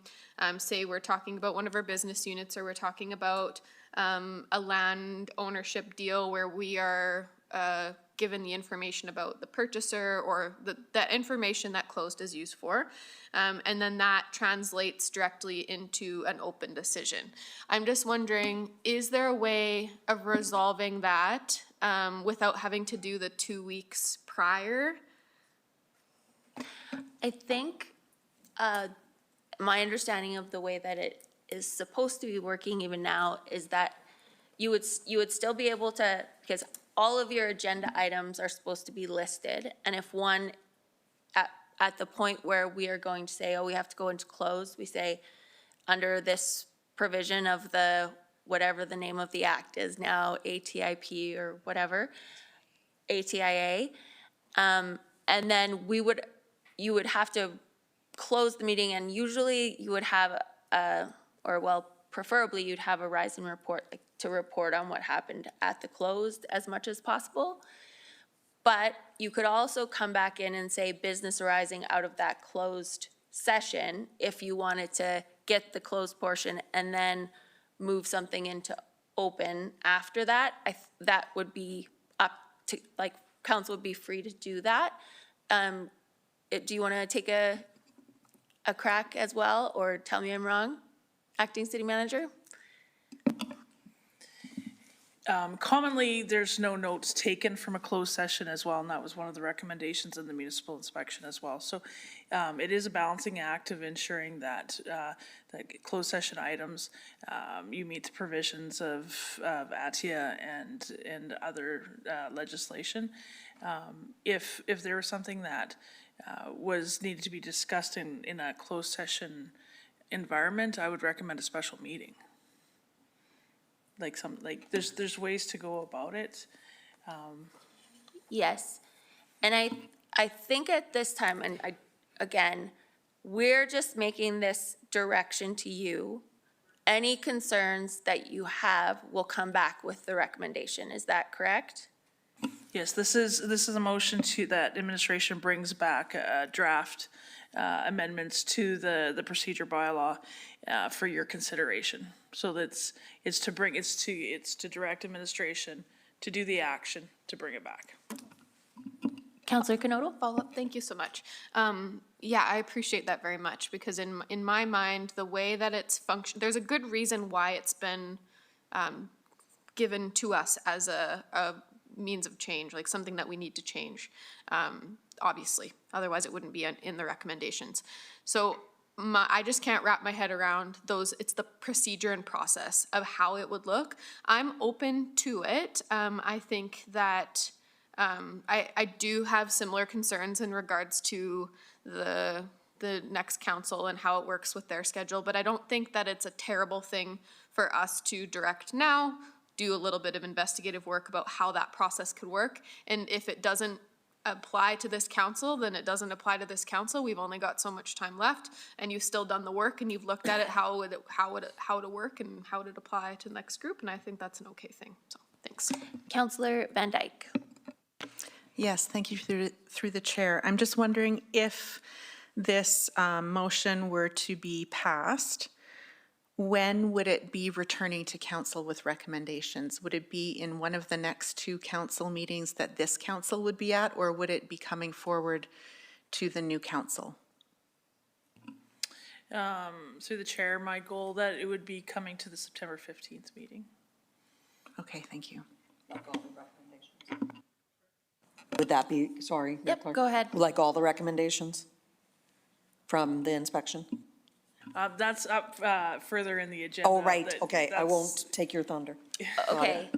say we're talking about one of our business units, or we're talking about a land ownership deal where we are given the information about the purchaser or that information that closed is used for. And then that translates directly into an open decision. I'm just wondering, is there a way of resolving that without having to do the 2 weeks prior? I think my understanding of the way that it is supposed to be working even now is that you would still be able to, because all of your agenda items are supposed to be listed, and if one, at the point where we are going to say, oh, we have to go into closed, we say, under this provision of the, whatever the name of the act is now, ATIP or whatever, ATIA, and then you would have to close the meeting, and usually you would have preferably you'd have a rise and report, like, to report on what happened at the closed as much as possible. But you could also come back in and say business arising out of that closed session if you wanted to get the closed portion and then move something into open after that. That would be up to, like, council would be free to do that. Do you want to take a crack as well, or tell me I'm wrong, Acting City Manager? Commonly, there's no notes taken from a closed session as well, and that was one of the recommendations in the municipal inspection as well. So it is a balancing act of ensuring that closed session items, you meet the provisions of ATIA and other legislation. If there was something that was needed to be discussed in a closed session environment, I would recommend a special meeting. There's ways to go about it. Yes, and I think at this time, and again, we're just making this direction to you. Any concerns that you have will come back with the recommendation. Is that correct? Yes, this is a motion that administration brings back draft amendments to the procedure bylaw for your consideration. So it's to direct administration to do the action to bring it back. Counselor Kanoto? Follow-up, thank you so much. Yeah, I appreciate that very much, because in my mind, the way that it's there's a good reason why it's been given to us as a means of change, like something that we need to change, obviously. Otherwise, it wouldn't be in the recommendations. So I just can't wrap my head around those. It's the procedure and process of how it would look. I'm open to it. I think that I do have similar concerns in regards to the next council and how it works with their schedule, but I don't think that it's a terrible thing for us to direct now, do a little bit of investigative work about how that process could work. And if it doesn't apply to this council, then it doesn't apply to this council. We've only got so much time left, and you've still done the work and you've looked at it, how would it work and how would it apply to the next group, and I think that's an okay thing. So thanks. Counselor Van Dyke. Yes, thank you through the chair. I'm just wondering if this motion were to be passed, when would it be returning to council with recommendations? Would it be in one of the next two council meetings that this council would be at, or would it be coming forward to the new council? Through the chair, my goal that it would be coming to the September 15th meeting. Okay, thank you. Would that be, sorry? Mayor Yep, Clark? go ahead. Like all the recommendations from the inspection? That's up further in the agenda. Oh, right, That- okay, I that's- won't take your thunder. Okay,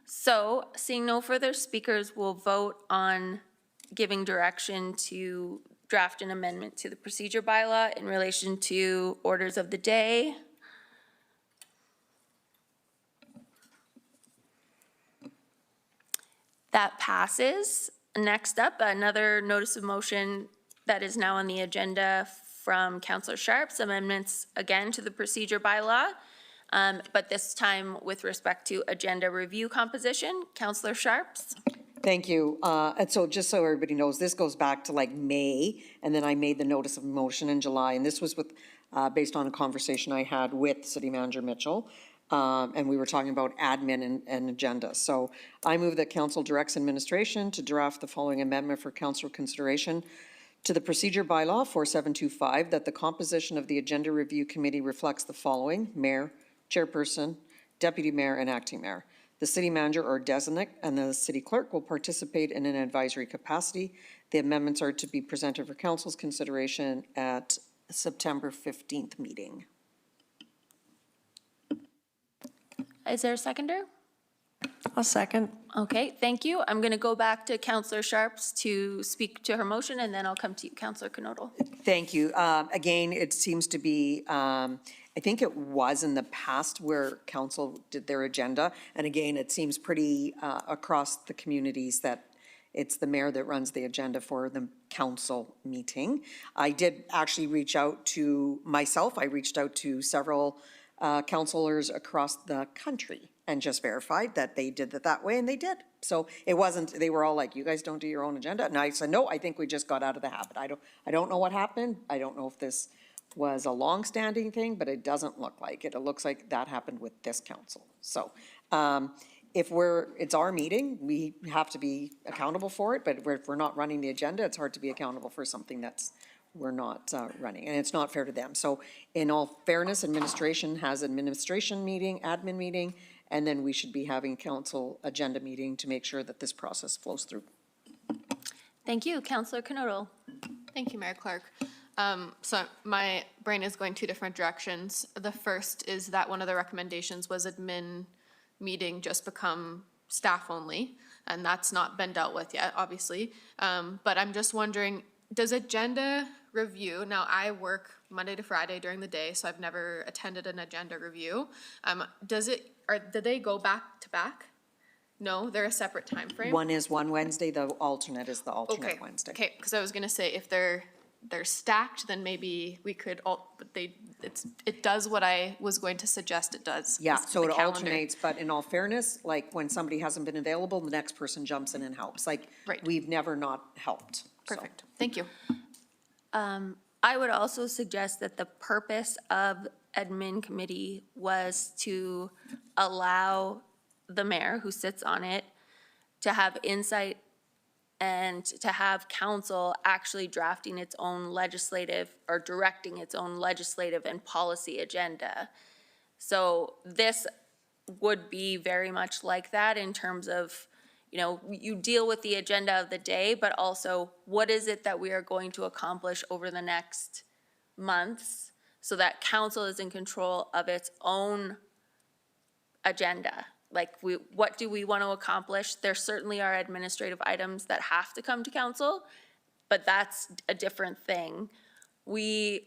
so seeing no further speakers, we'll vote on giving direction to draft an amendment to the procedure bylaw in relation to orders of the day. That passes. Next up, another notice of motion that is now on the agenda from Councillor Sharps, amendments again to the procedure bylaw, but this time with respect to agenda review composition. Councillor Sharps? Thank you. And so just so everybody knows, this goes back to like May, and then I made the notice of motion in July, and this was with, based on a conversation I had with City Manager Mitchell, and we were talking about admin and agenda. So I move that council directs administration to draft the following amendment for council consideration to the procedure bylaw 4725, that the composition of the agenda review committee reflects the following: mayor, chairperson, deputy mayor, and acting mayor. The city manager or designate and the city clerk will participate in an advisory capacity. The amendments are to be presented for council's consideration at September 15th meeting. Is there a seconder? I'll second. Okay, thank you. I'm going to go back to Councillor Sharps to speak to her motion, and then I'll come to you, Councillor Knodel. Thank you. Again, it seems to be, I think it was in the past where council did their agenda. And again, it seems pretty across the communities that it's the mayor that runs the agenda for the council meeting. I did actually reach out to myself. I reached out to several councilors across the country and just verified that they did it that way, and they did. So it wasn't, they were all like, you guys don't do your own agenda? And I said, no, I think we just got out of the habit. I don't know what happened. I don't know if this was a long-standing thing, but it doesn't look like it. It looks like that happened with this council. So if it's our meeting, we have to be accountable for it, but if we're not running the agenda, it's hard to be accountable for something we're not running, and it's not fair to them. So in all fairness, administration has administration meeting, admin meeting, and then we should be having council agenda meeting to make sure that this process flows through. Thank you, Councillor Knodel. Thank you, Mayor Clark. So my brain is going two different directions. The first is that one of the recommendations was admin meeting just become staff only, and that's not been dealt with yet, obviously. But I'm just wondering, does agenda review, now I work Monday to Friday during the day, so I've never attended an agenda review. Do they go back to back? No, they're a separate time frame. One is one Wednesday, the alternate is the Okay, alternate Wednesday. okay, because I was gonna say, if they're stacked, then maybe we could, but it does what I was going to suggest it does. Yeah, is so the it calendar. alternates, but in all fairness, like when somebody hasn't been available, the next person jumps in and helps. Like, Right. we've never not helped. so. Perfect, thank you. I would also suggest that the purpose of admin committee was to allow the mayor who sits on it to have insight and to have council actually drafting its own legislative or directing its own legislative and policy agenda. So this would be very much like that in terms of, you know, you deal with the agenda of the day, but also what is it that we are going to accomplish over the next months so that council is in control of its own agenda. Like, what do we want to accomplish? There certainly are administrative items that have to come to council, but that's a different thing. We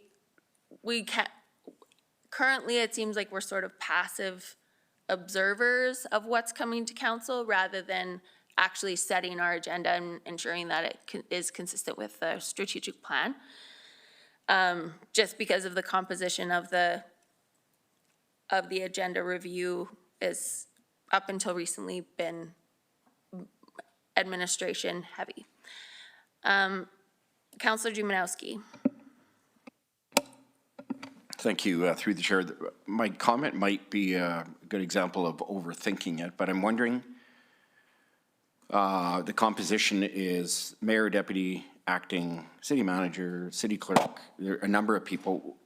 can't, currently it seems like we're sort of passive observers of what's coming to council rather than actually setting our agenda and ensuring that it is consistent with the strategic plan. Just because of the composition of the agenda review is up until recently been administration heavy. Councillor Jumanowski. Thank you, through the chair. My comment might be a good example of overthinking it, but I'm wondering, the composition is mayor, deputy, acting, city manager, city clerk, there are a number of people.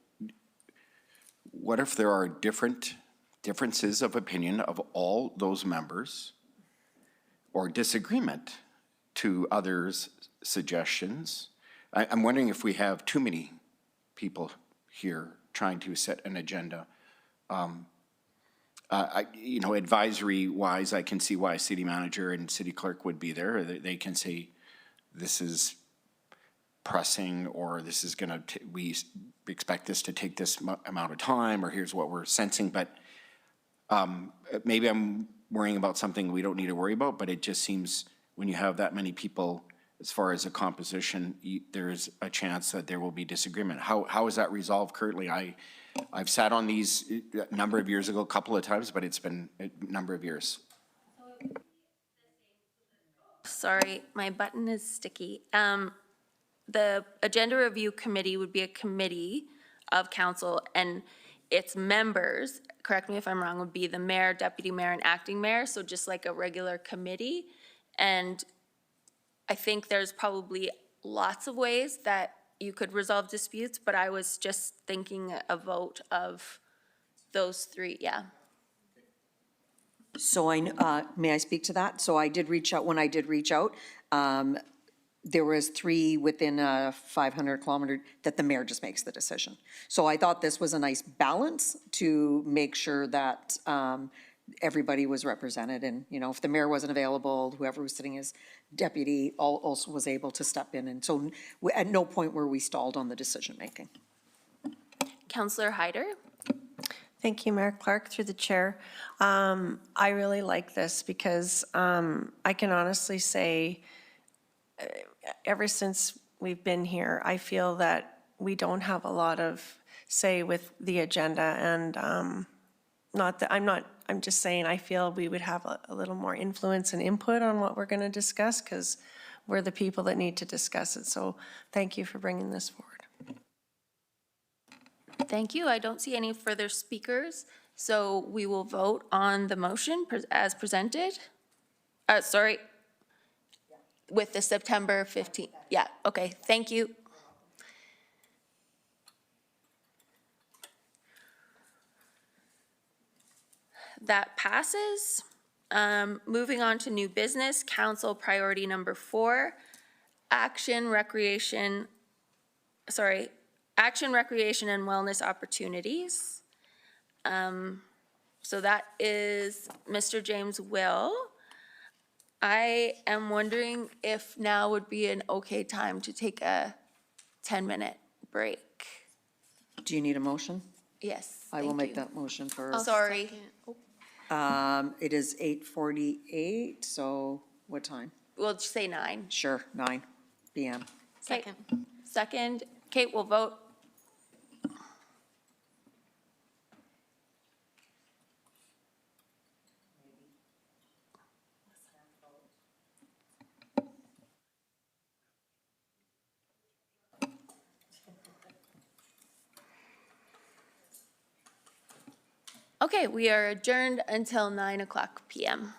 What if there are differences of opinion of all those members or disagreement to others' suggestions? I'm wondering if we have too many people here trying to set an agenda. You know, advisory-wise, I can see why city manager and city clerk would be there. They can say, this is pressing, or this is gonna, we expect this to take this amount of time, or here's what we're sensing, but maybe I'm worrying about something we don't need to worry about, but it just seems when you have that many people, as far as a composition, there's a chance that there will be disagreement. How is that resolved currently? I've sat on these a number of years ago, a couple of times, but it's been a number of years. Sorry, my button is sticky. The Agenda Review Committee would be a committee of council, and its members, correct me if I'm wrong, would be the mayor, deputy mayor, and acting mayor, so just like a regular committee. And I think there's probably lots of ways that you could resolve disputes, but I was just thinking a vote of those three, yeah. So may I speak to that? So I did reach out, when I did reach out, there was 3 within a 500-kilometer that the mayor just makes the decision. So I thought this was a nice balance to make sure that everybody was represented, and, you know, if the mayor wasn't available, whoever was sitting as deputy also was able to step in, and so at no point were we stalled on the decision-making. Councillor Hyder? Thank you, Mayor Clark, through the chair. I really like this because I can honestly say, ever since we've been here, I feel that we don't have a lot of say with the agenda, and not that I'm just saying I feel we would have a little more influence and input on what we're going to discuss, because we're the people that need to discuss it. So thank you for bringing this forward. Thank you. I don't see any further speakers, so we will vote on the motion as presented. Sorry, with the September 15th. Yeah, okay, thank you. That passes. Moving on to new business, council priority number 4, action, recreation, and wellness opportunities. So that is Mr. James Will. I am wondering if now would be an okay time to take a 10-minute break. Do you need a motion? Yes, I will make that motion for, Sorry. it is 8:48, so what time? We'll just say 9. Sure, 9 PM. Second. Second. Kate will vote. Okay, we are adjourned until 9:00 p.m.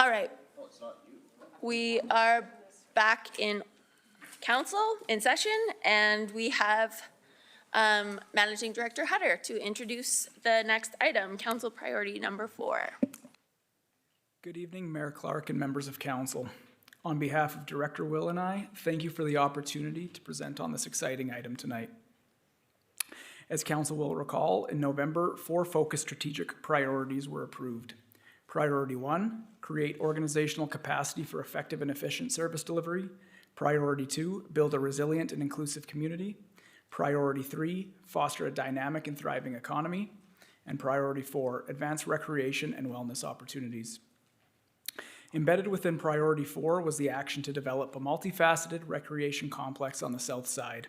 All right. We are back in council, in session, and we have Managing Director Hutter to introduce the next item, council priority number 4. Good evening, Mayor Clark and members of council. On behalf of Director Will and I, thank you for the opportunity to present on this exciting item tonight. As council will recall, in November, 4 focused strategic priorities were approved. Priority 1, create organizational capacity for effective and efficient service delivery. Priority 2, build a resilient and inclusive community. Priority 3, foster a dynamic and thriving economy. And Priority 4, advance recreation and wellness opportunities. Embedded within Priority 4 was the action to develop a multifaceted recreation complex on the south side.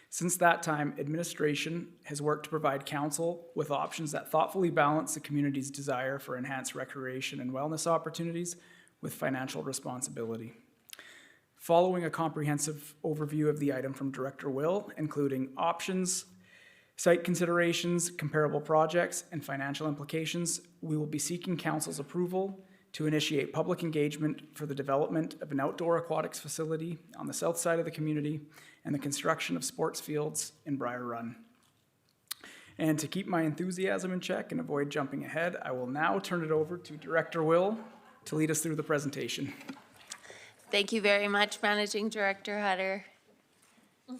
Since that time, administration has worked to provide council with options that thoughtfully balance the community's desire for enhanced recreation and wellness opportunities with financial responsibility. Following a comprehensive overview of the item from Director Will, including options, site considerations, comparable projects, and financial implications, we will be seeking council's approval to initiate public engagement for the development of an outdoor aquatics facility on the south side of the community and the construction of sports fields in Briar Run. And to keep my enthusiasm in check and avoid jumping ahead, I will now turn it over to Director Will to lead us through the presentation. Thank you very much, Managing Director Hutter.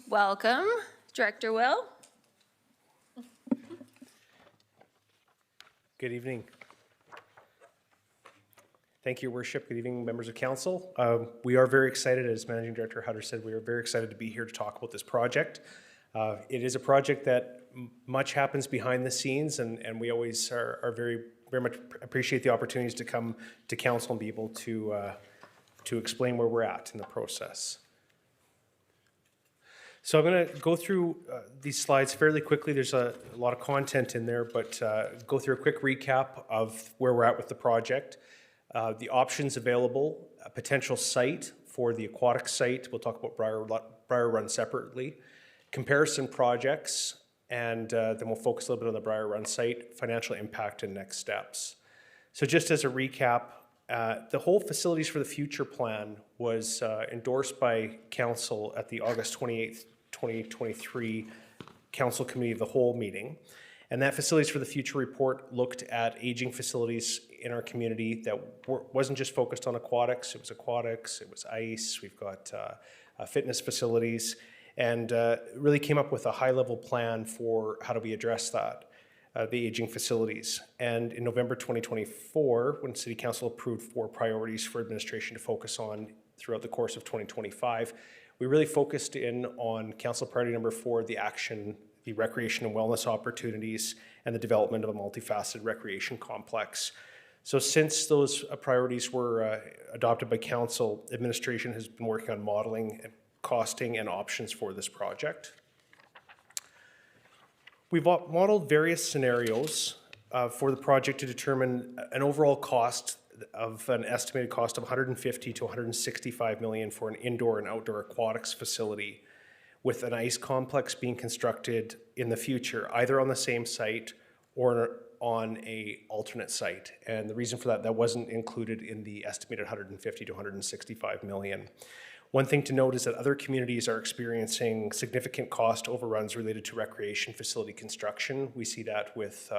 Welcome, Director Will. Good evening. Thank you, Your Worship. Good evening, members of council. We are very excited, as Managing Director Hutter said, we are very excited to be here to talk about this project. It is a project that much happens behind the scenes, and we always are very much appreciate the opportunities to come to council and be able to explain where we're at in the process. So I'm going to go through these slides fairly quickly. There's a lot of content in there, but go through a quick recap of where we're at with the project. The options available, a potential site for the aquatic site. We'll talk about Briar Run separately. Comparison projects, and then we'll focus a little bit on the Briar Run site, financial impact and next steps. So just as a recap, the whole Facilities for the Future plan was endorsed by council at the August 28th, 2023 Council Committee of the Whole meeting. And that Facilities for the Future report looked at aging facilities in our community that wasn't just focused on aquatics, it was ice, we've got fitness facilities, and really came up with a high-level plan for how do we address that, the aging facilities. And in November 2024, when City Council approved 4 priorities for administration to focus on throughout the course of 2025, we really focused in on Council Priority number 4, the action, the recreation and wellness opportunities, and the development of a multifaceted recreation complex. So since those priorities were adopted by council, administration has been working on modeling, costing, and options for this project. We've modeled various scenarios for the project to determine an overall cost of an estimated cost of $150 to $165 million for an indoor and outdoor aquatics facility, with an ice complex being constructed in the future, either on the same site or on a alternate site. And the reason for that wasn't included in the estimated $150 to $165 million. One thing to note is that other communities are experiencing significant cost overruns related to recreation facility construction. We see that with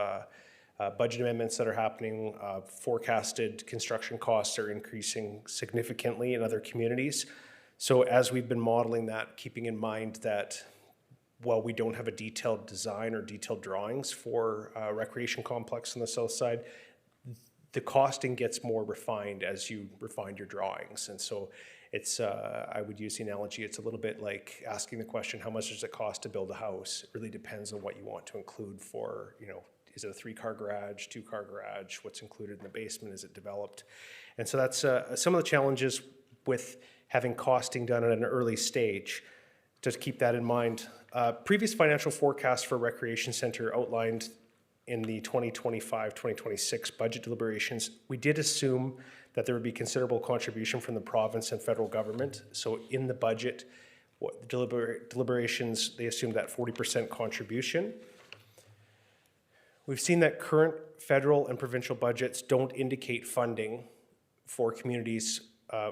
budget amendments that are happening. Forecasted construction costs are increasing significantly in other communities. So as we've been modeling that, keeping in mind that while we don't have a detailed design or detailed drawings for a recreation complex on the south side, the costing gets more refined as you refine your drawings. And so it's, I would use the analogy, it's a little bit like asking the question, how much does it cost to build a house? It really depends on what you want to include for, is it a 3-car garage, 2-car garage? What's included in the basement? Is it developed? And so that's some of the challenges with having costing done at an early stage. To keep that in mind, previous financial forecasts for recreation center outlined in the 2025-2026 budget deliberations, we did assume that there would be considerable contribution from the province and federal government. So in the budget, deliberations, they assumed that 40% contribution. We've seen that current federal and provincial budgets don't indicate funding for communities,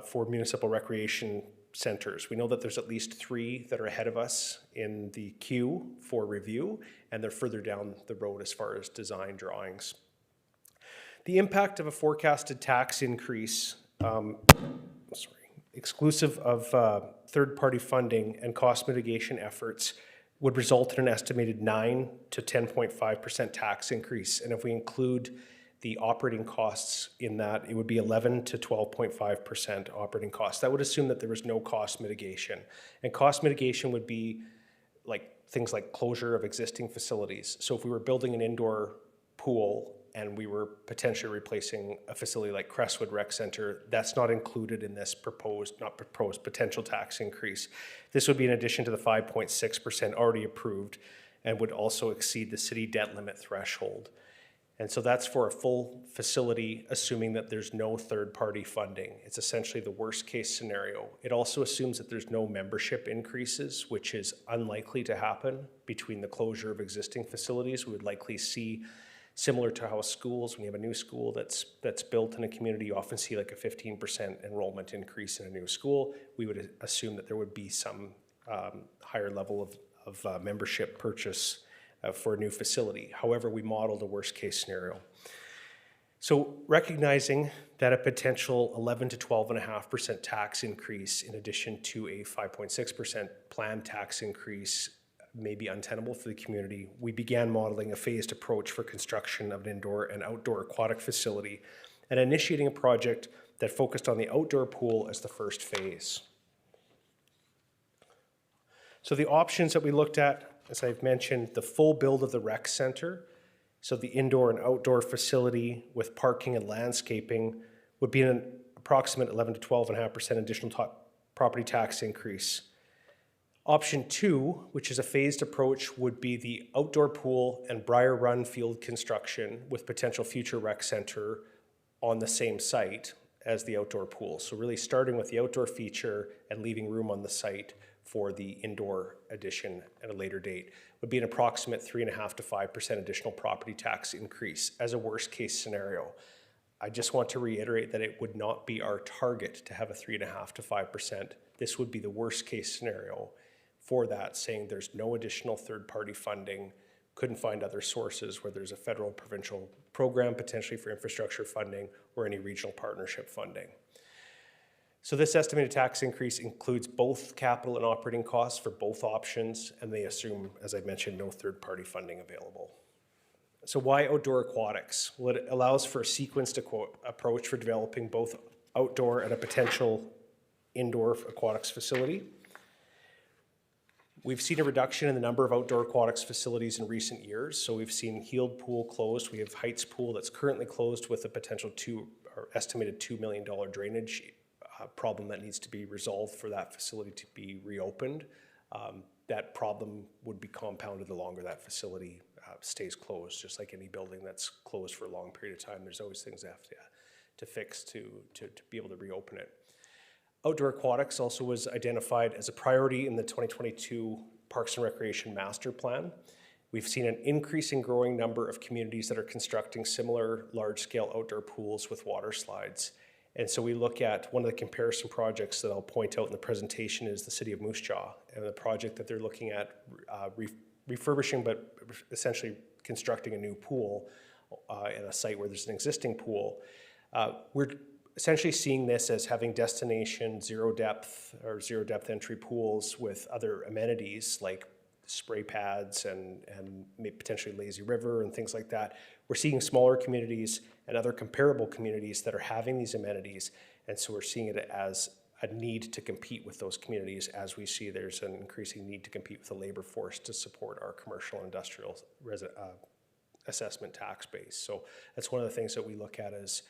for municipal recreation centers. We know that there's at least 3 that are ahead of us in the queue for review, and they're further down the road as far as design drawings. The impact of a forecasted tax increase, exclusive of third-party funding and cost mitigation efforts, would result in an estimated 9 to 10.5% tax increase. And if we include the operating costs in that, it would be 11 to 12.5% operating costs. That would assume that there was no cost mitigation. And cost mitigation would be like things like closure of existing facilities. So if we were building an indoor pool and we were potentially replacing a facility like Crestwood Rec Center, that's not included in this potential tax increase. This would be in addition to the 5.6% already approved and would also exceed the city debt limit threshold. And so that's for a full facility, assuming that there's no third-party funding. It's essentially the worst-case scenario. It also assumes that there's no membership increases, which is unlikely to happen between the closure of existing facilities. We would likely see, similar to how schools, when you have a new school that's built in a community, you often see like a 15% enrollment increase in a new school. We would assume that there would be some higher level of membership purchase for a new facility. However, we modeled a worst-case scenario. So recognizing that a potential 11 to 12.5% tax increase in addition to a 5.6% planned tax increase may be untenable for the community, we began modeling a phased approach for construction of an indoor and outdoor aquatic facility and initiating a project that focused on the outdoor pool as the first phase. So the options that we looked at, as I've mentioned, the full build of the rec center, so the indoor and outdoor facility with parking and landscaping would be an approximate 11 to 12.5% additional property tax increase. Option 2, which is a phased approach, would be the outdoor pool and Briar Run field construction with potential future rec center on the same site as the outdoor pool. So really starting with the outdoor feature and leaving room on the site for the indoor addition at a later date, would be an approximate 3.5 to 5% additional property tax increase as a worst case scenario. I just want to reiterate that it would not be our target to have a 3.5 to 5%. This would be the worst case scenario for that, saying there's no additional third-party funding, couldn't find other sources where there's a federal provincial program potentially for infrastructure funding or any regional partnership funding. So this estimated tax increase includes both capital and operating costs for both options, and they assume, as I mentioned, no third-party funding available. So why outdoor aquatics? Well, it allows for a sequenced approach for developing both outdoor and a potential indoor aquatics facility. We've seen a reduction in the number of outdoor aquatics facilities in recent years. So we've seen Heald Pool closed. We have Heights Pool that's currently closed with a potential estimated $2 million drainage problem that needs to be resolved for that facility to be reopened. That problem would be compounded the longer that facility stays closed. Just like any building that's closed for a long period of time, there's always things that have to fix to be able to reopen it. Outdoor aquatics also was identified as a priority in the 2022 Parks and Recreation Master Plan. We've seen an increasing growing number of communities that are constructing similar large-scale outdoor pools with water slides. And so we look at one of the comparison projects that I'll point out in the presentation is the City of Moose Jaw, and the project that they're looking at refurbishing, but essentially constructing a new pool in a site where there's an existing pool. We're essentially seeing this as having destination zero depth entry pools with other amenities like spray pads and potentially lazy river and things like that. We're seeing smaller communities and other comparable communities that are having these amenities, and so we're seeing it as a need to compete with those communities, as we see there's an increasing need to compete with the labor force to support our commercial and industrial assessment tax base. So that's one of the things that we look at as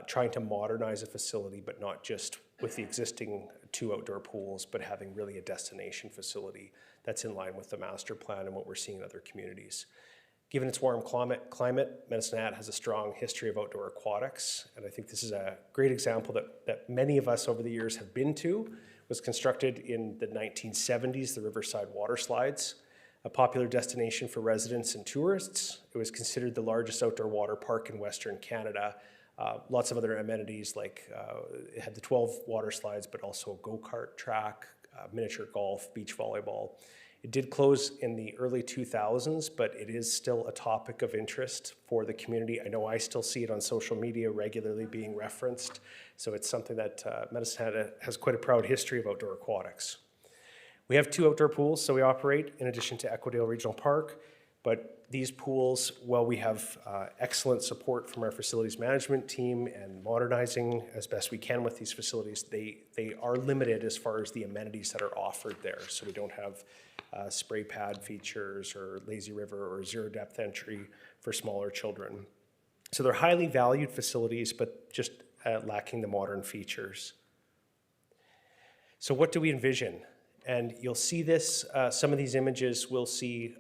trying to modernize a facility, but not just with the existing 2 outdoor pools, but having really a destination facility that's in line with the master plan and what we're seeing in other communities. Given its warm climate, Medicine Hat has a strong history of outdoor aquatics, and I think this is a great example that many of us over the years have been to. It was constructed in the 1970s, the Riverside Water Slides, a popular destination for residents and tourists. It was considered the largest outdoor water park in Western Canada, Lots of other amenities like it had the 12 water slides, but also a go-kart track, miniature golf, beach volleyball. It did close in the early 2000s, but it is still a topic of interest for the community. I know I still see it on social media regularly being referenced, so it's something that Medicine Hat has quite a proud history of outdoor aquatics. We have 2 outdoor pools, so we operate in addition to Equidale Regional Park, but these pools, while we have excellent support from our facilities management team and modernizing as best we can with these facilities, they are limited as far as the amenities that are offered there. So we don't have spray pad features or lazy river or zero depth entry for smaller children. So they're highly valued facilities, but just lacking the modern features. So what do we envision? And you'll see this, some of these images we'll see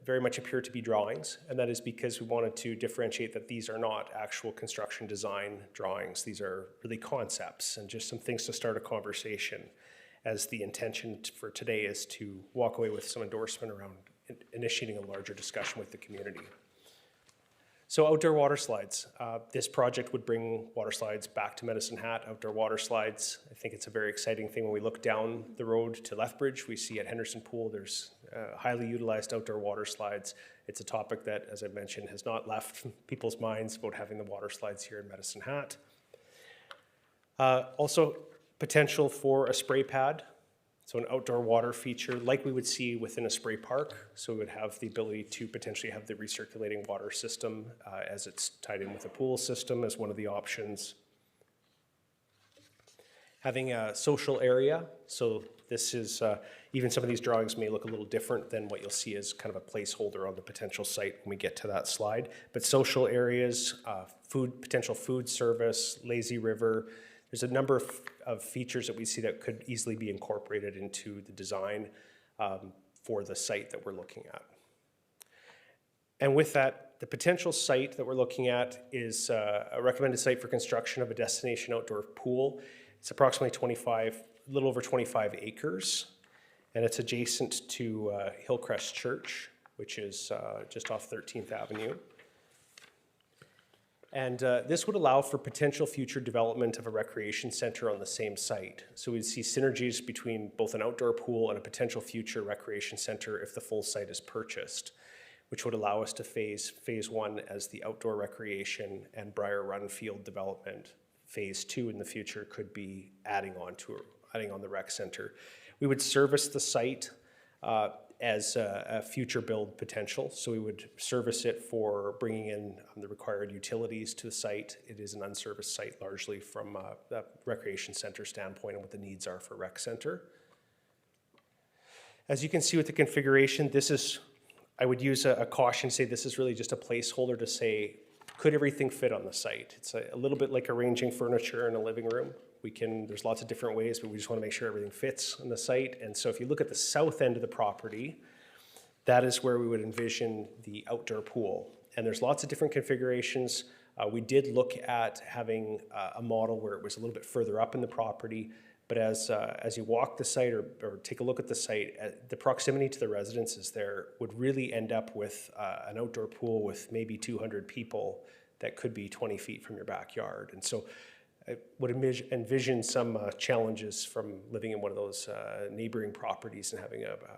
very much appear to be drawings, and that is because we wanted to differentiate that these are not actual construction design drawings. These are really concepts and just some things to start a conversation, as the intention for today is to walk away with some endorsement around initiating a larger discussion with the community. So outdoor water slides. This project would bring water slides back to Medicine Hat. Outdoor water slides, I think it's a very exciting thing. When we look down the road to Lethbridge, we see at Henderson Pool, there's highly utilized outdoor water slides. It's a topic that, as I mentioned, has not left people's minds about having the water slides here in Medicine Hat. Also, potential for a spray pad. So an outdoor water feature like we would see within a spray park. So we would have the ability to potentially have the recirculating water system as it's tied in with a pool system as one of the options. Having a social area. So this is, even some of these drawings may look a little different than what you'll see as kind of a placeholder on the potential site when we get to that slide. But social areas, potential food service, lazy river. There's a number of features that we see that could easily be incorporated into the design for the site that we're looking at. And with that, the potential site that we're looking at is a recommended site for construction of a destination outdoor pool. It's approximately a little over 25 acres, and it's adjacent to Hillcrest Church, which is just off 13th Avenue. And this would allow for potential future development of a recreation center on the same site. So we'd see synergies between both an outdoor pool and a potential future recreation center if the full site is purchased, which would allow us to phase 1 as the outdoor recreation and Briar Run field development. Phase 2 in the future could be adding on the rec center. We would service the site as a future build potential. So we would service it for bringing in the required utilities to the site. It is an unserviced site largely from a recreation center standpoint and what the needs are for rec center. As you can see with the configuration, I would use a caution to say this is really just a placeholder to say, could everything fit on the site? It's a little bit like arranging furniture in a living room. There's lots of different ways, but we just want to make sure everything fits on the site. And so if you look at the south end of the property, that is where we would envision the outdoor pool. And there's lots of different configurations. We did look at having a model where it was a little bit further up in the property, but as you walk the site or take a look at the site, the proximity to the residences there would really end up with an outdoor pool with maybe 200 people that could be 20 feet from your backyard. And so I would envision some challenges from living in one of those neighboring properties and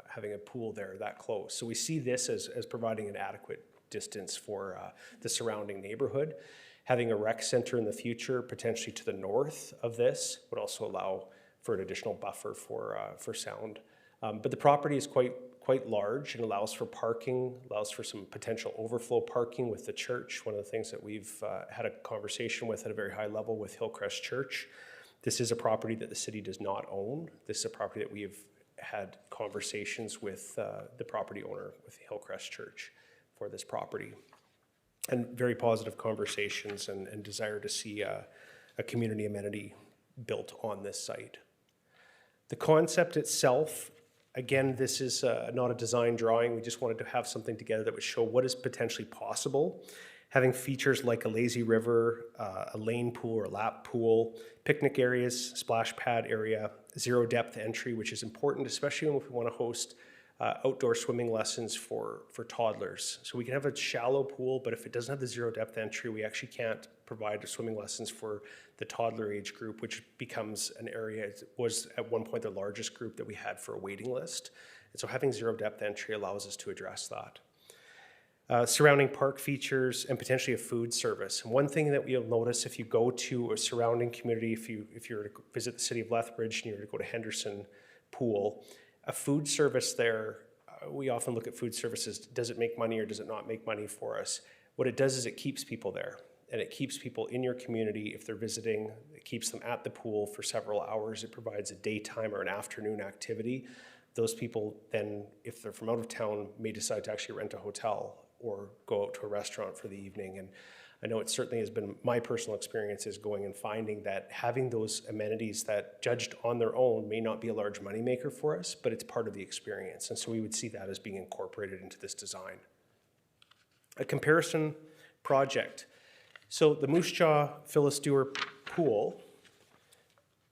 having a pool there that close. So we see this as providing an adequate distance for the surrounding neighborhood. Having a rec center in the future, potentially to the north of this, would also allow for an additional buffer for sound. But the property is quite large and allows for parking, allows for some potential overflow parking with the church. One of the things that we've had a conversation with at a very high level with Hillcrest Church. This is a property that the city does not own. This is a property that we have had conversations with the property owner, with Hillcrest Church, for this property. And very positive conversations and desire to see a community amenity built on this site. The concept itself, again, this is not a design drawing. We just wanted to have something together that would show what is potentially possible. Having features like a lazy river, a lane pool or lap pool, picnic areas, splash pad area, zero depth entry, which is important, especially if we want to host outdoor swimming lessons for toddlers. So we can have a shallow pool, but if it doesn't have the zero depth entry, we actually can't provide swimming lessons for the toddler age group, which becomes an area, it was at one point the largest group that we had for a waiting list. And so having zero depth entry allows us to address that. Surrounding park features and potentially a food service. And one thing that you'll notice if you go to a surrounding community, if you were to visit the city of Lethbridge and you were to go to Henderson Pool, a food service there, we often look at food services, does it make money or does it not make money for us? What it does is it keeps people there, and it keeps people in your community if they're visiting. It keeps them at the pool for several hours. It provides a daytime or an afternoon activity. Those people then, if they're from out of town, may decide to actually rent a hotel or go out to a restaurant for the evening. And I know it certainly has been my personal experience is going and finding that having those amenities that judged on their own may not be a large moneymaker for us, but it's part of the experience. And so we would see that as being incorporated into this design. A comparison project. So the Moose Jaw Phyllis Dewar Pool,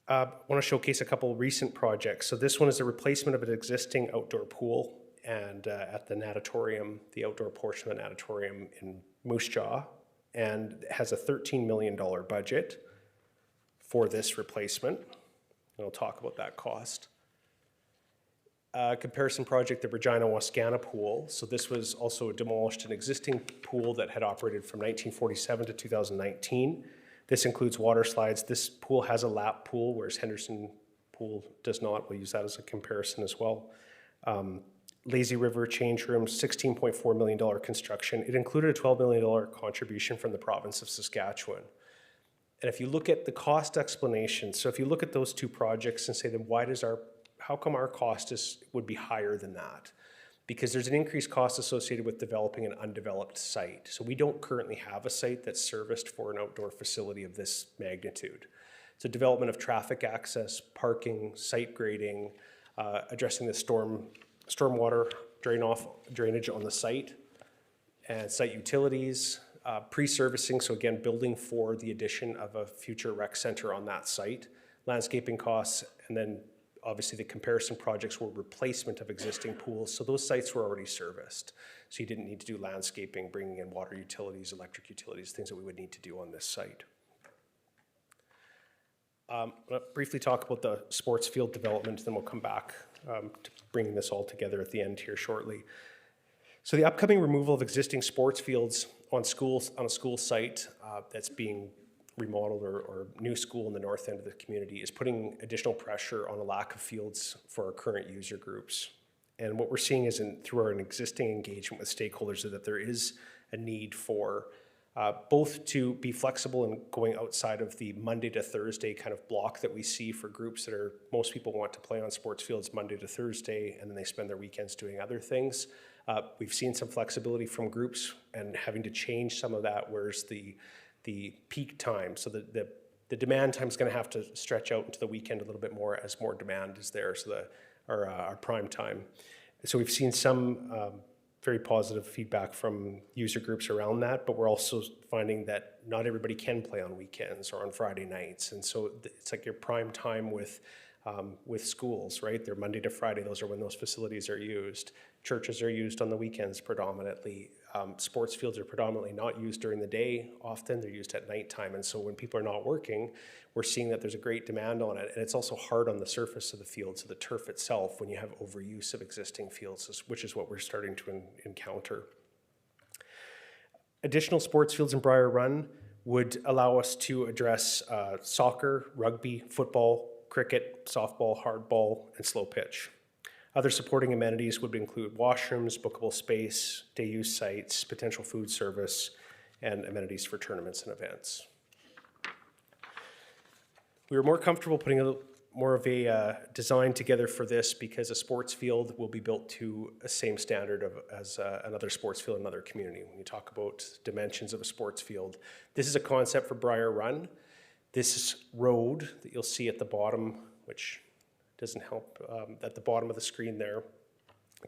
I want to showcase a couple recent projects. So this one is a replacement of an existing outdoor pool and at the natatorium, the outdoor portion of the natatorium in Moose Jaw, and has a $13 million budget for this replacement. And I'll talk about that cost. Comparison project, the Regina Wascana Pool. So this was also demolished an existing pool that had operated from 1947 to 2019. This includes water slides. This pool has a lap pool, whereas Henderson Pool does not. We'll use that as a comparison as well. Lazy River change rooms, $16.4 million construction. It included a $12 million contribution from the province of Saskatchewan. And if you look at the cost explanation, so if you look at those two projects and say, then how come our cost would be higher than that? Because there's an increased cost associated with developing an undeveloped site. So we don't currently have a site that's serviced for an outdoor facility of this magnitude. So development of traffic access, parking, site grading, addressing the stormwater drainage on the site, and site utilities, pre-servicing, so again, building for the addition of a future rec center on that site, landscaping costs, and then obviously the comparison projects were replacement of existing pools, so those sites were already serviced. So you didn't need to do landscaping, bringing in water utilities, electric utilities, things that we would need to do on this site. I'll briefly talk about the sports field development, then we'll come back to bringing this all together at the end here shortly. So the upcoming removal of existing sports fields on a school site that's being remodeled or new school in the north end of the community is putting additional pressure on a lack of fields for our current user groups. And what we're seeing is through our existing engagement with stakeholders is that there is a need for both to be flexible in going outside of the Monday to Thursday kind of block that we see for groups that are, most people want to play on sports fields Monday to Thursday, and then they spend their weekends doing other things. We've seen some flexibility from groups and having to change some of that, whereas the peak time, so the demand time is going to have to stretch out into the weekend a little bit more as more demand is there, so our prime time. So we've seen some very positive feedback from user groups around that, but we're also finding that not everybody can play on weekends or on Friday nights. And so it's like your prime time with schools, right? They're Monday to Friday. Those are when those facilities are used. Churches are used on the weekends predominantly. Sports fields are predominantly not used during the day. Often they're used at nighttime. And so when people are not working, we're seeing that there's a great demand on it. And it's also hard on the surface of the field, so the turf itself, when you have overuse of existing fields, which is what we're starting to encounter. Additional sports fields in Briar Run would allow us to address soccer, rugby, football, cricket, softball, hardball, and slow pitch. Other supporting amenities would include washrooms, bookable space, day use sites, potential food service, and amenities for tournaments and events. We were more comfortable putting more of a design together for this because a sports field will be built to a same standard as another sports field in another community. When you talk about dimensions of a sports field, this is a concept for Briar Run. This road that you'll see at the bottom, which doesn't help, at the bottom of the screen there,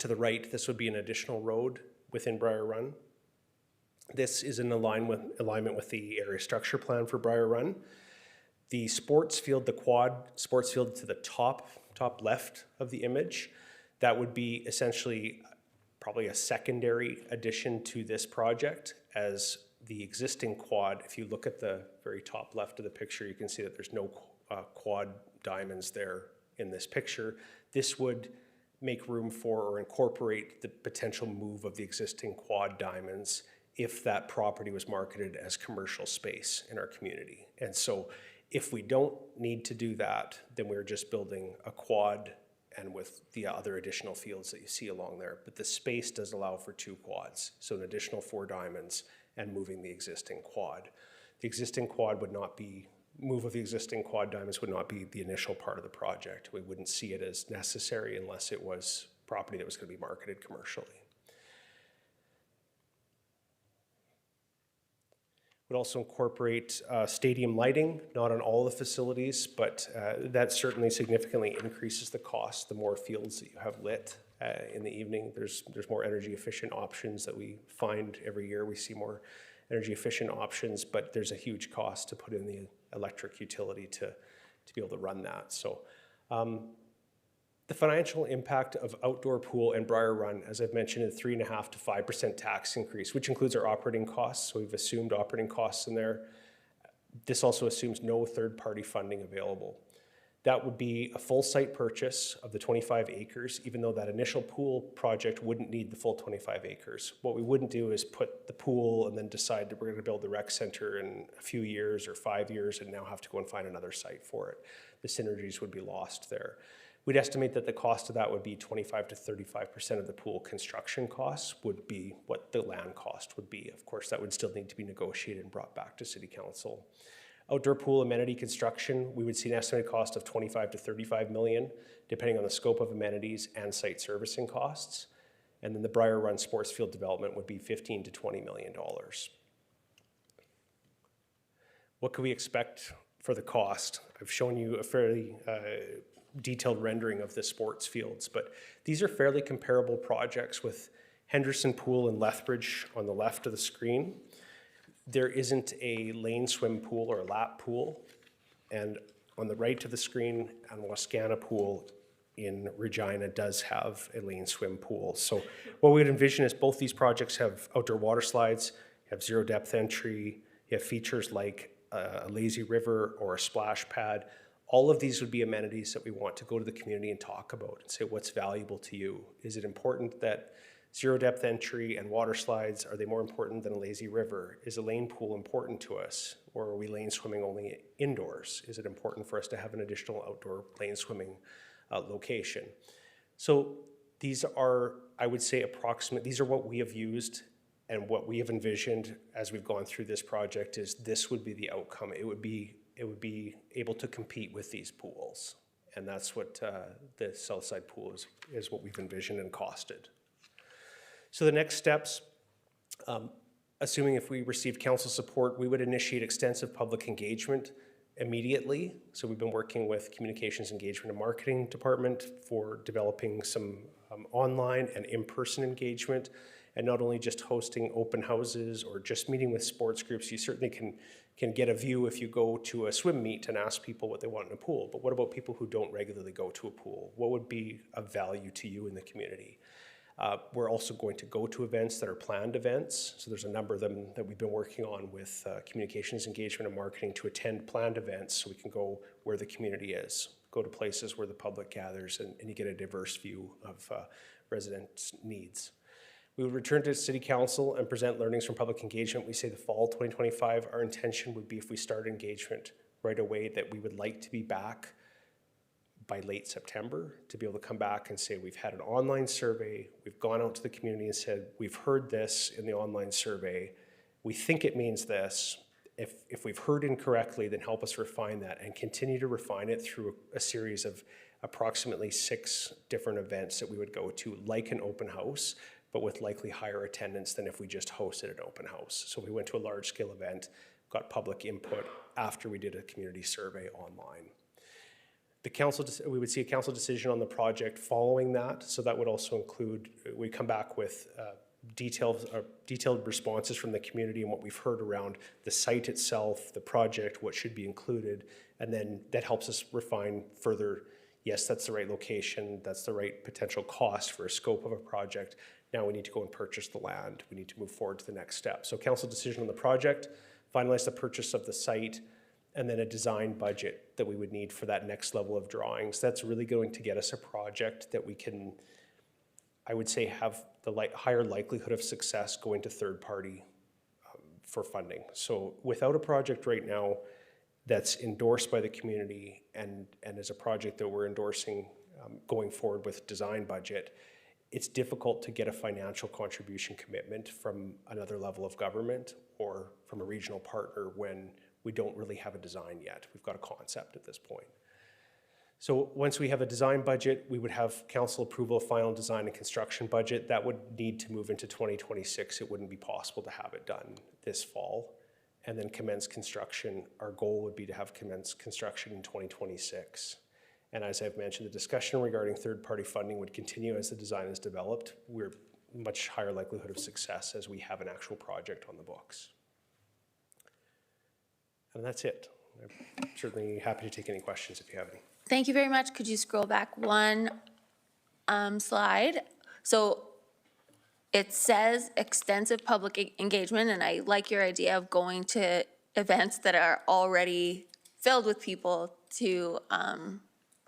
to the right, this would be an additional road within Briar Run. This is in alignment with the area structure plan for Briar Run. The sports field, the quad sports field to the top left of the image, that would be essentially probably a secondary addition to this project, as the existing quad, if you look at the very top left of the picture, you can see that there's no quad diamonds there in this picture. This would make room for or incorporate the potential move of the existing quad diamonds if that property was marketed as commercial space in our community. And so if we don't need to do that, then we're just building a quad and with the other additional fields that you see along there. But the space does allow for 2 quads, so an additional 4 diamonds and moving the existing quad. The existing quad would not be, move of the existing quad diamonds would not be the initial part of the project. We wouldn't see it as necessary unless it was property that was going to be marketed commercially. Would also incorporate stadium lighting, not on all the facilities, but that certainly significantly increases the cost. The more fields that you have lit in the evening, there's more energy efficient options that we find every year. We see more energy efficient options, but there's a huge cost to put in the electric utility to be able to run that. So the financial impact of outdoor pool and Briar Run, as I've mentioned, is 3.5% to 5% tax increase, which includes our operating costs. So we've assumed operating costs in there. This also assumes no third-party funding available. That would be a full site purchase of the 25 acres, even though that initial pool project wouldn't need the full 25 acres. What we wouldn't do is put the pool and then decide that we're going to build the rec center in a few years or 5 years and now have to go and find another site for it. The synergies would be lost there. We'd estimate that the cost of that would be 25% to 35% of the pool construction costs would be what the land cost would be. Of course, that would still need to be negotiated and brought back to City Council. Outdoor pool amenity construction, we would see an estimated cost of 25 to 35 million, depending on the scope of amenities and site servicing costs. And then the Briar Run sports field development would be $15 to $20 million. What can we expect for the cost? I've shown you a fairly detailed rendering of the sports fields, but these are fairly comparable projects with Henderson Pool and Lethbridge on the left of the screen. There isn't a lane swim pool or a lap pool, and on the right of the screen, Wascana Pool in Regina does have a lane swim pool. So what we would envision is both these projects have outdoor water slides, have zero depth entry, you have features like a lazy river or a splash pad. All of these would be amenities that we want to go to the community and talk about and say, what's valuable to you? Is it important that zero depth entry and water slides, are they more important than a lazy river? Is a lane pool important to us? Or are we lane swimming only indoors? Is it important for us to have an additional outdoor lane swimming location? So these are, I would say, these are what we have used and what we have envisioned as we've gone through this project is this would be the outcome. It would be able to compete with these pools. And that's what the Southside Pool is what we've envisioned and costed. So the next steps, assuming if we receive council support, we would initiate extensive public engagement immediately. So we've been working with Communications Engagement and Marketing Department for developing some online and in-person engagement, and not only just hosting open houses or just meeting with sports groups. You certainly can get a view if you go to a swim meet and ask people what they want in a pool. But what about people who don't regularly go to a pool? What would be of value to you in the community? We're also going to go to events that are planned events. So there's a number of them that we've been working on with Communications Engagement and Marketing to attend planned events so we can go where the community is, go to places where the public gathers and you get a diverse view of residents' needs. We would return to City Council and present learnings from public engagement. We say the fall 2025, our intention would be if we start engagement right away that we would like to be back by late September to be able to come back and say we've had an online survey, we've gone out to the community and said we've heard this in the online survey, we think it means this. If we've heard incorrectly, then help us refine that and continue to refine it through a series of approximately 6 different events that we would go to, like an open house, but with likely higher attendance than if we just hosted an open house. So we went to a large-scale event, got public input after we did a community survey online. We would see a council decision on the project following that, so that would also include, we come back with detailed responses from the community and what we've heard around the site itself, the project, what should be included, and then that helps us refine further, yes, that's the right location, that's the right potential cost for a scope of a project. Now we need to go and purchase the land. We need to move forward to the next step. So council decision on the project, finalize the purchase of the site, and then a design budget that we would need for that next level of drawings. That's really going to get us a project that we can, I would say, have the higher likelihood of success going to third party for funding. So without a project right now that's endorsed by the community and is a project that we're endorsing going forward with design budget, it's difficult to get a financial contribution commitment from another level of government or from a regional partner when we don't really have a design yet. We've got a concept at this point. So once we have a design budget, we would have council approval of final design and construction budget. That would need to move into 2026. It wouldn't be possible to have it done this fall. And then commence construction. Our goal would be to have commenced construction in 2026. And as I've mentioned, the discussion regarding third-party funding would continue as the design is developed. We're much higher likelihood of success as we have an actual project on the books. And that's it. I'm certainly happy to take any questions if you have any. Thank you very much. Could you scroll back one slide? So it says extensive public engagement, and I like your idea of going to events that are already filled with people to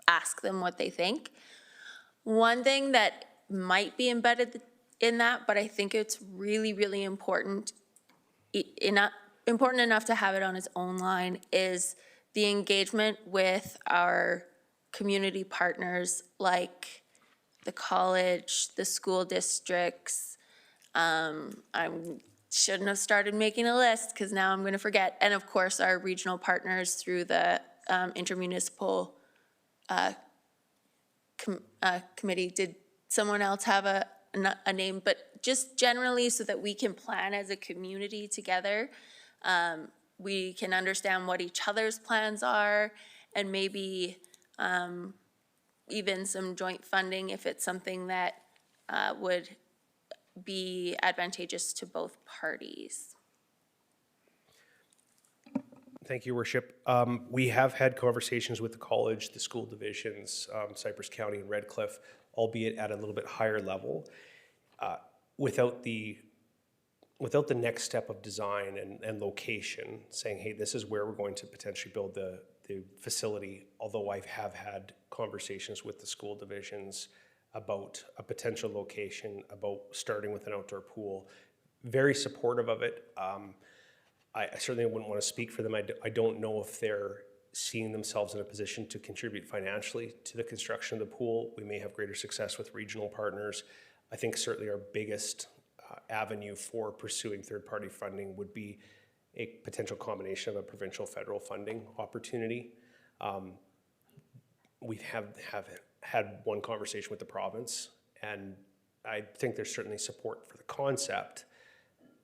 ask them what they think. One thing that might be embedded in that, but I think it's really, really important, important enough to have it on its own line, is the engagement with our community partners like the college, the school districts. I shouldn't have started making a list because now I'm going to forget. And of course, our regional partners through the intermunicipal committee. Did someone else have a name? But just generally so that we can plan as a community together. We can understand what each other's plans are and maybe even some joint funding if it's something that would be advantageous to both parties. Thank you, Your Worship. We have had conversations with the college, the school divisions, Cypress County and Red Cliff, albeit at a little bit higher level. Without the next step of design and location, saying, hey, this is where we're going to potentially build the facility, although I have had conversations with the school divisions about a potential location, about starting with an outdoor pool, very supportive of it. I certainly wouldn't want to speak for them. I don't know if they're seeing themselves in a position to contribute financially to the construction of the pool. We may have greater success with regional partners. I think certainly our biggest avenue for pursuing third-party funding would be a potential combination of a provincial federal funding opportunity. We have had one conversation with the province, and I think there's certainly support for the concept,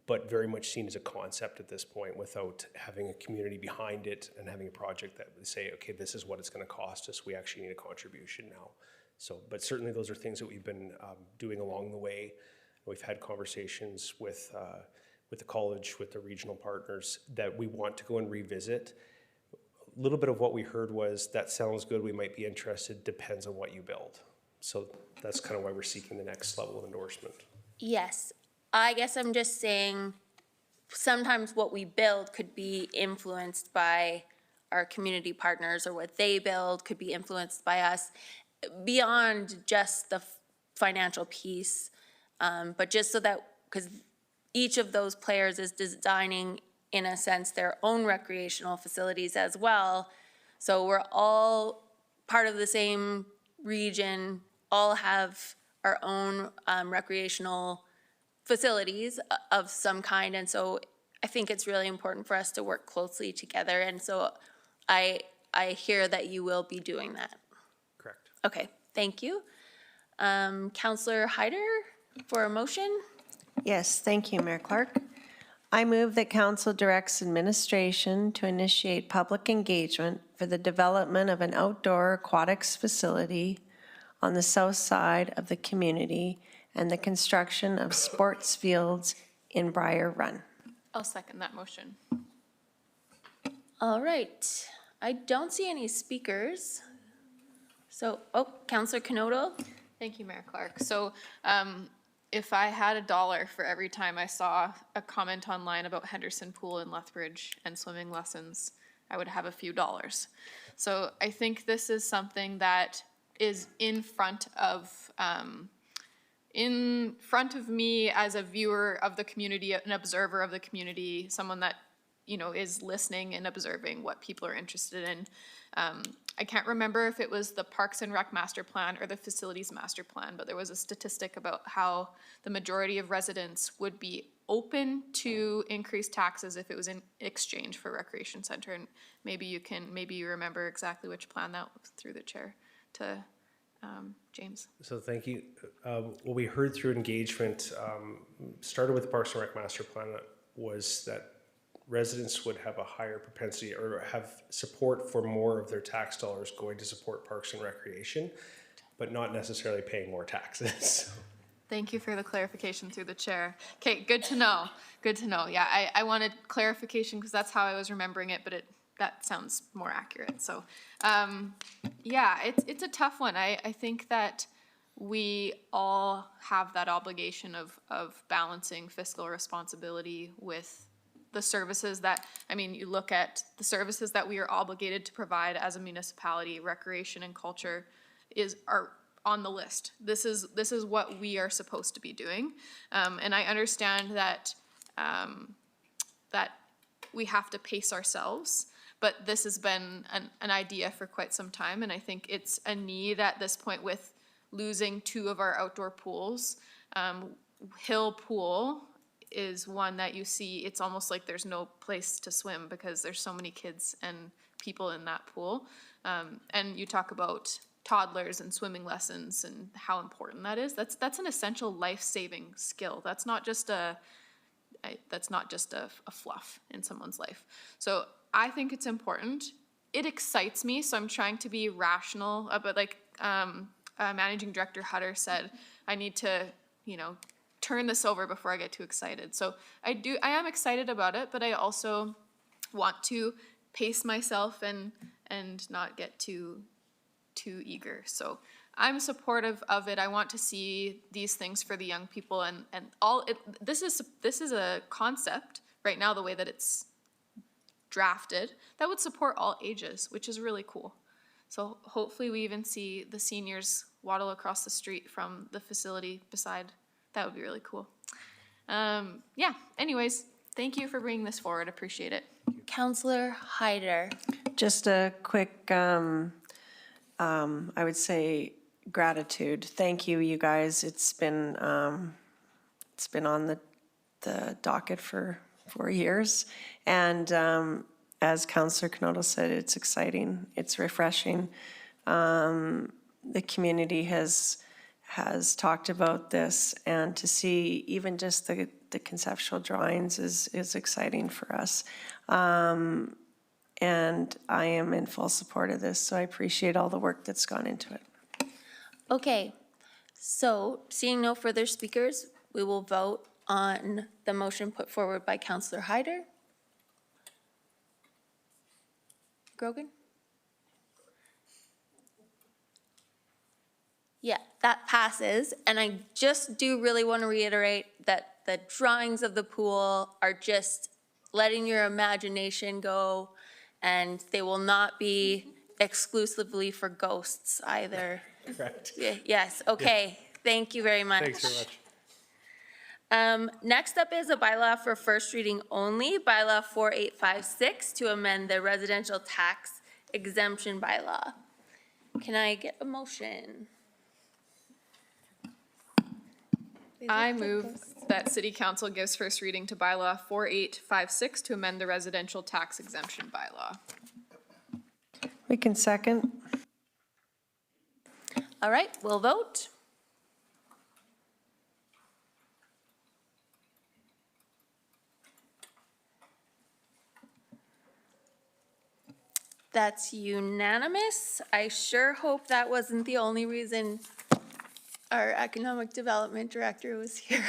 but very much seen as a concept at this point without having a community behind it and having a project that would say, okay, this is what it's going to cost us. We actually need a contribution now. So, but certainly those are things that we've been doing along the way. We've had conversations with the college, with the regional partners that we want to go and revisit. A little bit of what we heard was, that sounds good, we might be interested, depends on what you build. So that's kind of why we're seeking the next level of endorsement. Yes, I guess I'm just saying sometimes what we build could be influenced by our community partners, or what they build could be influenced by us beyond just the financial piece. But just so that, because each of those players is designing, in a sense, their own recreational facilities as well. So we're all part of the same region, all have our own recreational facilities of some kind. And so I think it's really important for us to work closely together. And so I hear that you will be doing that. Correct. Okay, thank you. Councillor Hyder for a motion? Yes, thank you, Mayor Clark. I move that council directs administration to initiate public engagement for the development of an outdoor aquatics facility on the south side of the community and the construction of sports fields in Briar Run. I'll second that motion. All right, I don't see any speakers. So, Councillor Knoto? Thank you, Mayor Clark. So if I had $1 for every time I saw a comment online about Henderson Pool in Lethbridge and swimming lessons, I would have a few dollars. So I think this is something that is in front of me as a viewer of the community, an observer of the community, someone that, you know, is listening and observing what people are interested in. I can't remember if it was the Parks and Rec master plan or the facilities master plan, but there was a statistic about how the majority of residents would be open to increased taxes if it was in exchange for recreation center. And maybe you remember exactly which plan that was through the chair to James. So thank you. What we heard through engagement, started with the Parks and Rec master plan, was that residents would have a higher propensity or have support for more of their tax dollars going to support parks and recreation, but not necessarily paying more taxes. Thank you for the clarification through the chair. Okay, good to know. Good to know. Yeah, I wanted clarification because that's how I was remembering it, but that sounds more accurate. So, yeah, it's a tough one. I think that we all have that obligation of balancing fiscal responsibility with the services that, I mean, you look at the services that we are obligated to provide as a municipality, recreation and culture are on the list. This is what we are supposed to be doing. And I understand that, that we have to pace ourselves, but this has been an idea for quite some time. And I think it's a need at this point with losing 2 of our outdoor pools. Hill Pool is one that you see, it's almost like there's no place to swim because there's so many kids and people in that pool. And you talk about toddlers and swimming lessons and how important that is. That's an essential life-saving skill. That's not just a fluff in someone's life. So I think it's important. It excites me, so I'm trying to be rational, but like Managing Director Hutter said, I need to, you know, turn this over before I get too excited. So I am excited about it, but I also want to pace myself and not get too eager. So I'm supportive of it. I want to see these things for the young people and all it. This is a concept right now, the way that it's drafted, that would support all ages, which is really cool. So hopefully we even see the seniors waddle across the street from the facility beside. That would be really cool. Yeah, anyways, thank you for bringing this forward. Appreciate it. Councillor Hyder. Just a quick, I would say gratitude. Thank you, you guys. It's been on the docket for 4 years. And as Councillor Knoto said, it's exciting. It's refreshing. The community has talked about this, and to see even just the conceptual drawings is exciting for us. And I am in full support of this, so I appreciate all the work that's gone into it. Okay, so seeing no further speakers, we will vote on the motion put forward by Councillor Hyder. Grogan? Yeah, that passes. And I just do really want to reiterate that the drawings of the pool are just letting your imagination go, and they will not be exclusively for ghosts either. Correct. Yes, okay. Thank you very much. Thanks very much. Next up is a bylaw for first reading only, bylaw 4856, to amend the residential tax exemption bylaw. Can I get a motion? I move that City Council gives first reading to bylaw 4856 to amend the residential tax exemption bylaw. We can second. All right, we'll vote. That's unanimous. I sure hope that wasn't the only reason our economic development director was here.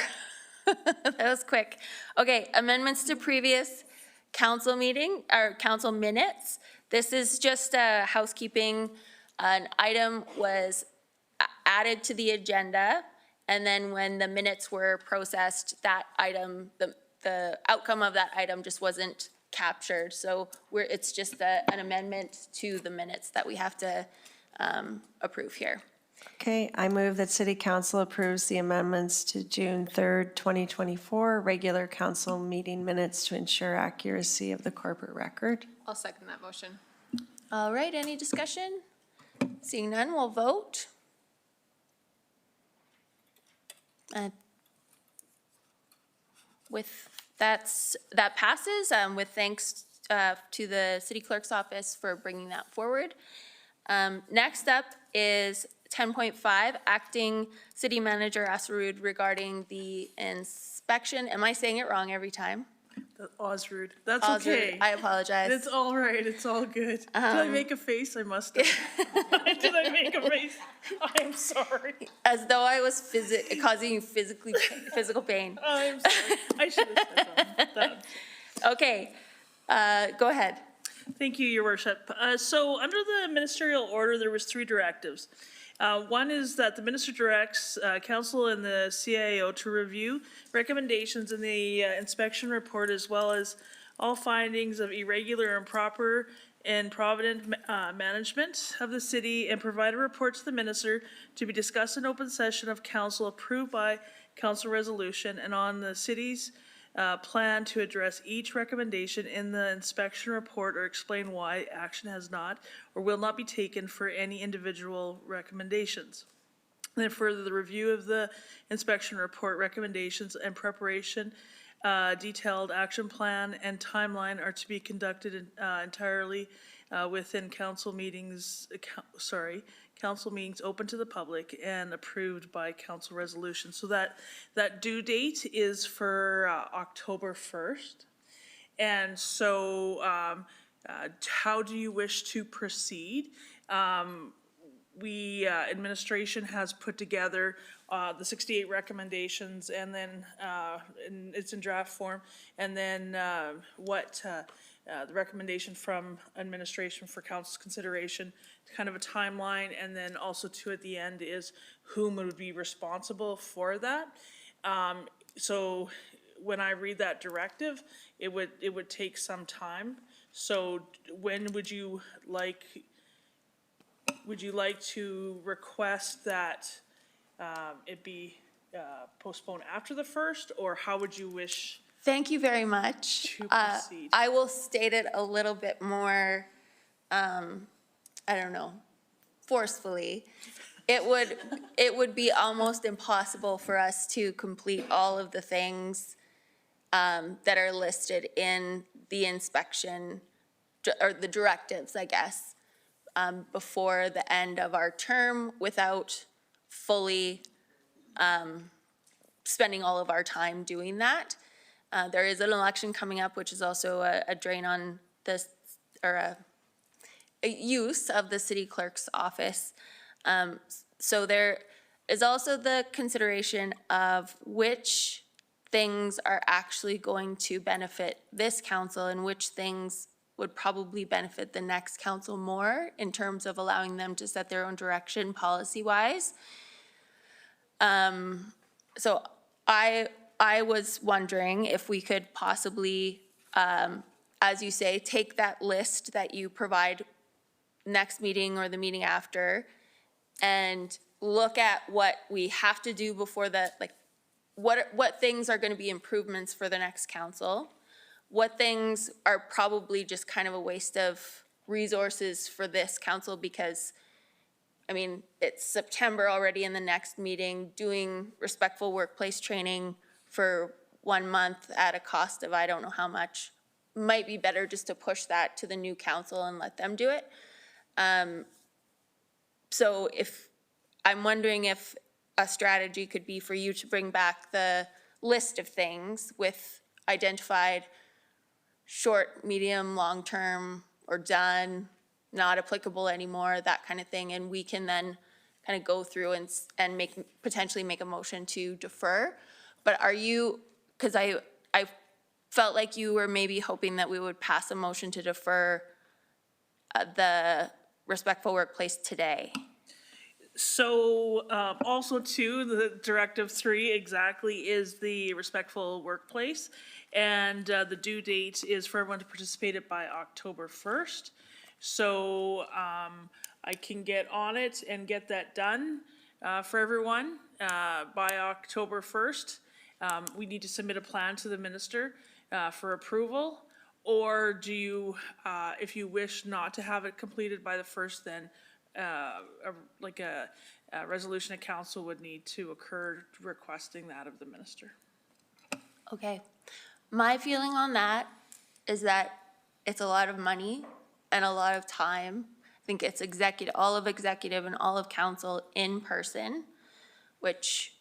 That was quick. Okay, amendments to previous council meeting, or council minutes. This is just a housekeeping. An item was added to the agenda, And then when the minutes were processed, that item, the outcome of that item just wasn't captured. So it's just an amendment to the minutes that we have to approve here. Okay, I move that City Council approves the amendments to June 3rd, 2024, regular council meeting minutes to ensure accuracy of the corporate record. I'll second that motion. All right, any discussion? Seeing none, we'll vote. With that passes, with thanks to the city clerk's office for bringing that forward. Next up is 10.5, acting city manager Asarud regarding the inspection. Am I saying it wrong every time? Osrud, that's Osrud, okay. I apologize. It's all right, it's all good. Did I make a face? I must have. Did I make a face? I am sorry. As though I was causing you physical pain. I'm sorry. I should have said that. Okay, go ahead. Thank you, Your Worship. So under the ministerial order, there was 3 directives. One is that the minister directs council and the CIO to review recommendations in the inspection report, as well as all findings of irregular, improper, and provident management of the city, and provide a report to the minister to be discussed in open session of council, approved by council resolution, and on the city's plan to address each recommendation in the inspection report or explain why action has not or will not be taken for any individual recommendations. And then further, the review of the inspection report recommendations and preparation, detailed action plan and timeline are to be conducted entirely within council meetings, council meetings open to the public and approved by council resolution. So that due date is for October 1st. And so how do you wish to proceed? Administration has put together the 68 recommendations, and then it's in draft form, and then the recommendation from administration for council's consideration, kind of a timeline, and then also too at the end is whom would be responsible for that. So when I read that directive, it would take some time. So when would you like to request that it be postponed after the 1st, or how would you wish? Thank you very much. To proceed. I will state it a little bit more, I don't know, forcefully. It would be almost impossible for us to complete all of the things that are listed in the inspection, or the directives, I guess, before the end of our term without fully spending all of our time doing that. There is an election coming up, which is also a drain on this, or a use of the city clerk's office. So there is also the consideration of which things are actually going to benefit this council and which things would probably benefit the next council more in terms of allowing them to set their own direction policy-wise. So I was wondering if we could possibly, as you say, take that list that you provide next meeting or the meeting after and look at what we have to do before that, like what things are going to be improvements for the next council, what things are probably just kind of a waste of resources for this council, because I mean, it's September already in the next meeting, doing respectful workplace training for 1 month at a cost of I don't know how much. Might be better just to push that to the new council and let them do it. So I'm wondering if a strategy could be for you to bring back the list of things with identified short, medium, long-term, or done, not applicable anymore, that kind of thing, and we can then kind of go through and potentially make a motion to defer. But are you, because I felt like you were maybe hoping that we would pass a motion to defer the respectful workplace today. So also too, the Directive 3 exactly is the respectful workplace. And the due date is for everyone to participate it by October 1st. So I can get on it and get that done for everyone by October 1st. We need to submit a plan to the minister for approval. Or do you, if you wish not to have it completed by the 1st, then a resolution of council would need to occur requesting that of the minister. Okay. My feeling on that is that it's a lot of money and a lot of time. I think it's all of executive and all of council in person, which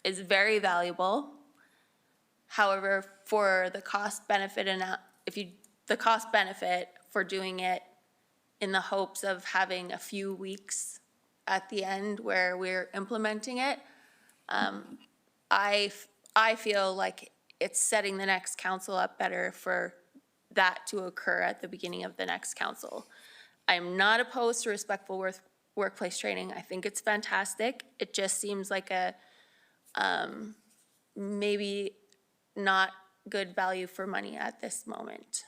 is very valuable. However, for the cost benefit the cost benefit for doing it in the hopes of having a few weeks at the end where we're implementing it, I feel like it's setting the next council up better for that to occur at the beginning of the next council. I'm not opposed to respectful workplace training. I think it's fantastic. It just seems like a maybe not good value for money at this moment.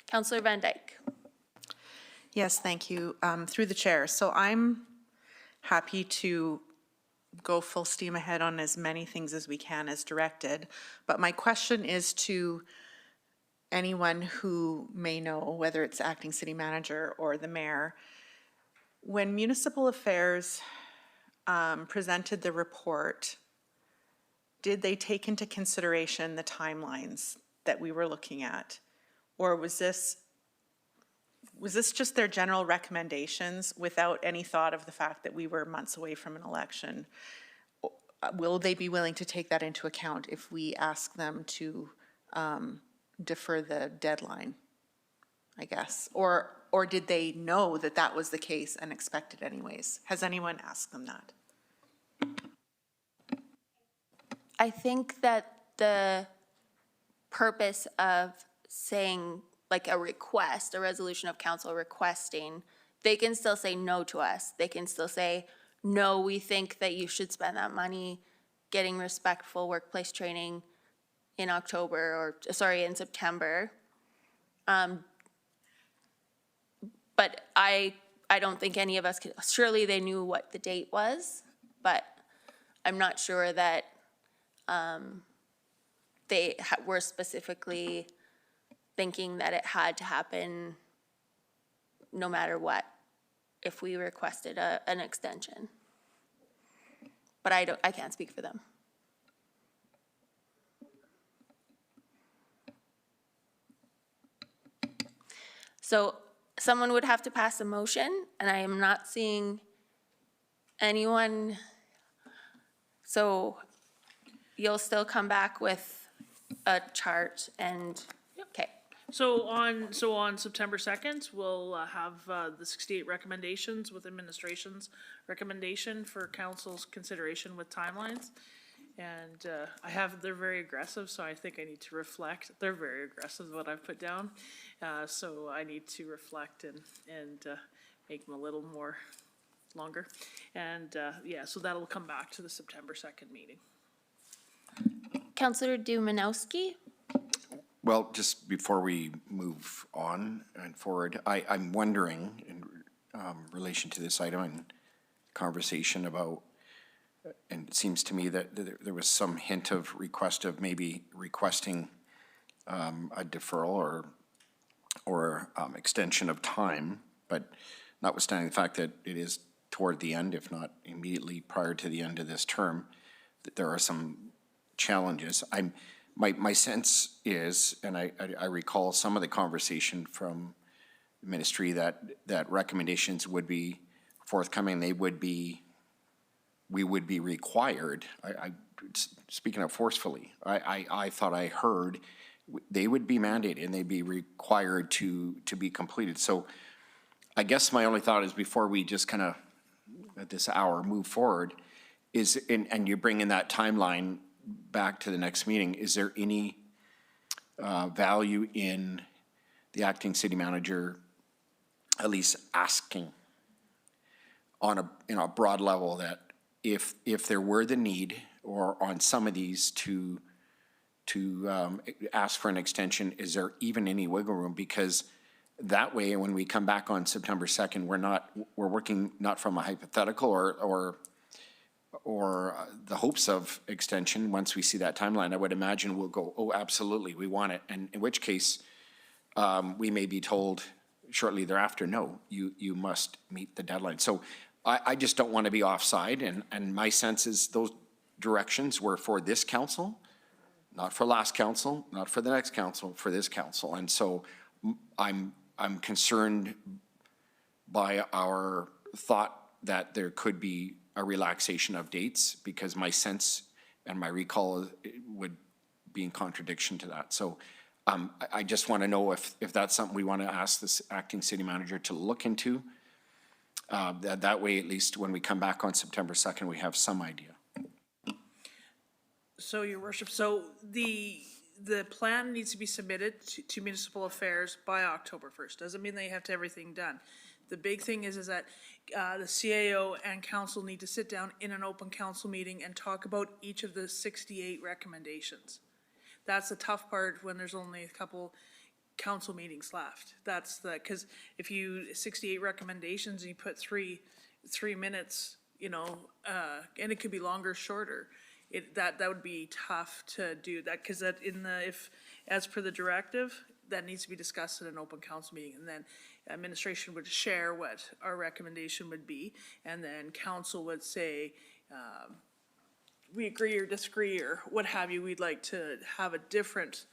Councillor Van Dyke. Yes, thank you. Through the chair. So I'm happy to go full steam ahead on as many things as we can as directed. But my question is to anyone who may know, whether it's acting city manager or the mayor, when Municipal Affairs presented the report, did they take into consideration the timelines that we were looking at? Or was this just their general recommendations without any thought of the fact that we were months away from an election? Will they be willing to take that into account if we ask them to defer the deadline, I guess? Or did they know that that was the case and expect it anyways? Has anyone asked them that? I think that the purpose of saying like a request, a resolution of council requesting, they can still say no to us. They can still say, no, we think that you should spend that money getting respectful workplace training in in September. But I don't think any of us could, surely they knew what the date was, but I'm not sure that they were specifically thinking that it had to happen no matter what, if we requested an extension. But I can't speak for them. So someone would have to pass a motion, and I am not seeing anyone. So you'll still come back with a chart and, okay. So on September 2nd, we'll have the 68 recommendations with administration's recommendation for council's consideration with timelines. And they're very aggressive, so I think I need to reflect. They're very aggressive, what I've put down. So I need to reflect and make them a little more longer. And so that'll come back to the September 2nd meeting. Councillor Dumanowski? Well, just before we move on and forward, I'm wondering in relation to this item and conversation about, and it seems to me that there was some hint of maybe requesting a deferral or extension of time, but notwithstanding the fact that it is toward the end, if not immediately prior to the end of this term, that there are some challenges. My sense is, and I recall some of the conversation from the ministry that recommendations would be forthcoming. We would be required. Speaking of forcefully, I thought I heard they would be mandated and they'd be required to be completed. So I guess my only thought is before we just kind of at this hour move forward is, and you bring in that timeline back to the next meeting, is there any value in the acting city manager at least asking on a broad level that if there were the need or on some of these to ask for an extension, is there even any wiggle room? Because that way, when we come back on September 2nd, we're working not from a hypothetical or the hopes of extension. Once we see that timeline, I would imagine we'll go, oh, absolutely, we want it. And in which case, we may be told shortly thereafter, no, you must meet the deadline. So I just don't want to be offside. And my sense is those directions were for this council, not for last council, not for the next council, for this council. And so I'm concerned by our thought that there could be a relaxation of dates, because my sense and my recall would be in contradiction to that. So I just want to know if that's something we want to ask this acting city manager to look into. That way, at least when we come back on September 2nd, we have some idea. So, Your Worship, so the plan needs to be submitted to Municipal Affairs by October 1st. Doesn't mean they have to have everything done. The big thing is that the CAO and council need to sit down in an open council meeting and talk about each of the 68 recommendations. That's the tough part when there's only a couple council meetings left. That's because if 68 recommendations and you put three minutes, and it could be longer, shorter, that would be tough to do that, because that as per the directive, that needs to be discussed in an open council meeting, and then administration would share what our recommendation would be, and then council would say, we agree or disagree or what have you. We'd like to have a different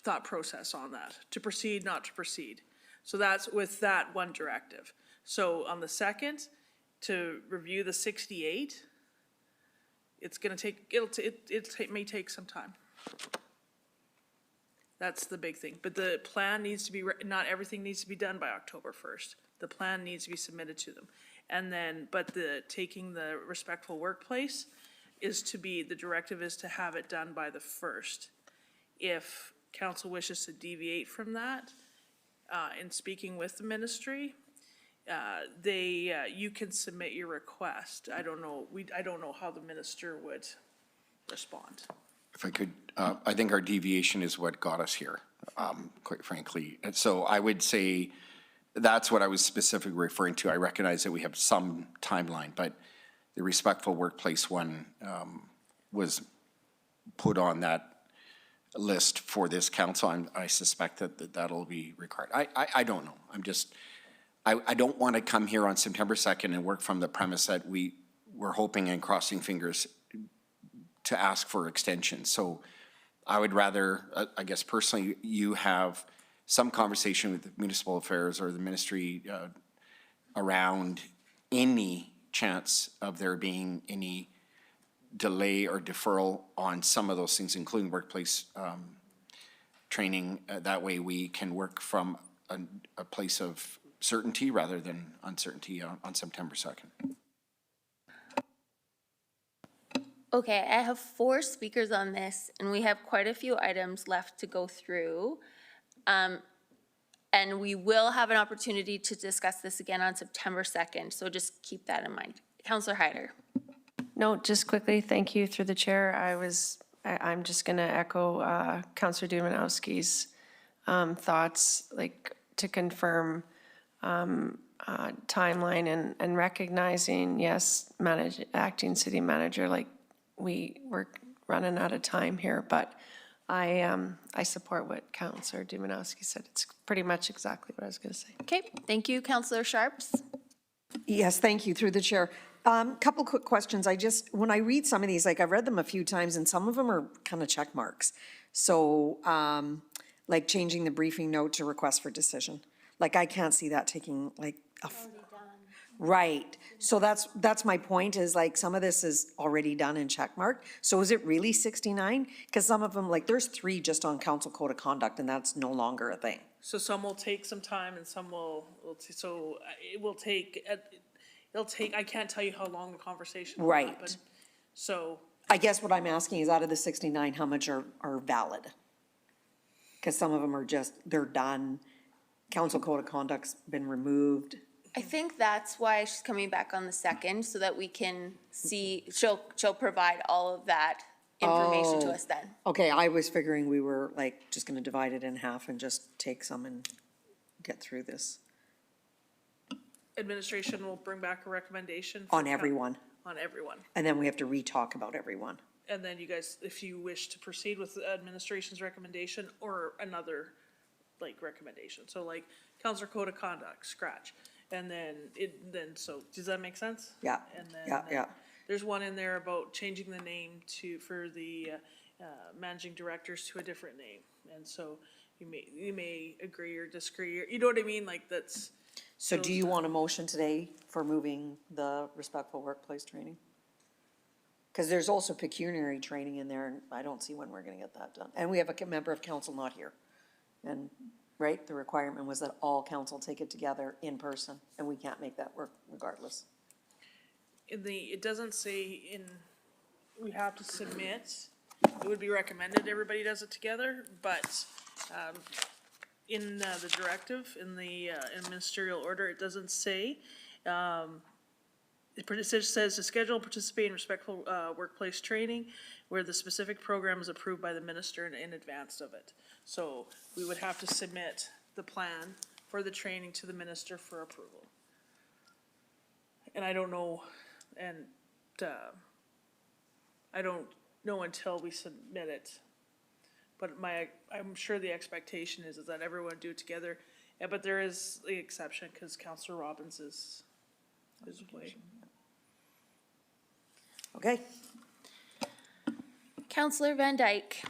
thought process on that, to proceed, not to proceed. So that's with that one directive. So on the 2nd, to review the 68, it's going to take, it may take some time. That's the big thing. But the plan needs to be, not everything needs to be done by October 1st. The plan needs to be submitted to them. And then, but taking the respectful workplace the directive is to have it done by the 1st. If council wishes to deviate from that, in speaking with the ministry, you can submit your request. I don't know how the minister would respond. If I could, I think our deviation is what got us here, quite frankly. And so I would say that's what I was specifically referring to. I recognize that we have some timeline, but the respectful workplace one was put on that list for this council. I suspect that'll be required. I don't know. I don't want to come here on September 2nd and work from the premise that we're hoping and crossing fingers to ask for extension. So I would rather, I guess personally, you have some conversation with the Municipal Affairs or the ministry around any chance of there being any delay or deferral on some of those things, including workplace training. That way we can work from a place of certainty rather than uncertainty on September 2nd. Okay, I have 4 speakers on this, and we have quite a few items left to go through. And we will have an opportunity to discuss this again on September 2nd, so just keep that in mind. Councillor Hyder. No, just quickly, thank you through the chair. I'm just going to echo Councillor Dumanowski's thoughts, like to confirm timeline and recognizing, yes, acting city manager, like we're running out of time here, but I support what Councillor Dumanowski said. It's pretty much exactly what I was going to say. Okay, thank you. Councillor Sharps. Yes, thank you, through the chair. Couple quick questions. When I read some of these, like I've read them a few times and some of them are kind of check marks. So like changing the briefing note to request for decision. Like I can't see that taking like right. So that's my point, is like some of this is already done and check marked. So is it really 69? Because some of them, like there's 3 just on council code of conduct and that's no longer a thing. So some will take some time and some it will take, I can't tell you how long the conversation will happen. Right. So. I guess what I'm asking is, out of the 69, how much are valid? Because some of them are just, they're done. Council code of conduct's been removed. I think that's why she's coming back on the 2nd, so that we can see, she'll provide all of that information to Oh. us then. Okay, I was figuring we were like just gonna divide it in half and just take some and get through this Administration will bring back a recommendation. for on everyone. On everyone. And then we have to re-talk about everyone. And then you guys, if you wish to proceed with the administration's recommendation or another, like, recommendation. So like, Counselor Code of Conduct, scratch. And then so, does that make sense? Yeah, And then, yeah, yeah. There's one in there about changing the name for the managing directors to a different name. And so you may agree or disagree, or, you know what I mean? Like, that's. So do you want a motion today for moving the respectful workplace training? Because there's also pecuniary training in there, and I don't see when we're gonna get that done. And we have a member of council not here. And, right, the requirement was that all council take it together in person, and we can't make that work regardless. It doesn't say we have to submit, it would be recommended everybody does it together, but, in the directive, in the ministerial order, it doesn't say. It just says to schedule, participate in respectful workplace training where the specific program is approved by the minister in advance of it. So we would have to submit the plan for the training to the minister for approval. And I don't know, I don't know until we submit it. But I'm sure the expectation is that everyone do it together. Yeah, but there is the exception because Counselor Robbins is away. Okay, Counselor Van Dyke.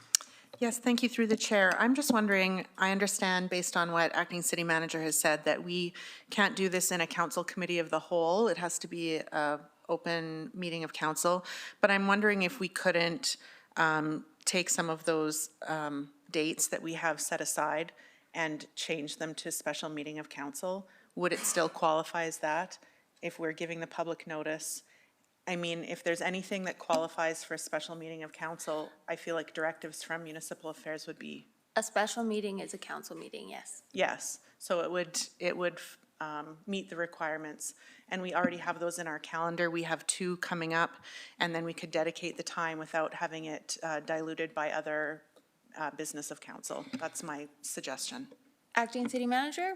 Yes, thank you through the chair. I'm just wondering, I understand based on what acting city manager has said that we can't do this in a council committee of the whole. It has to be a open meeting of council. But I'm wondering if we couldn't take some of those dates that we have set aside and change them to special meeting of council. Would it still qualify as that if we're giving the public notice? I mean, if there's anything that qualifies for a special meeting of council, I feel like directives from municipal affairs would be. A special meeting is a council meeting, yes. Yes, so it would meet the requirements. And we already have those in our calendar. We have 2 coming up, and then we could dedicate the time without having it diluted by other business of council. That's my suggestion. Acting city manager?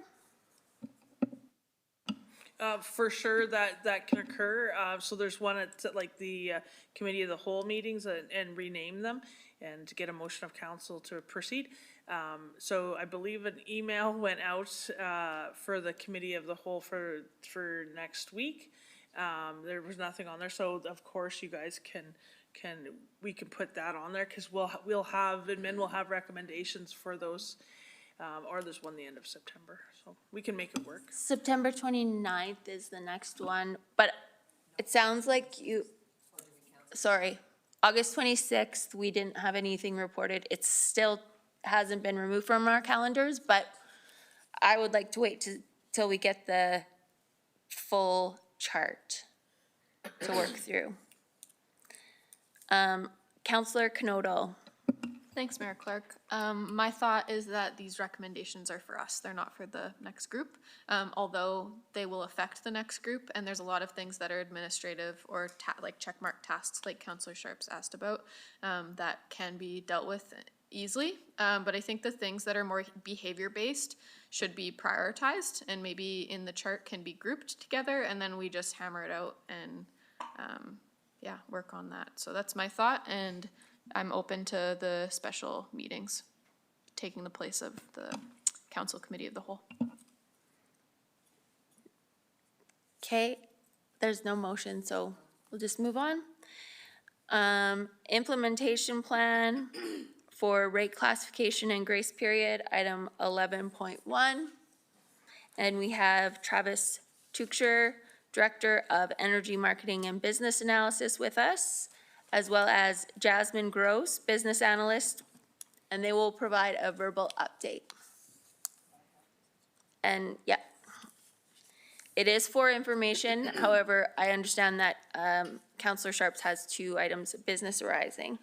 For sure that can occur. So there's one at like the committee of the whole meetings and rename them and to get a motion of council to proceed. So I believe an email went out for the committee of the whole for next week. There was nothing on there, so of course you guys we can put that on there because we'll have admin will have recommendations for those. Or there's one the end of September, so we can make it work. September 29th is the next one, but it sounds like August 26th, we didn't have anything reported. It still hasn't been removed from our calendars, but I would like to wait till we get the full chart to work through. Counselor Knoedel. Thanks, Mayor Clark. My thought is that these recommendations are for us. They're not for the next group, although they will affect the next group. And there's a lot of things that are administrative or like checkmark tasks, like Councillor Sharps asked about, that can be dealt with easily. But I think the things that are more behavior-based should be prioritized and maybe in the chart can be grouped together and then we just hammer it out and, work on that. So that's my thought, and I'm open to the special meetings, taking the place of the council committee of the whole. Okay, there's no motion, so we'll just move on. Implementation plan for rate classification and grace period, item 11.1. And we have Travis Tuchscher, Director of Energy Marketing and Business Analysis with us, as well as Jasmine Gross, Business Analyst, and they will provide a verbal update. And it is for information. However, I understand that Councillor Sharps has 2 items of business arising.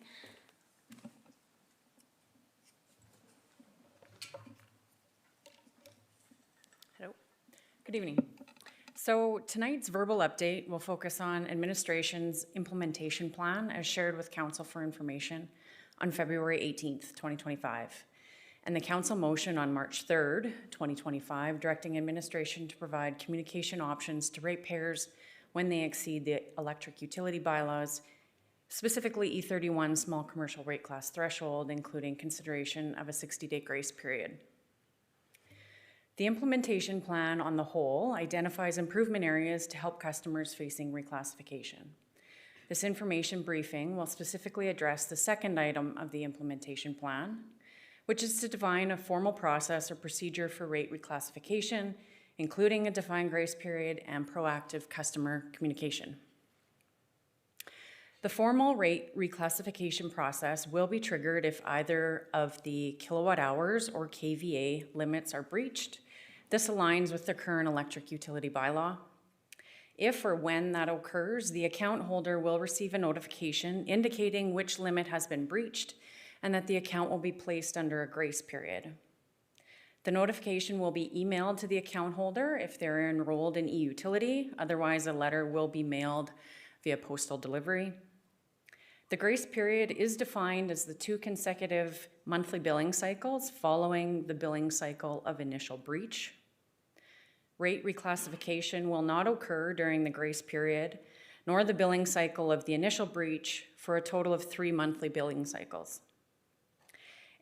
Hello. Good evening. So tonight's verbal update will focus on administration's implementation plan as shared with council for information on February 18th, 2025, and the council motion on March 3rd, 2025, directing administration to provide communication options to ratepayers when they exceed the electric utility bylaws, specifically E31 small commercial rate class threshold, including consideration of a 60-day grace period. The implementation plan on the whole identifies improvement areas to help customers facing reclassification. This information briefing will specifically address the second item of the implementation plan, which is to define a formal process or procedure for rate reclassification, including a defined grace period and proactive customer communication. The formal rate reclassification process will be triggered if either of the kilowatt hours or KVA limits are breached. This aligns with the current electric utility bylaw. If or when that occurs, the account holder will receive a notification indicating which limit has been breached and that the account will be placed under a grace period. The notification will be emailed to the account holder if they're enrolled in e-utility. Otherwise, a letter will be mailed via postal delivery. The grace period is defined as the 2 consecutive monthly billing cycles following the billing cycle of initial breach. Rate reclassification will not occur during the grace period, nor the billing cycle of the initial breach, for a total of 3 monthly billing cycles.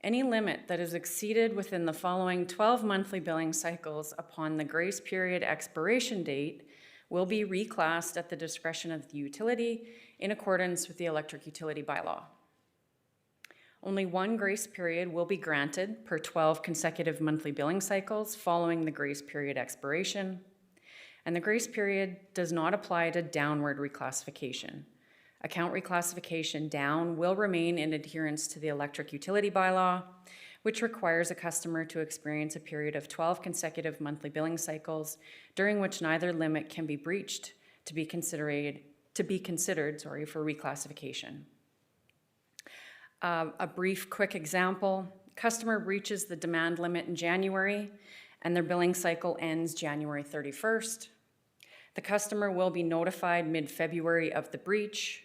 Any limit that is exceeded within the following 12 monthly billing cycles upon the grace period expiration date will be reclassed at the discretion of the utility in accordance with the electric utility bylaw. Only 1 grace period will be granted per 12 consecutive monthly billing cycles following the grace period expiration, and the grace period does not apply to downward reclassification. Account reclassification down will remain in adherence to the electric utility bylaw, which requires a customer to experience a period of 12 consecutive monthly billing cycles during which neither limit can be breached to be considered for reclassification. A brief, quick example: customer breaches the demand limit in January, and their billing cycle ends January 31st. The customer will be notified mid-February of the breach.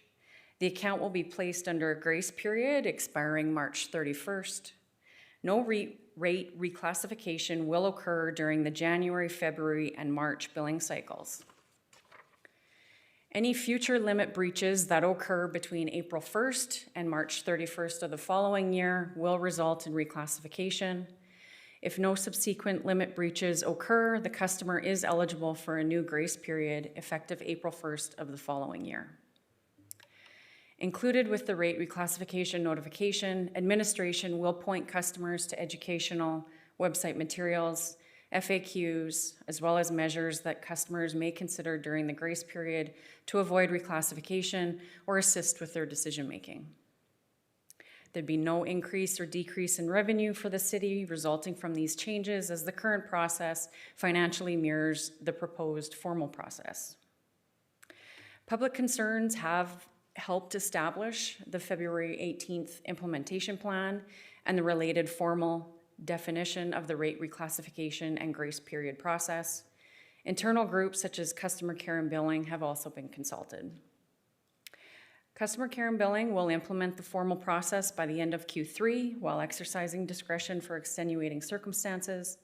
The account will be placed under a grace period expiring March 31st. No rate reclassification will occur during the January, February, and March billing cycles. Any future limit breaches that occur between April 1st and March 31st of the following year will result in reclassification. If no subsequent limit breaches occur, the customer is eligible for a new grace period effective April 1st of the following year. Included with the rate reclassification notification, administration will point customers to educational website materials, FAQs, as well as measures that customers may consider during the grace period to avoid reclassification or assist with their decision-making. There'd be no increase or decrease in revenue for the city resulting from these changes, as the current process financially mirrors the proposed formal process. Public concerns have helped establish the February 18th implementation plan and the related formal definition of the rate reclassification and grace period process. Internal groups such as customer care and billing have also been consulted. Customer care and billing will implement the formal process by the end of Q3 while exercising discretion for extenuating circumstances.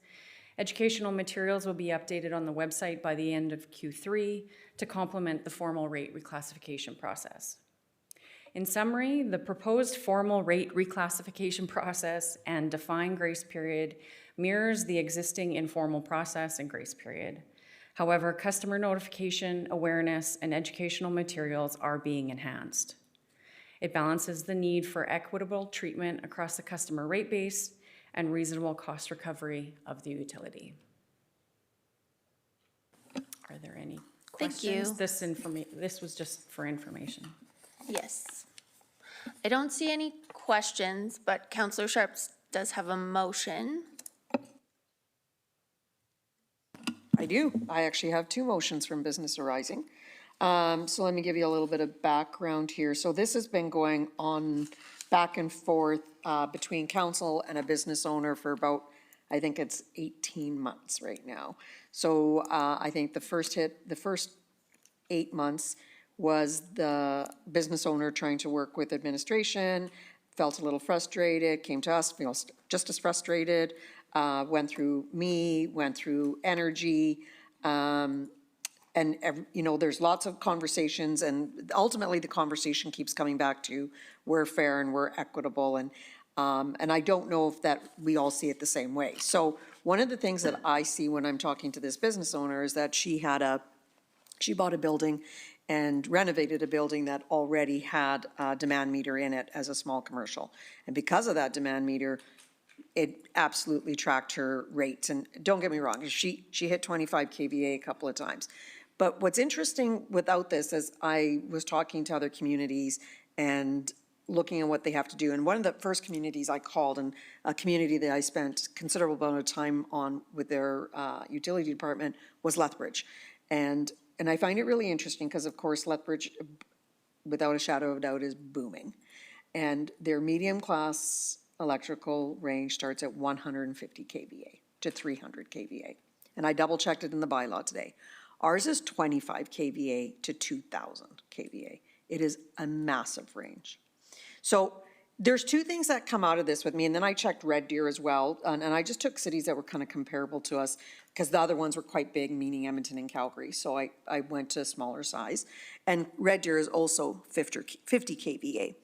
Educational materials will be updated on the website by the end of Q3 to complement the formal rate reclassification process. In summary, the proposed formal rate reclassification process and defined grace period mirrors the existing informal process and grace period. However, customer notification, awareness, and educational materials are being enhanced. It balances the need for equitable treatment across the customer rate base and reasonable cost recovery of the utility. Are there any questions? Thank you. This was just for information. Yes. I don't see any questions, but Councillor Sharps does have a motion. I do. I actually have 2 motions from Business Arising. So let me give you a little bit of background here. So this has been going on back and forth between council and a business owner for about I think it's 18 months right now. So I think the first 8 months was the business owner trying to work with administration, felt a little frustrated, came to us, feels just as frustrated, went through me, went through energy, and, there's lots of conversations, and ultimately the conversation keeps coming back to we're fair and we're equitable, and I don't know if that we all see it the same way. So one of the things that I see when I'm talking to this business owner is that she bought a building and renovated a building that already had a demand meter in it as a small commercial. And because of that demand meter, it absolutely tracked her rates. And don't get me wrong, she hit 25 kVA a couple of times. But what's interesting without this is I was talking to other communities and looking at what they have to do. And one of the first communities I called, and a community that I spent considerable amount of time on with their utility department, was Lethbridge. And I find it really interesting because, of course, Lethbridge, without a shadow of a doubt, is booming. And their medium-class electrical range starts at 150 kVA to 300 kVA. And I double-checked it in the bylaw today. Ours is 25 kVA to 2,000 kVA. It is a massive range. So there's two things that come out of this with me, and then I checked Red Deer as well, and I just took cities that were kind of comparable to us, because the other ones were quite big, meaning Edmonton and Calgary, so I went to a smaller size. And Red Deer is also 50 kVA.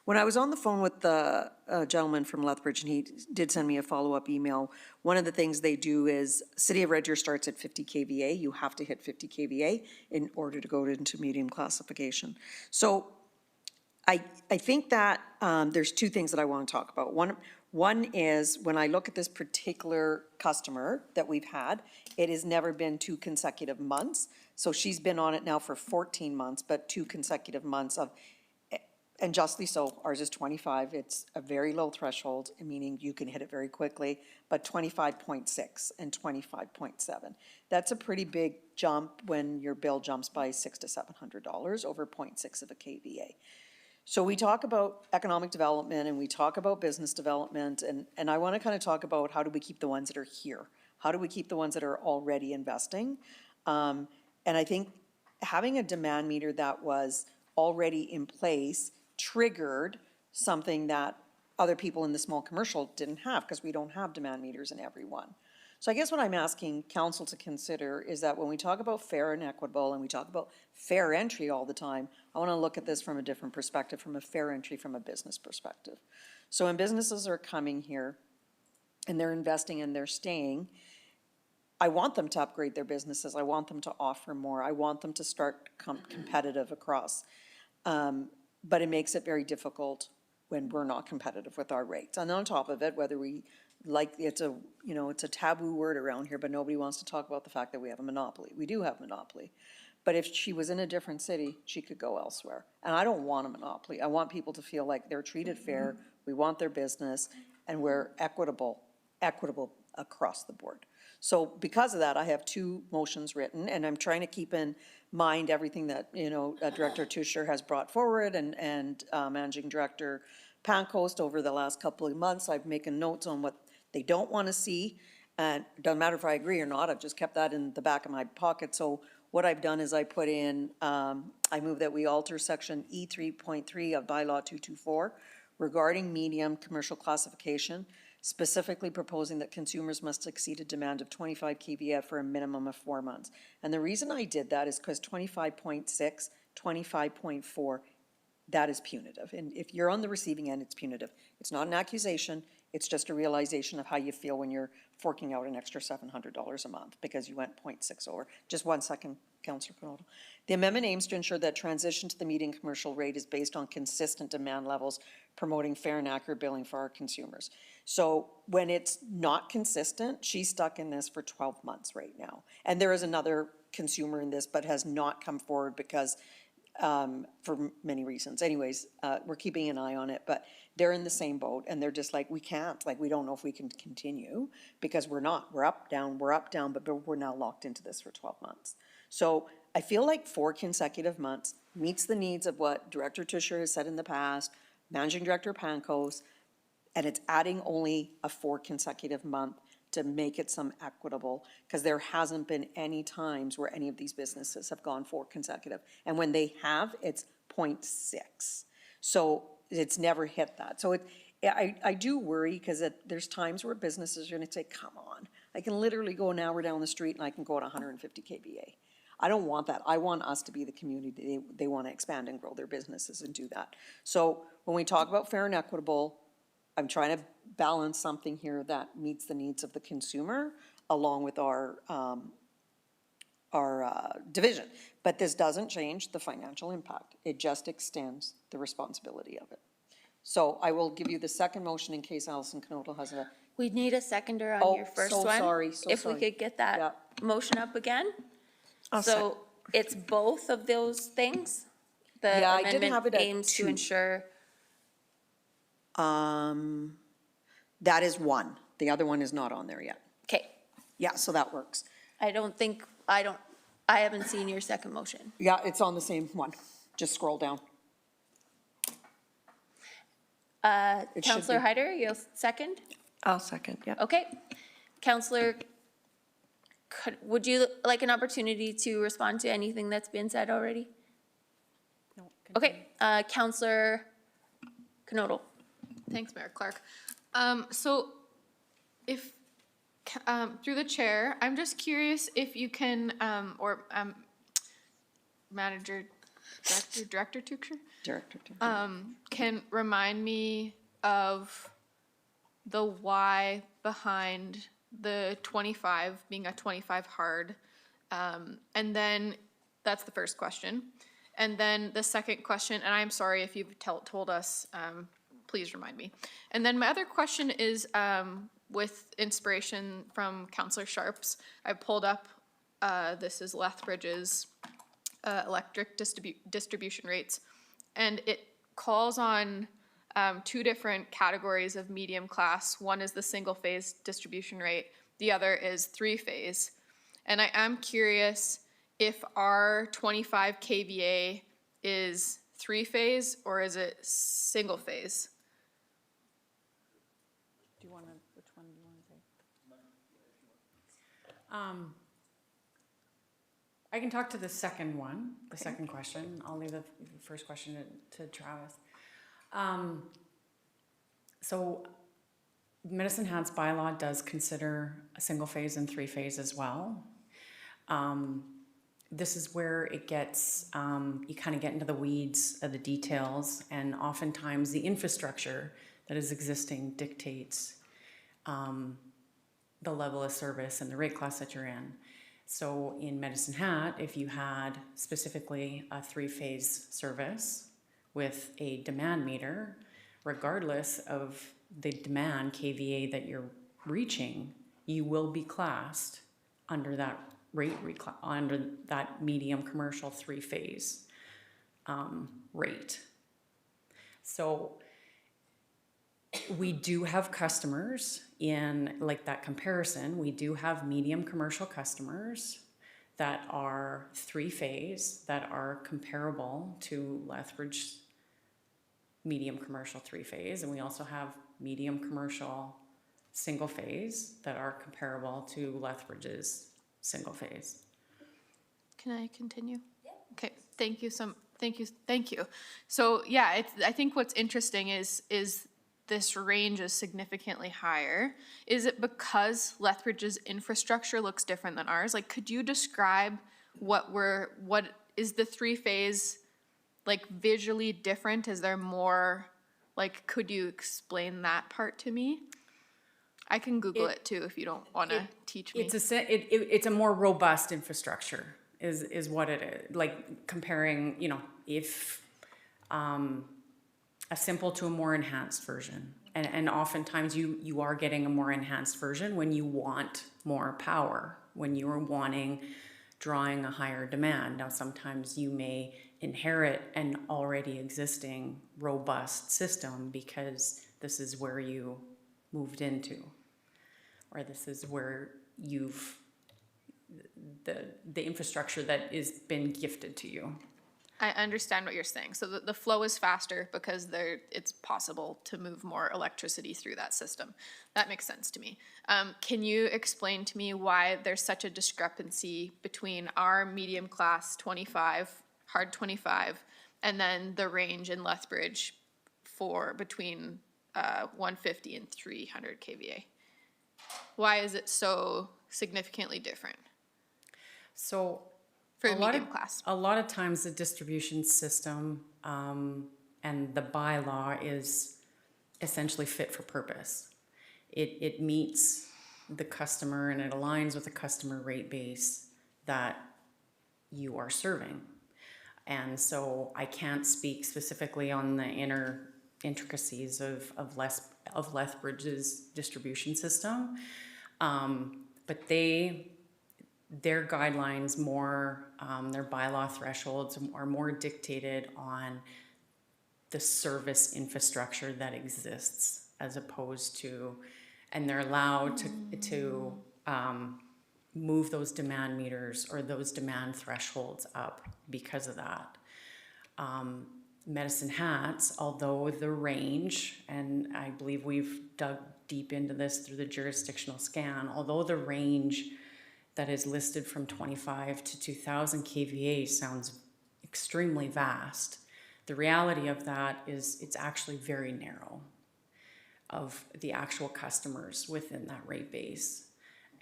When I was on the phone with the gentleman from Lethbridge, and he did send me a follow-up email, one of the things they do is, City of Red Deer starts at 50 kVA. You have to hit 50 kVA in order to go into medium classification. So I think that there's two things that I want to talk about. One is, when I look at this particular customer that we've had, it has never been 2 consecutive months. So she's been on it now for 14 months, but 2 consecutive months of, and justly so, ours is 25. It's a very low threshold, meaning you can hit it very quickly, but 25.6 and 25.7. That's a pretty big jump when your bill jumps by $600 to $700 over 0.6 of a kVA. So we talk about economic development and we talk about business development, and I want to kind of talk about how do we keep the ones that are here? How do we keep the ones that are already investing? And I think having a demand meter that was already in place triggered something that other people in the small commercial didn't have, because we don't have demand meters in every one. So I guess what I'm asking council to consider is that when we talk about fair and equitable, and we talk about fair entry all the time, I want to look at this from a different perspective, from a fair entry, from a business perspective. So when businesses are coming here and they're investing and they're staying, I want them to upgrade their businesses. I want them to offer more. I want them to start competitive across. But it makes it very difficult when we're not competitive with our rates. And on top of it, whether we like, it's a taboo word around here, but nobody wants to talk about the fact that we have a monopoly. We do have a monopoly. But if she was in a different city, she could go elsewhere. And I don't want a monopoly. I want people to feel like they're treated fair, we want their business, and we're equitable across the board. So because of that, I have 2 motions written, and I'm trying to keep in mind everything that, Director Tusher has brought forward, and Managing Director Pancoast over the last couple of months. I've making notes on what they don't want to see, and it doesn't matter if I agree or not, I've just kept that in the back of my pocket. So what I've done is I put in, I move that we alter section E3.3 of bylaw 224 regarding medium commercial classification, specifically proposing that consumers must exceed a demand of 25 kVA for a minimum of 4 months. And the reason I did that is because 25.6, 25.4, that is punitive. And if you're on the receiving end, it's punitive. It's not an accusation. It's just a realization of how you feel when you're forking out an extra $700 a month because you went 0.6 over. Just 1 second, Councillor Knoll. The amendment aims to ensure that transition to the median commercial rate is based on consistent demand levels, promoting fair and accurate billing for our consumers. So when it's not consistent, she's stuck in this for 12 months right now. And there is another consumer in this, but has not come forward because for many reasons. Anyways, we're keeping an eye on it, but they're in the same boat, and they're just like, we can't, like, we don't know if we can continue because we're not. We're up, down, but we're now locked into this for 12 months. So I feel like 4 consecutive months meets the needs of what Director Tusher has said in the past, Managing Director Pancoast, and it's adding only a 4 consecutive month to make it some equitable, because there hasn't been any times where any of these businesses have gone 4 consecutive. And when they have, it's 0.6. So it's never hit that. So I do worry, because there's times where businesses are gonna say, come on, I can literally go an hour down the street and I can go at 150 kVA. I don't want that. I want us to be the community. They want to expand and grow their businesses and do that. So when we talk about fair and equitable, I'm trying to balance something here that meets the needs of the consumer along with our division. But this doesn't change the financial impact. It just extends the responsibility of it. So I will give you the second motion in case Allison Knodel has a. We need a seconder on Oh, your first so one. sorry, so If we sorry. could get that motion up again. I'll So it's both of those things? The Yeah, I did amendment have it at aims to 2. ensure, That is one. The other one is not on there yet. okay, Yeah, so that works. I haven't seen your second motion. Yeah, it's on the same one. Just scroll down. It should Counselor be. Hyder, you'll second? I'll second, yeah. Okay. Counselor, would you like an opportunity to respond to anything that's been said already? Okay, Counselor Knodel. Thanks, Mayor Clark. So if, through the chair, I'm just curious if you can, Manager, Director Tuchner? Director. Can remind me of the why behind the 25 being a 25 hard. And then, that's the first question. And then the second question, and I'm sorry if you've told us, please remind me. And then my other question is, with inspiration from Councillor Sharps, I pulled up, this is Lethbridge's electric distribution rates. And it calls on 2 different categories of medium class. One is the single phase distribution rate. The other is 3-phase. And I am curious if our 25 kVA is 3-phase or is it single phase? Do you want to, which one do you want to take? I can talk to the second one, the second question. I'll leave the first question to Travis. So Medicine Hat's bylaw does consider a single phase and 3-phase as well. This is where it gets, you kind of get into the weeds of the details, and oftentimes the infrastructure that is existing dictates the level of service and the rate class that you're in. So in Medicine Hat, if you had specifically a 3-phase service with a demand meter, regardless of the demand KVA that you're reaching, you will be classed under that under that medium commercial 3-phase rate. So we do have customers in, like that comparison, we do have medium commercial customers that are 3-phase, that are comparable to Lethbridge medium commercial 3-phase, and we also have medium commercial single phase that are comparable to Lethbridge's single phase. Can I continue? Yeah. Okay, thank you. Thank you. So yeah, I think what's interesting is this range is significantly higher. Is it because Lethbridge's infrastructure looks different than ours? Like, could you describe what is the 3-phase, like, visually different? Is there more, like, could you explain that part to me? I can Google it too if you don't want to teach me. It's a more robust infrastructure is what it is. Like comparing, if a simple to a more enhanced version. And oftentimes you are getting a more enhanced version when you want more power, when you are drawing a higher demand. Now, sometimes you may inherit an already existing robust system because this is where you moved into, or this is where you've, the infrastructure that is been gifted to you. I understand what you're saying. So the flow is faster because it's possible to move more electricity through that system. That makes sense to me. Can you explain to me why there's such a discrepancy between our medium class 25, hard 25, and then the range in Lethbridge for between 150 and 300 kVA? Why is it so significantly different So for a lot medium of, class? a lot of times the distribution system and the bylaw is essentially fit for purpose. It meets the customer and it aligns with the customer rate base that you are serving. And so I can't speak specifically on the intricacies of Lethbridge's distribution system, but their guidelines more, their bylaw thresholds are more dictated on the service infrastructure that exists as opposed to, and they're allowed to move those demand meters or those demand thresholds up because of that. Medicine Hats, although the range, and I believe we've dug deep into this through the jurisdictional scan, although the range that is listed from 25 to 2000 kVA sounds extremely vast, the reality of that is it's actually very narrow of the actual customers within that rate base.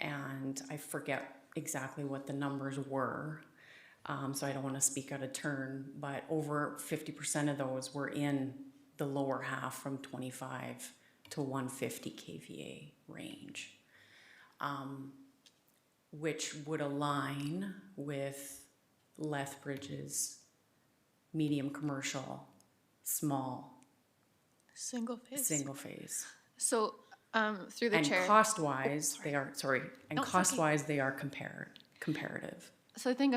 And I forget exactly what the numbers were, so I don't want to speak out of turn, but over 50% of those were in the lower half from 25 to 150 kVA range, which would align with Lethbridge's medium commercial, small, Single phase? single phase. So, through the chair. And cost-wise, they are, sorry, and No, it's okay. cost-wise, they are comparative. So I think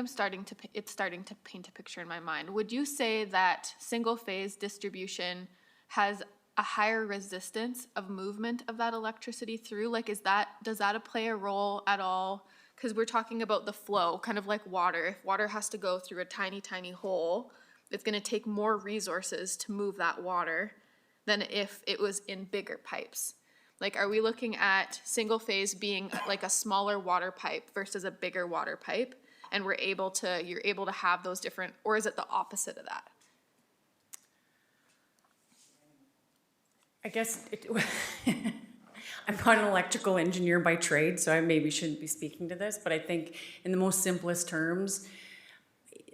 it's starting to paint a picture in my mind. Would you say that single phase distribution has a higher resistance of movement of that electricity through? Like, does that play a role at all? Because we're talking about the flow, kind of like water. If water has to go through a tiny, tiny hole, it's gonna take more resources to move that water than if it was in bigger pipes. Like, are we looking at single phase being like a smaller water pipe versus a bigger water pipe? And you're able to have those different, or is it the opposite of that? I guess I'm not an electrical engineer by trade, so I maybe shouldn't be speaking to this, but I think in the most simplest terms,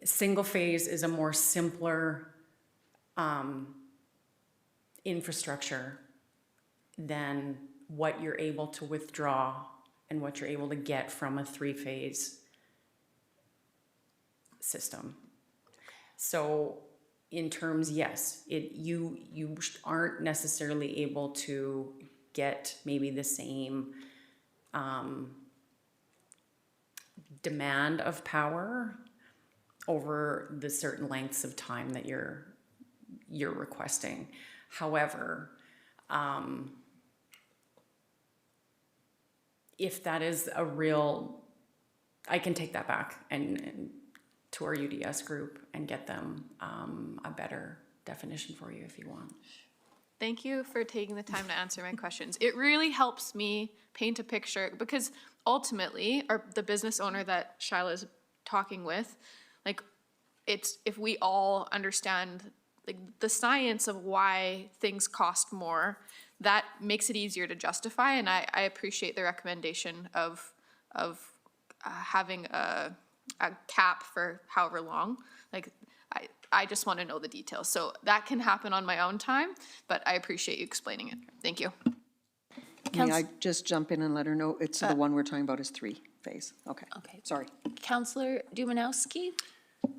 single phase is a more simpler infrastructure than what you're able to withdraw and what you're able to get from a three-phase system. So in terms, yes, you aren't necessarily able to get maybe the same demand of power over the certain lengths of time that you're requesting. However, if that is a real, I can take that back and to our UDS group and get them a better definition for you if you want. Thank you for taking the time to answer my questions. It really helps me paint a picture because ultimately, the business owner that Shyla's talking with, like, if we all understand like the science of why things cost more, that makes it easier to justify. And I appreciate the recommendation of having a cap for however long. Like, I just want to know the details. So that can happen on my own time, but I appreciate you explaining it. Thank you. May I just jump in and let her know, it's the one we're talking about is three-phase, okay. Okay. Sorry. Councillor Dumanowski?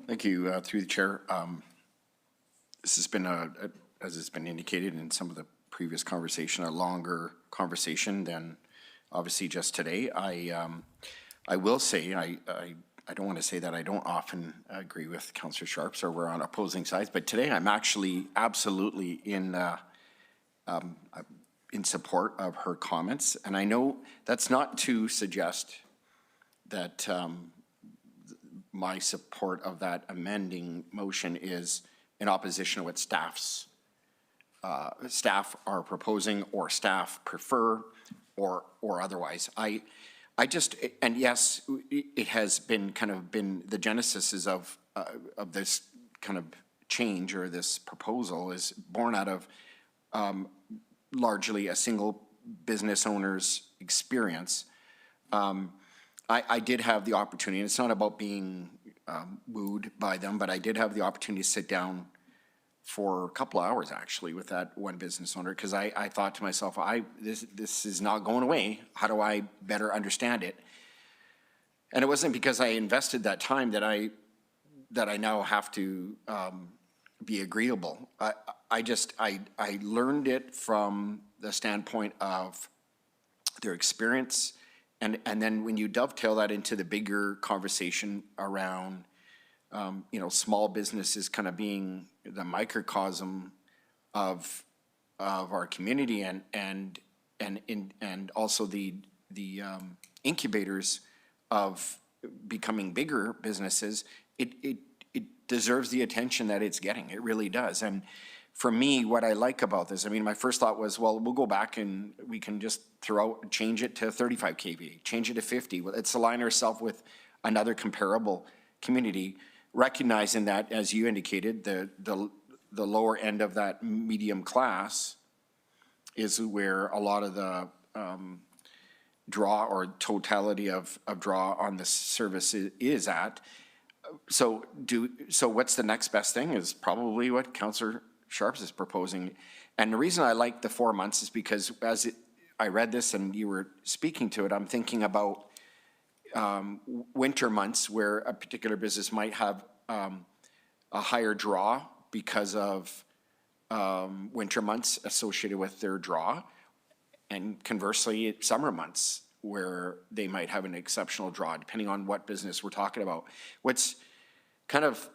Thank you, through the chair. This has been, as has been indicated in some of the previous conversation, a longer conversation than obviously just today. I will say, I don't want to say that I don't often agree with Councillor Sharps or we're on opposing sides, but today I'm actually absolutely in support of her comments. And I know that's not to suggest that my support of that amending motion is in opposition to what staff are proposing or staff prefer or otherwise. I just, and yes, it has been the genesis is of this kind of change or this proposal is born out of largely a single business owner's experience. I did have the opportunity, and it's not about being wooed by them, but I did have the opportunity to sit down for a couple of hours actually with that one business owner, because I thought to myself, this is not going away. How do I better understand it? And it wasn't because I invested that time that I now have to be agreeable. I learned it from the standpoint of their experience, and then when you dovetail that into the bigger conversation around small businesses kind of being the microcosm of our community and also the incubators of becoming bigger businesses, it deserves the attention that it's getting. It really does. And for me, what I like about this, I mean, my first thought was, well, we'll go back and we can just change it to 35 kVA, change it to 50. Let's align ourselves with another comparable community, recognizing that, as you indicated, the lower end of that medium class is where a lot of the draw or totality of draw on this service is at. So what's the next best thing is probably what Councillor Sharps is proposing. And the reason I like the 4 months is because I read this and you were speaking to it, I'm thinking about winter months where a particular business might have a higher draw because of winter months associated with their draw, and conversely summer months where they might have an exceptional draw, depending on what business we're talking about. What's kind of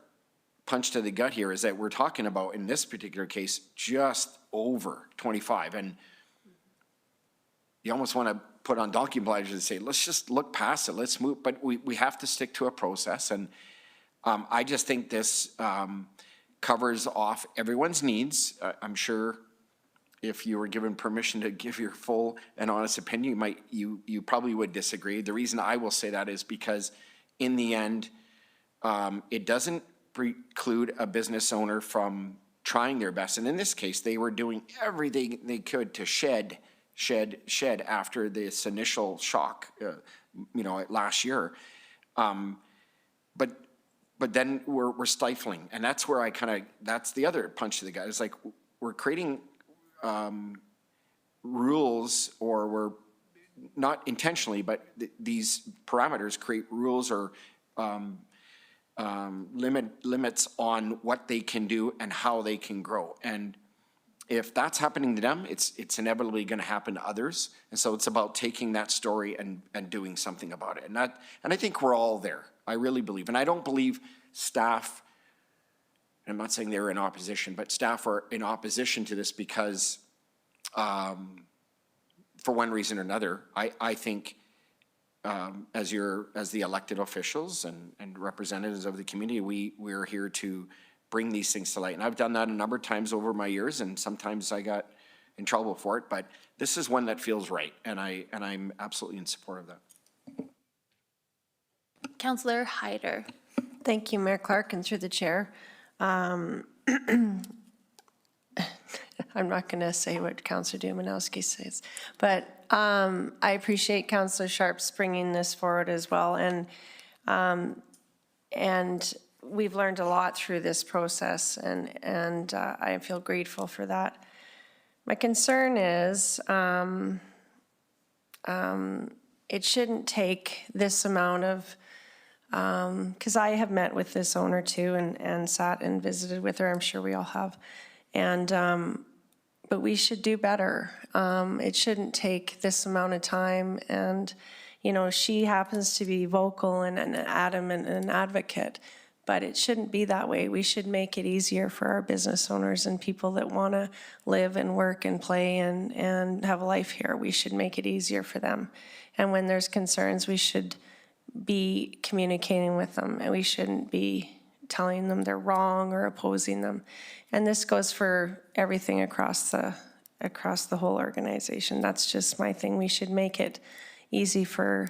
punch to the gut here is that we're talking about, in this particular case, just over 25, and you almost want to put on donkey blinders and say, let's just look past it, let's move, but we have to stick to a process, and I just think this covers off everyone's needs. I'm sure if you were given permission to give your full and honest opinion, you probably would disagree. The reason I will say that is because in the end, it doesn't preclude a business owner from trying their best. And in this case, they were doing everything they could to shed after this initial shock, last year. But then we're stifling, and that's where that's the other punch to the gut. It's like we're creating rules, or we're not intentionally, but these parameters create rules or limits on what they can do and how they can grow. And if that's happening to them, it's inevitably going to happen to others. And so it's about taking that story and doing something about it. And I think we're all there. I really believe. And I don't believe staff, and I'm not saying they're in opposition, but staff are in opposition to this because for one reason or another. I think as the elected officials and representatives of the community, we're here to bring these things to light. And I've done that a number of times over my years, and sometimes I got in trouble for it, but this is one that feels right, and I'm absolutely in support of that. Councillor Hyder. Thank you, Mayor Clark, and through the chair. I'm not going to say what Councillor Dumanowski says, but I appreciate Councillor Sharps bringing this forward as well, and we've learned a lot through this process, and I feel grateful for that. My concern is it shouldn't take this amount of, because I have met with this owner too and sat and visited with her, I'm sure we all have, and but we should do better. It shouldn't take this amount of time, and she happens to be vocal and an adamant and an advocate, but it shouldn't be that way. We should make it easier for our business owners and people that want to live and work and play and have a life here. We should make it easier for them. And when there's concerns, we should be communicating with them, and we shouldn't be telling them they're wrong or opposing them. And this goes for everything across the whole organization. That's just my thing. We should make it easy for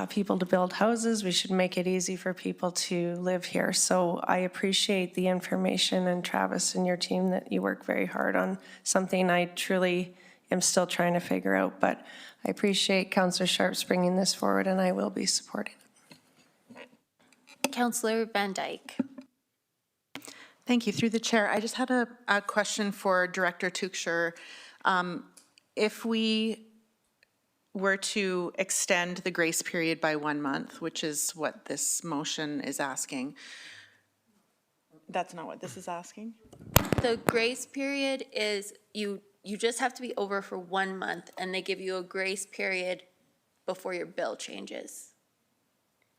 people to build houses. We should make it easy for people to live here. So I appreciate the information, and Travis and your team, that you work very hard on something I truly am still trying to figure out. But I appreciate Councillor Sharp's bringing this forward, and I will be supporting it. Councillor Van Dyke. Thank you. Through the chair, I just had a question for Director Tuchscher. If we were to extend the grace period by 1 month, which is what this motion is asking, that's not what this is asking? The grace period is you just have to be over for 1 month, and they give you a grace period before your bill changes.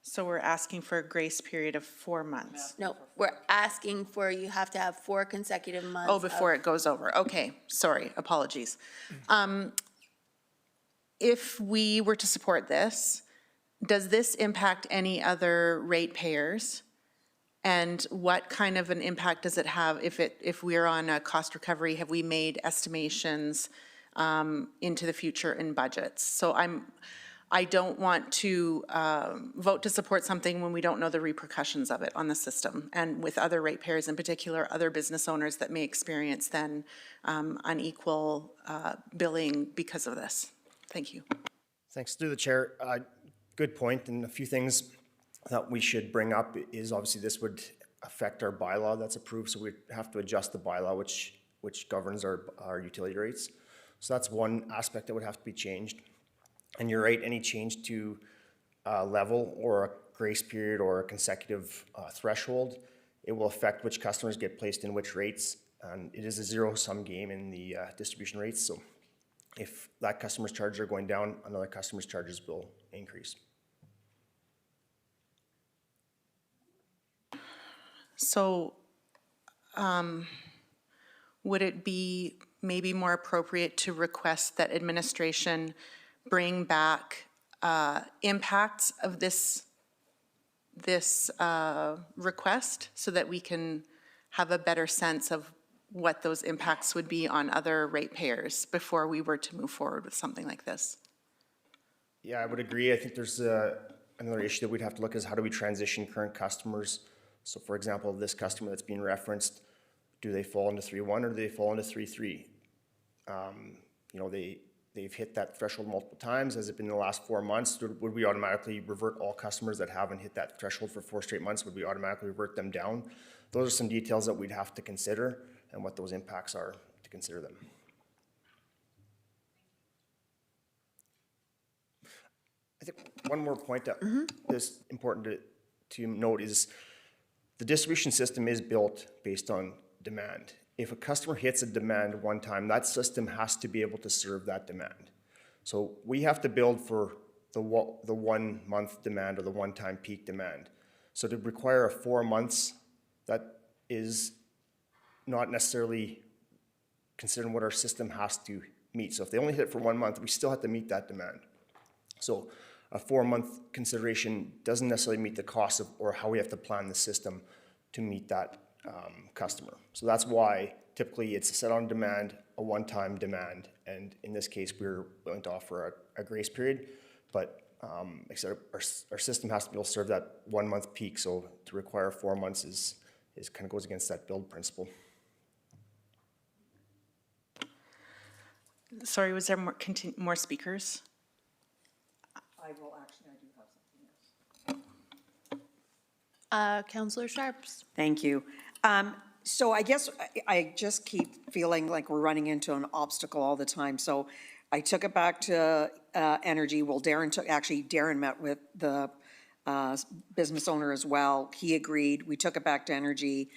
So we're asking for a grace period of 4 months? No, we're asking for, you have to have 4 consecutive months. Oh, before it goes over. Okay, sorry, apologies. If we were to support this, does this impact any other ratepayers? And what kind of an impact does it have if we're on a cost recovery? Have we made estimations into the future in budgets? So I don't want to vote to support something when we don't know the repercussions of it on the system, and with other ratepayers, in particular, other business owners that may experience then unequal billing because of this. Thank you. Thanks. Through the chair, good point, and a few things that we should bring up is obviously this would affect our bylaw that's approved, so we have to adjust the bylaw which governs our utility rates. So that's one aspect that would have to be changed. And you're right, any change to level or a grace period or a consecutive threshold, it will affect which customers get placed in which rates. And it is a zero-sum game in the distribution rates. So if that customer's charges are going down, another customer's charges will increase. So would it be maybe more appropriate to request that administration bring back impacts of this request so that we can have a better sense of what those impacts would be on other ratepayers before we were to move forward with something like this? Yeah, I would agree. I think there's another issue that we'd have to look at is how do we transition current customers. So for example, this customer that's being referenced, do they fall into 3.1 or do they fall into 3.3? You know, they've hit that threshold multiple times. Has it been in the last 4 months? Would we automatically revert all customers that haven't hit that threshold for 4 straight months? Would we automatically revert them down? Those are some details that we'd have to consider and what those impacts are to consider them. I think one more point that is important to note is the distribution system is built based on demand. If a customer hits a demand one time, that system has to be able to serve that demand. So we have to build for the 1 month demand or the one-time peak demand. So to require a 4 months, that is not necessarily considering what our system has to meet. So if they only hit it for 1 month, we still have to meet that demand. So a 4-month consideration doesn't necessarily meet the cost of or how we have to plan the system to meet that customer. So that's why typically it's set on demand, a one-time demand, and in this case we're willing to offer a grace period, but like I said, our system has to be able to serve that 1 month peak, so to require 4 months is kind of goes against that build principle. Sorry, was there more speakers? I do have something else. Councillor Sharps. Thank you. So I guess I just keep feeling like we're running into an obstacle all the time. So I took it back to energy. Well, Darren met with the business owner as well. He agreed. We took it back to energy.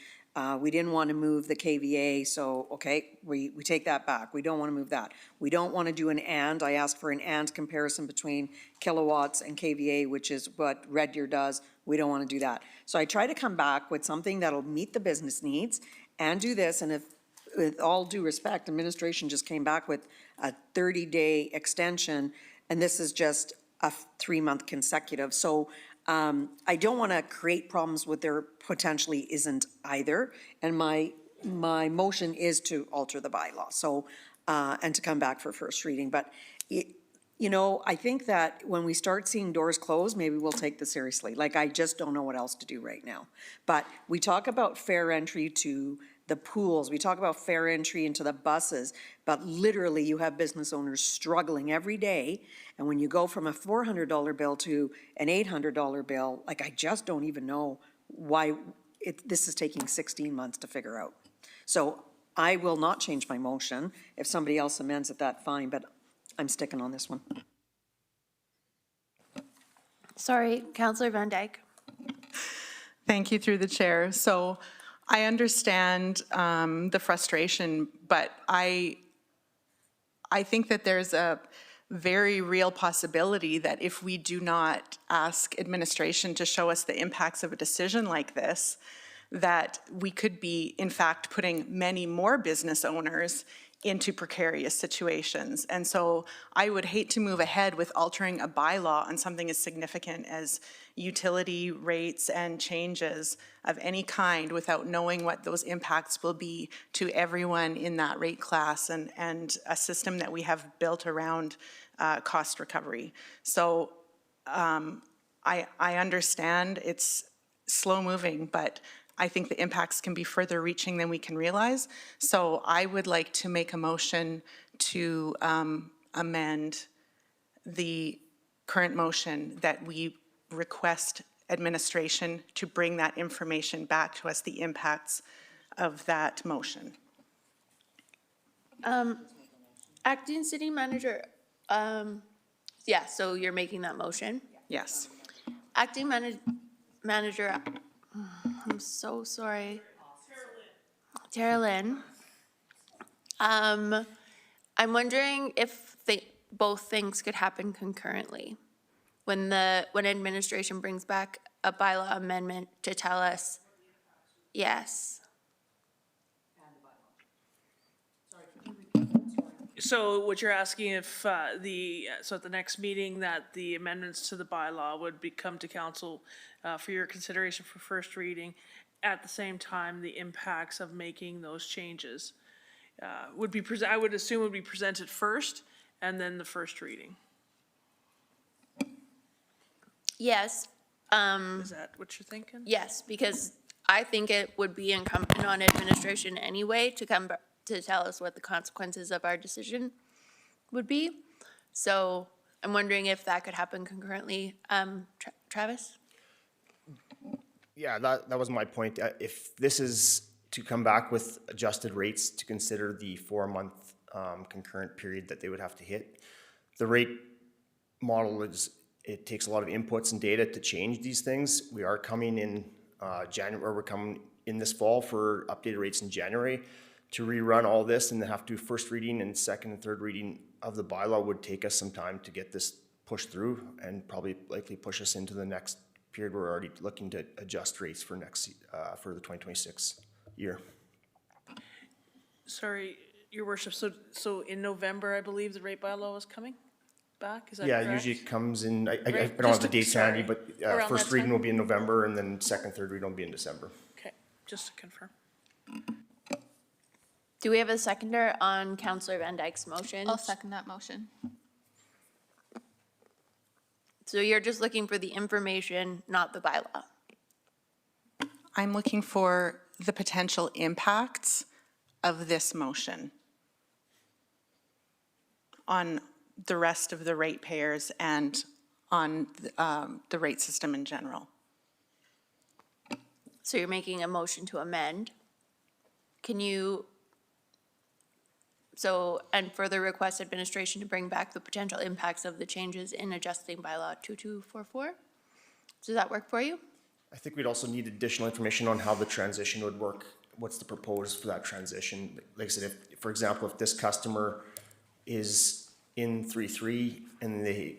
We didn't want to move the KVA, so, okay, we take that back. We don't want to move that. We don't want to do an and. I asked for an and comparison between kilowatts and KVA, which is what Red Deer does. We don't want to do that. So I try to come back with something that'll meet the business needs and do this, and if, with all due respect, administration just came back with a 30-day extension, and this is just a 3-month consecutive. So I don't want to create problems where there potentially isn't either. And my motion is to alter the bylaw, so, and to come back for first reading. But, you know, I think that when we start seeing doors close, maybe we'll take this seriously. Like, I just don't know what else to do right now. But we talk about fair entry to the pools, we talk about fair entry into the buses, but literally you have business owners struggling every day. And when you go from a $400 bill to an $800 bill, like, I just don't even know why this is taking 16 months to figure out. So I will not change my motion. If somebody else amends it, that's fine, but I'm sticking on this one. Sorry, Councillor Van Dyke. Thank you through the chair. So I understand the frustration, but I think that there's a very real possibility that if we do not ask administration to show us the impacts of a decision like this, that we could be, in fact, putting many more business owners into precarious situations. And so I would hate to move ahead with altering a bylaw on something as significant as utility rates and changes of any kind without knowing what those impacts will be to everyone in that rate class and a system that we have built around cost recovery. So I understand it's slow moving, but I think the impacts can be further reaching than we can realize. So I would like to make a motion to amend the current motion that we request administration to bring that information back to us, the impacts of that motion. Acting City Manager, yeah, so you're making that motion? Yes. Acting Manager, I'm so sorry. Tara Lynn. I'm wondering if both things could happen concurrently. When administration brings back a bylaw amendment to tell us, yes. So what you're asking if so at the next meeting that the amendments to the bylaw would come to council for your consideration for first reading, at the same time the impacts of making those changes would be I would assume would be presented first and then the first reading. Yes. Is that what you're thinking? Yes, because I think it would be incumbent on administration anyway to come to tell us what the consequences of our decision would be. So I'm wondering if that could happen concurrently. Travis? Yeah, that was my point. If this is to come back with adjusted rates to consider the 4-month concurrent period that they would have to hit, the rate model it takes a lot of inputs and data to change these things. We are coming in January, we're coming in this fall for updated rates in January. To rerun all this and then have to do first reading and second and third reading of the bylaw would take us some time to get this pushed through and probably likely push us into the next period. We're already looking to adjust rates for for the 2026 year. Sorry, Your Worship, so in November, I believe the rate bylaw is coming back, is that Yeah, correct? it usually comes in, I Right, don't have the just dates handy, but around first that reading time? will be in November and then second, third reading will be in December. Okay, just to confirm. Do we have a seconder on Councillor Van Dyke's motion? I'll second that motion. So you're just looking for the information, not the bylaw? I'm looking for the potential impacts of this motion on the rest of the ratepayers and on the rate system in general. So you're making a motion to amend. Can you, and further request administration to bring back the potential impacts of the changes in adjusting bylaw 2244? Does that work for you? I think we'd also need additional information on how the transition would work. What's the proposed for that transition? Like I said, if, for example, if this customer is in 3.3 and they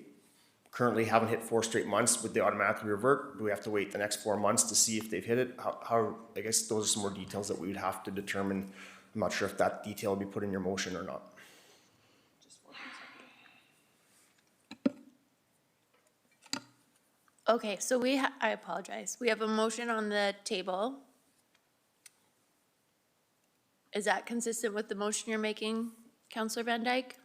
currently haven't hit 4 straight months, would they automatically revert? Do we have to wait the next 4 months to see if they've hit it? How I guess those are some more details that we would have to determine. I'm not sure if that detail will be put in your motion or not. Okay, so I apologize. We have a motion on the table. Is that consistent with the motion you're making, Counselor Van Dyke?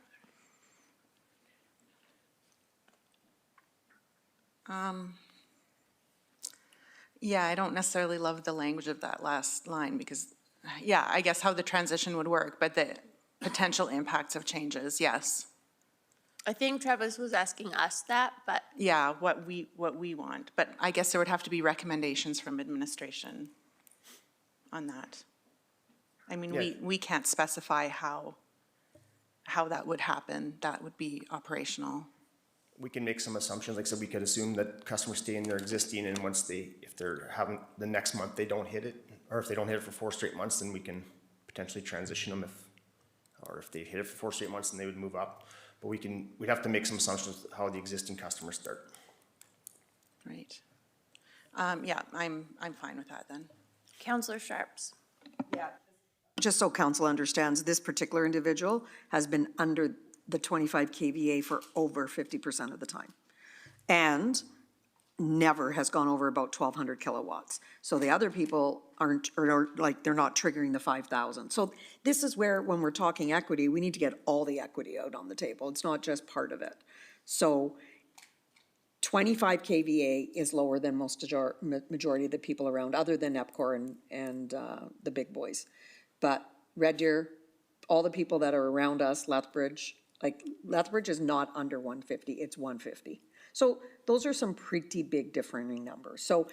Yeah, I don't necessarily love the language of that last line because, yeah, I guess how the transition would work, but the potential impacts of changes, yes. I think Travis was asking us that, but Yeah, what we want, but I guess there would have to be recommendations from administration on that. I mean, we can't specify how that would happen. That would be operational. We can make some assumptions, like I said, we could assume that customers stay in their existing, and once if they're having, the next month they don't hit it, or if they don't hit it for 4 straight months, then we can potentially transition them or if they hit it for 4 straight months, then they would move up. But we'd have to make some assumptions how the existing customers start. Right. Yeah, I'm fine with that then. Counselor Sharps. Just so council understands, this particular individual has been under the 25 KVA for over 50% of the time. And never has gone over about 1,200 kilowatts. So the other people aren't, or like, they're not triggering the 5,000. So this is where, when we're talking equity, we need to get all the equity out on the table. It's not just part of it. So 25 KVA is lower than most majority of the people around, other than EPCOR and the big boys. But Red Deer, all the people that are around us, Lethbridge, like Lethbridge is not under 150, it's 150. So those are some pretty big differing numbers. So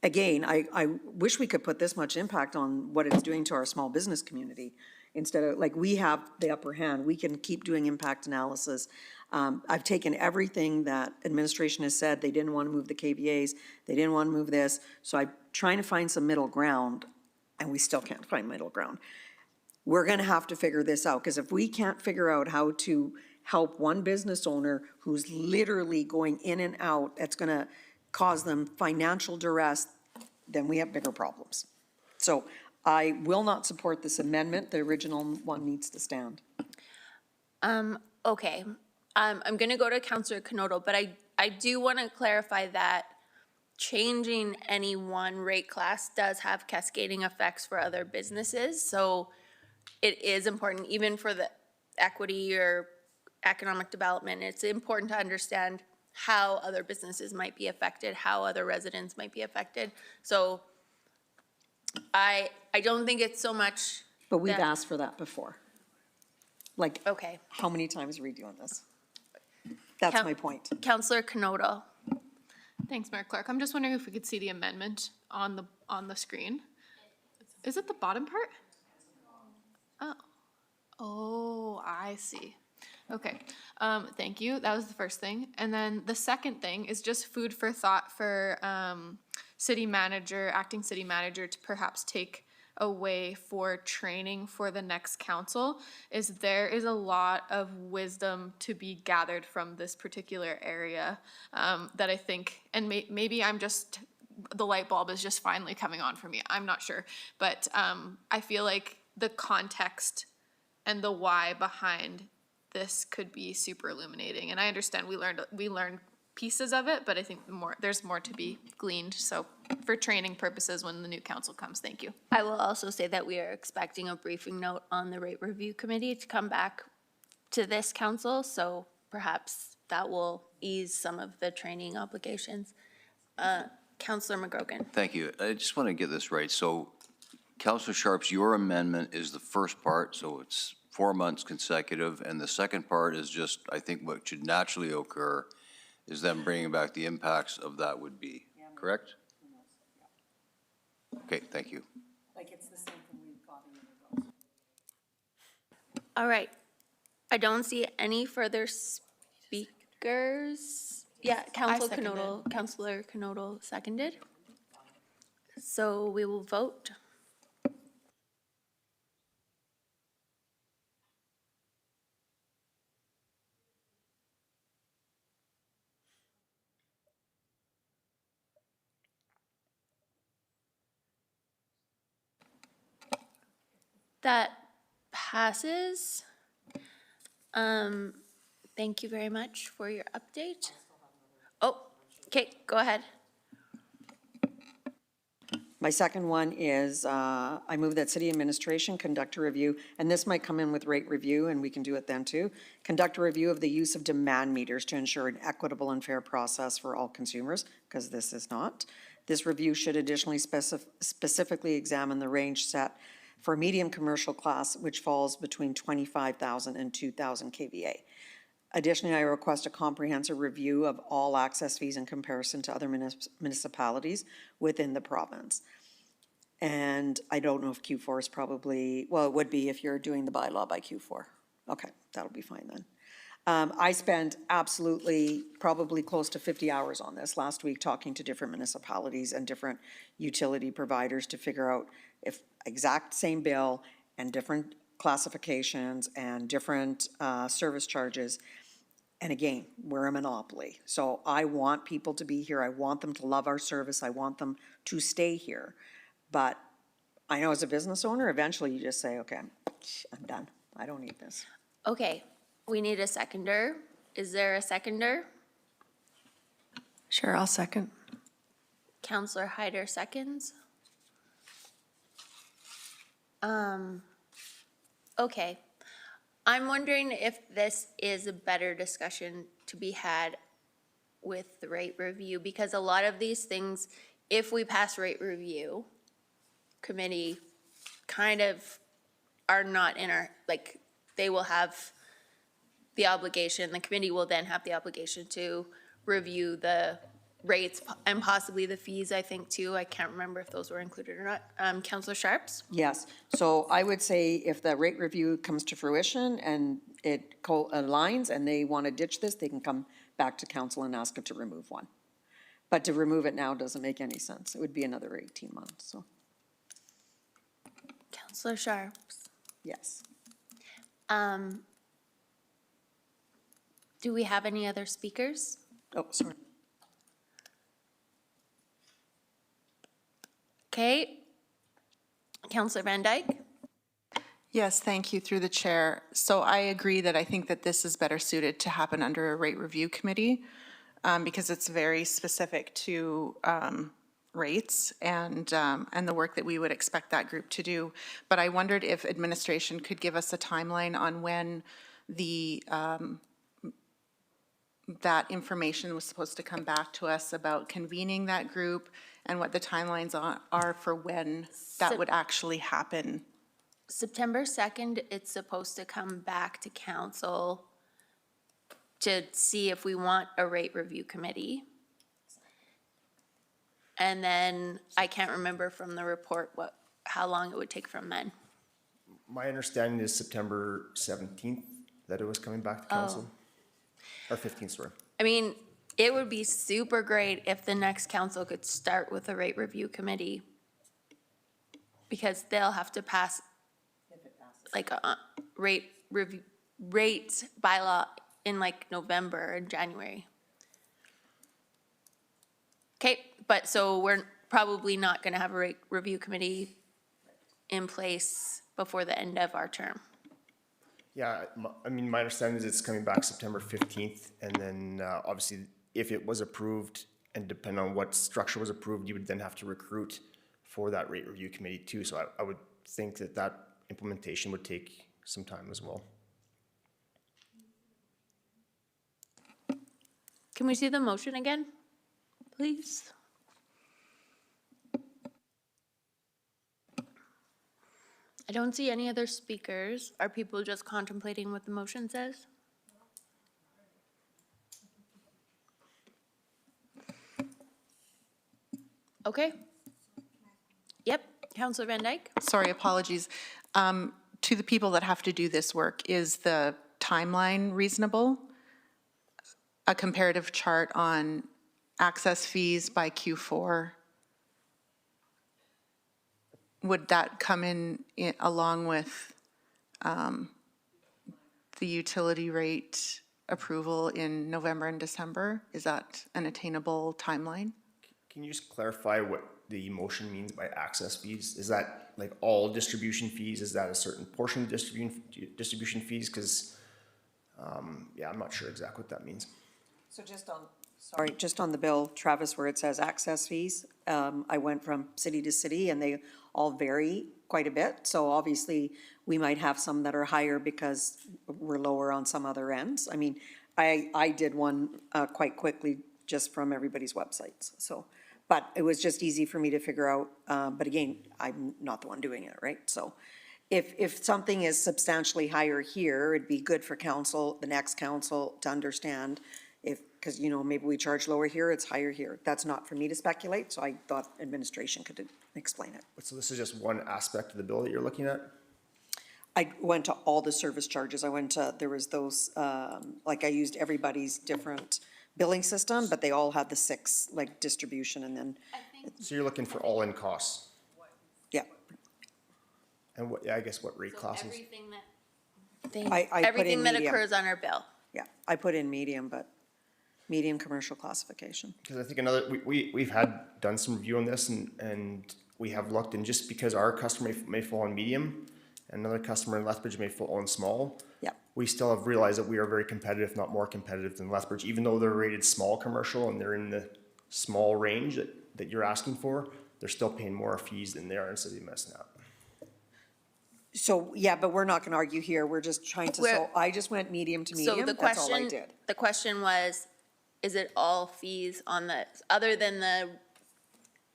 again, I wish we could put this much impact on what it's doing to our small business community. Instead of, like, we have the upper hand, we can keep doing impact analysis. I've taken everything that administration has said, they didn't want to move the KVAs, they didn't want to move this, so I'm trying to find some middle ground, and we still can't find middle ground. We're gonna have to figure this out, because if we can't figure out how to help one business owner who's literally going in and out, that's gonna cause them financial duress, then we have bigger problems. So I will not support this amendment. The original one needs to stand. Okay, I'm gonna go to Counselor Canoto, but I do want to clarify that changing any one rate class does have cascading effects for other businesses. So it is important, even for the equity or economic development, it's important to understand how other businesses might be affected, how other residents might be affected. So I don't think it's so much. But we've asked for that before. Like, Okay. how many times are we doing this? That's my point. Counselor Canoto. Thanks, Mayor Clark. I'm just wondering if we could see the amendment on the screen. Is it the bottom part? Oh, I see. Okay, thank you. That was the first thing. And then the second thing is just food for thought for city manager, acting city manager, to perhaps take away for training for the next council, is there is a lot of wisdom to be gathered from this particular area that I think, and maybe I'm just, the light bulb is just finally coming on for me. I'm not sure. But I feel like the context and the why behind this could be super illuminating. And I understand we learned pieces of it, but I think there's more to be gleaned. So for training purposes when the new council comes, thank you. I will also say that we are expecting a briefing note on the rate review committee to come back to this council, so perhaps that will ease some of the training obligations. Councillor McGrogan. Thank you. I just want to get this right. So Councilor Sharps, your amendment is the first part, so it's 4 months consecutive, and the second part is just, I think what should naturally occur is them bringing back the impacts of that would be, correct? Okay, thank you. Like, it's the same thing we've got in the results. All right. I don't see any further speakers. Yeah, Councilor Canoto seconded. So we will vote. That passes. Thank you very much for your update. Oh, Okay, go ahead. My second one is, I move that city administration conduct a review, and this might come in with rate review, and we can do it then too. Conduct a review of the use of demand meters to ensure an equitable and fair process for all consumers, because this is not. This review should additionally specifically examine the range set for medium commercial class, which falls between 25,000 and 2,000 kVA. Additionally, I request a comprehensive review of all access fees in comparison to other municipalities within the province. And I don't know if Q4 is probably, well, it would be if you're doing the bylaw by Q4. Okay, that'll be fine then. I spent absolutely probably close to 50 hours on this last week, talking to different municipalities and different utility providers to figure out if exact same bill and different classifications and different service charges. And again, we're a monopoly. So I want people to be here. I want them to love our service. I want them to stay here. But I know as a business owner, eventually you just say, okay, I'm done. I don't need this. Okay, we need a seconder. Is there a seconder? Sure, I'll second. Counselor Hyder seconds. Okay. I'm wondering if this is a better discussion to be had with the rate review, because a lot of these things, if we pass rate review committee, kind of are not in our, like, they will have the obligation, the committee will then have the obligation to review the rates and possibly the fees, I think, too. I can't remember if those were included or not. Counselor Sharps? Yes, so I would say if the rate review comes to fruition and it aligns and they want to ditch this, they can come back to council and ask it to remove one. But to remove it now doesn't make any sense. It would be another 18 months, so, Counselor Sharps? yes. Do we have any other speakers? Oh, sorry. Okay. Counselor Van Dyke? Yes, thank you, through the chair. So I agree that I think that this is better suited to happen under a rate review committee because it's very specific to rates and the work that we would expect that group to do. But I wondered if administration could give us a timeline on when the that information was supposed to come back to us about convening that group and what the timelines are for when that would actually happen. September 2nd, it's supposed to come back to council to see if we want a rate review committee. And then I can't remember from the report how long it would take from then. My understanding is September 17th that it was coming back to council. Or 15th, sorry. I mean, it would be super great if the next council could start with a rate review committee, because they'll have to pass like a rate bylaw in like November and January. Okay, but so we're probably not gonna have a rate review committee in place before the end of our term. Yeah, I mean, my understanding is it's coming back September 15th, and then obviously, if it was approved, and depending on what structure was approved, you would then have to recruit for that rate review committee too. So I would think that that implementation would take some time as well. Can we see the motion again, please? I don't see any other speakers. Are people just contemplating what the motion says? Okay. Yep, Councilor Van Dyke? Sorry, apologies. To the people that have to do this work, is the timeline reasonable? A comparative chart on access fees by Q4? Would that come in along with the utility rate approval in November and December? Is that an attainable timeline? Can you just clarify what the motion means by access fees? Is that like all distribution fees? Is that a certain portion of distribution fees? Because, yeah, I'm not sure exactly what that means. So just on, Sorry, just on the bill, Travis, where it says access fees, I went from city to city and they all vary quite a bit. So obviously, we might have some that are higher because we're lower on some other ends. I mean, I did one quite quickly just from everybody's websites, so. But it was just easy for me to figure out, but again, I'm not the one doing it, right? So if something is substantially higher here, it'd be good for council, the next council, to understand if, because, you know, maybe we charge lower here, it's higher here. That's not for me to speculate, so I thought administration could explain it. So this is just one aspect of the bill that you're looking at? I went to all the service charges. I went to, there was those, like I used everybody's different billing system, but they all had the 6, like distribution and then, So you're looking for all-in costs? yeah. And what, yeah, I guess what rate classes? Everything that, I put in everything that medium. occurs on our bill. Yeah, I put in medium, but medium commercial classification. Because I think another, we've done some review on this and we have looked, and just because our customer may fall on medium, and another customer in Lethbridge may fall on small. Yeah. We still have realized that we are very competitive, if not more competitive than Lethbridge, even though they're rated small commercial and they're in the small range that you're asking for, they're still paying more fees than they are in City of Mesnap. So, yeah, but we're not gonna argue here, we're just trying to, so I just went medium to medium, that's all I did. The question was, is it all fees on the, other than the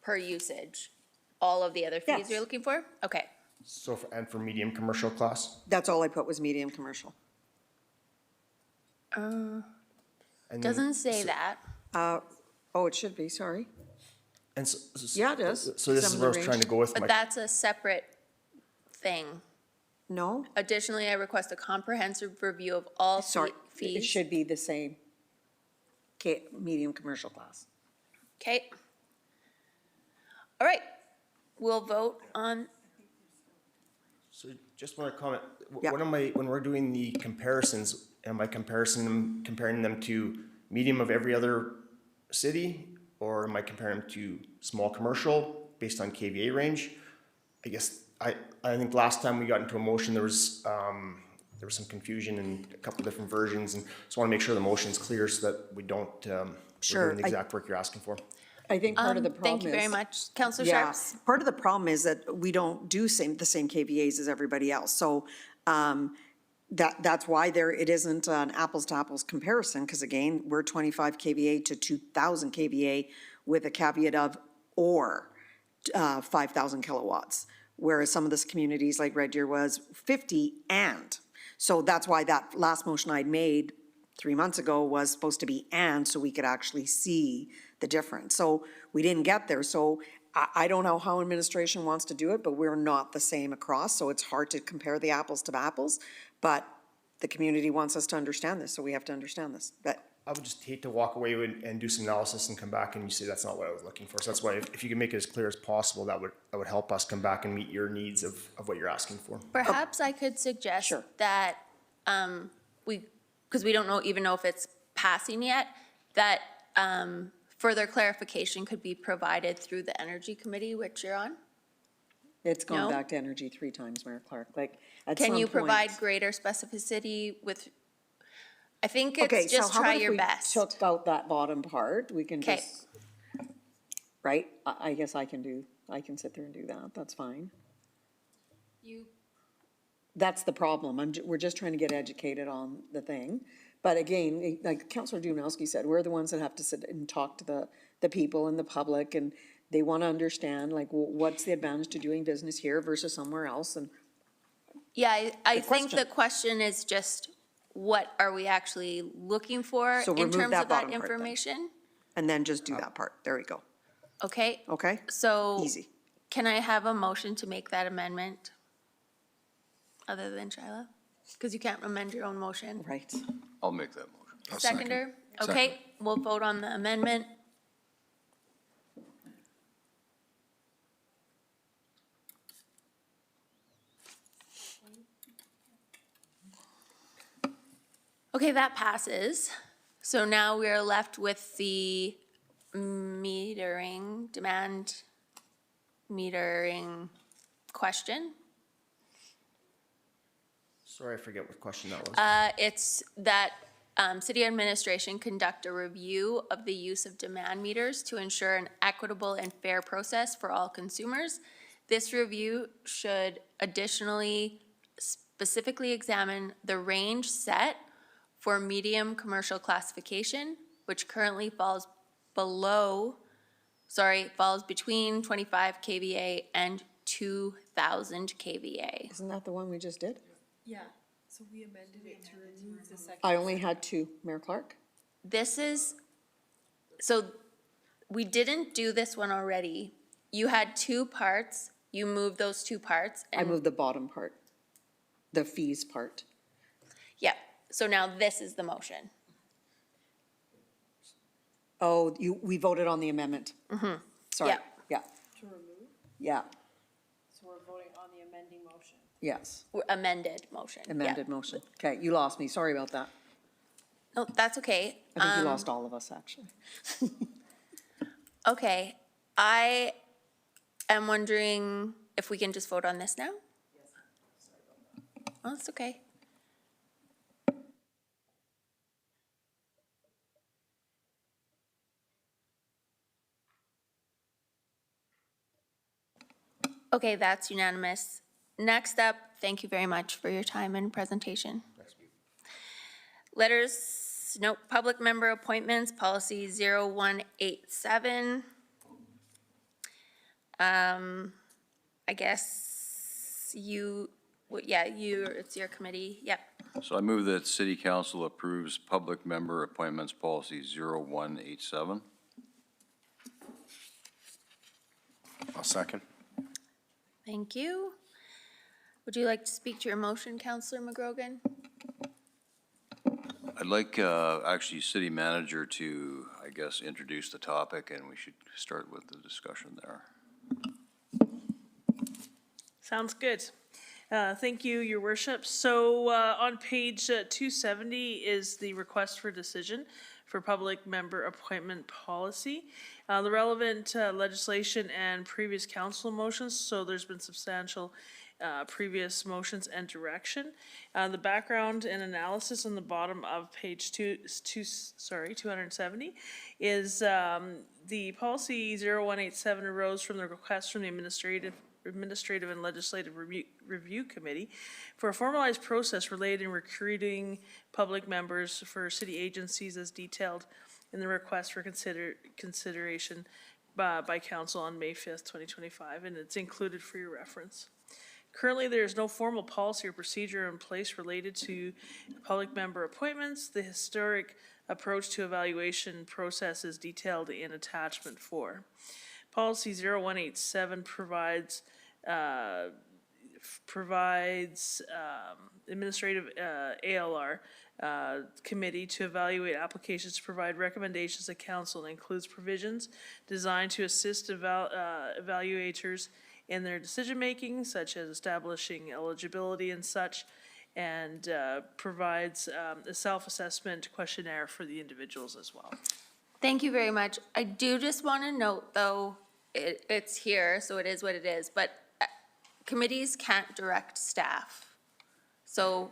per usage? All of the other fees Yes. you're looking for? Okay. So, and for medium commercial class? That's all I put was medium commercial. And then- Doesn't say that. Oh, it should be, sorry. And Yeah, it is. So this Some is of where I the was trying to go with But my, that's a separate thing. No, Additionally, I request a comprehensive review of all sorry, it fees. should be the same. Okay, medium commercial class. Okay. All right, we'll vote on, so just want to comment, Yeah. when we're doing the comparisons, am I comparing them to medium of every other city? Or am I comparing them to small commercial based on KVA range? I guess, I think last time we got into a motion, there was some confusion and a couple different versions, and just want to make sure the motion's clear so that we don't, we're Sure, doing the exact work you're asking for. I think part of the problem is. thank you very much. Counselor Yeah, Sharps? part of the problem is that we don't do the same KVAs as everybody else. So that's why it isn't an apples to apples comparison, because again, we're 25 KVA to 2,000 KVA with a caveat of or 5,000 kilowatts. Whereas some of the communities like Red Deer was 50 and. So that's why that last motion I'd made 3 months ago was supposed to be and, so we could actually see the difference. So we didn't get there. So I don't know how administration wants to do it, but we're not the same across, so it's hard to compare the apples to apples. But the community wants us to understand this, so we have to understand this. But I would just hate to walk away and do some analysis and come back and you say that's not what I was looking for. So that's why if you can make it as clear as possible, that would help us come back and meet your needs of what you're asking for. Perhaps I could suggest that because we don't even know if it's passing yet, that further clarification could be provided through the Energy Committee, which you're on. it's gone No? back to energy 3 times, Mayor Clark, like at Can some you point- provide greater specificity with, I think Okay, it's so just how try about if your we best. took out that bottom part, we can 'Kay. just, right? I guess I can sit there and do that, that's fine. That's the problem, we're just trying to get educated on the thing. But again, like Councilor Dumanowski said, we're the ones that have to sit and talk to the people and the public, and they want to understand, like, what's the advantage to doing business here versus somewhere else, and Yeah, I think question. the question is just, what are we actually looking for So in remove terms that of that bottom part then. information? and then just do that part, there we go, Okay, okay? so Easy. can I have a motion to make that amendment? Other than Shyla? Because you can't amend your own motion. Right. I'll make that motion. Seconder? Okay, we'll vote on the amendment. Okay, that passes. So now we are left with the metering, demand metering question. Sorry, I forget what question that was. It's that city administration conduct a review of the use of demand meters to ensure an equitable and fair process for all consumers. This review should additionally specifically examine the range set for medium commercial classification, which currently falls between 25 kVA and 2,000 kVA. Isn't that the one we just did? Yeah, so we amended it to remove the second. I only had two, Mayor Clark. So we didn't do this one already. You had two parts, you moved those two parts. I moved the bottom part, the fees part. Yeah, so now this is the motion. Oh, we voted on the amendment. Sorry, Yeah. yeah, To remove, yeah, so we're voting on the amending motion. yes, Amended motion. yeah. amended motion. Okay, you lost me, sorry about that. No, that's okay. I think you lost all of us, actually. Okay, I am wondering if we can just vote on this now? Oh, that's okay. Okay, that's unanimous. Next up, thank you very much for your time and presentation. Letters, no, public member appointments, policy 0187. I guess it's your committee, yep. So I move that City Council approves public member appointments policy 0187. I'll second. Thank you. Would you like to speak to your motion, Councillor McGrogan? I'd like, actually, city manager to, I guess, introduce the topic, and we should start with the discussion there. Sounds good. Thank you, your worship. So on page 270 is the request for decision for public member appointment policy. The relevant legislation and previous council motions, so there's been substantial previous motions and direction. The background and analysis on the bottom of page 270 is the policy 0187 arose from the request from the Administrative and Legislative Review Committee for a formalized process related in recruiting public members for city agencies as detailed in the request for consideration by council on May 5th, 2025, and it's included for your reference. Currently, there is no formal policy or procedure in place related to public member appointments. The historic approach to evaluation process is detailed in attachment 4. Policy 0187 provides administrative ALR committee to evaluate applications to provide recommendations to council and includes provisions designed to assist evaluators in their decision-making, such as establishing eligibility and such, and provides a self-assessment questionnaire for the individuals as well. Thank you very much. I do just want to note, though, it's here, so it is what it is, but committees can't direct staff. So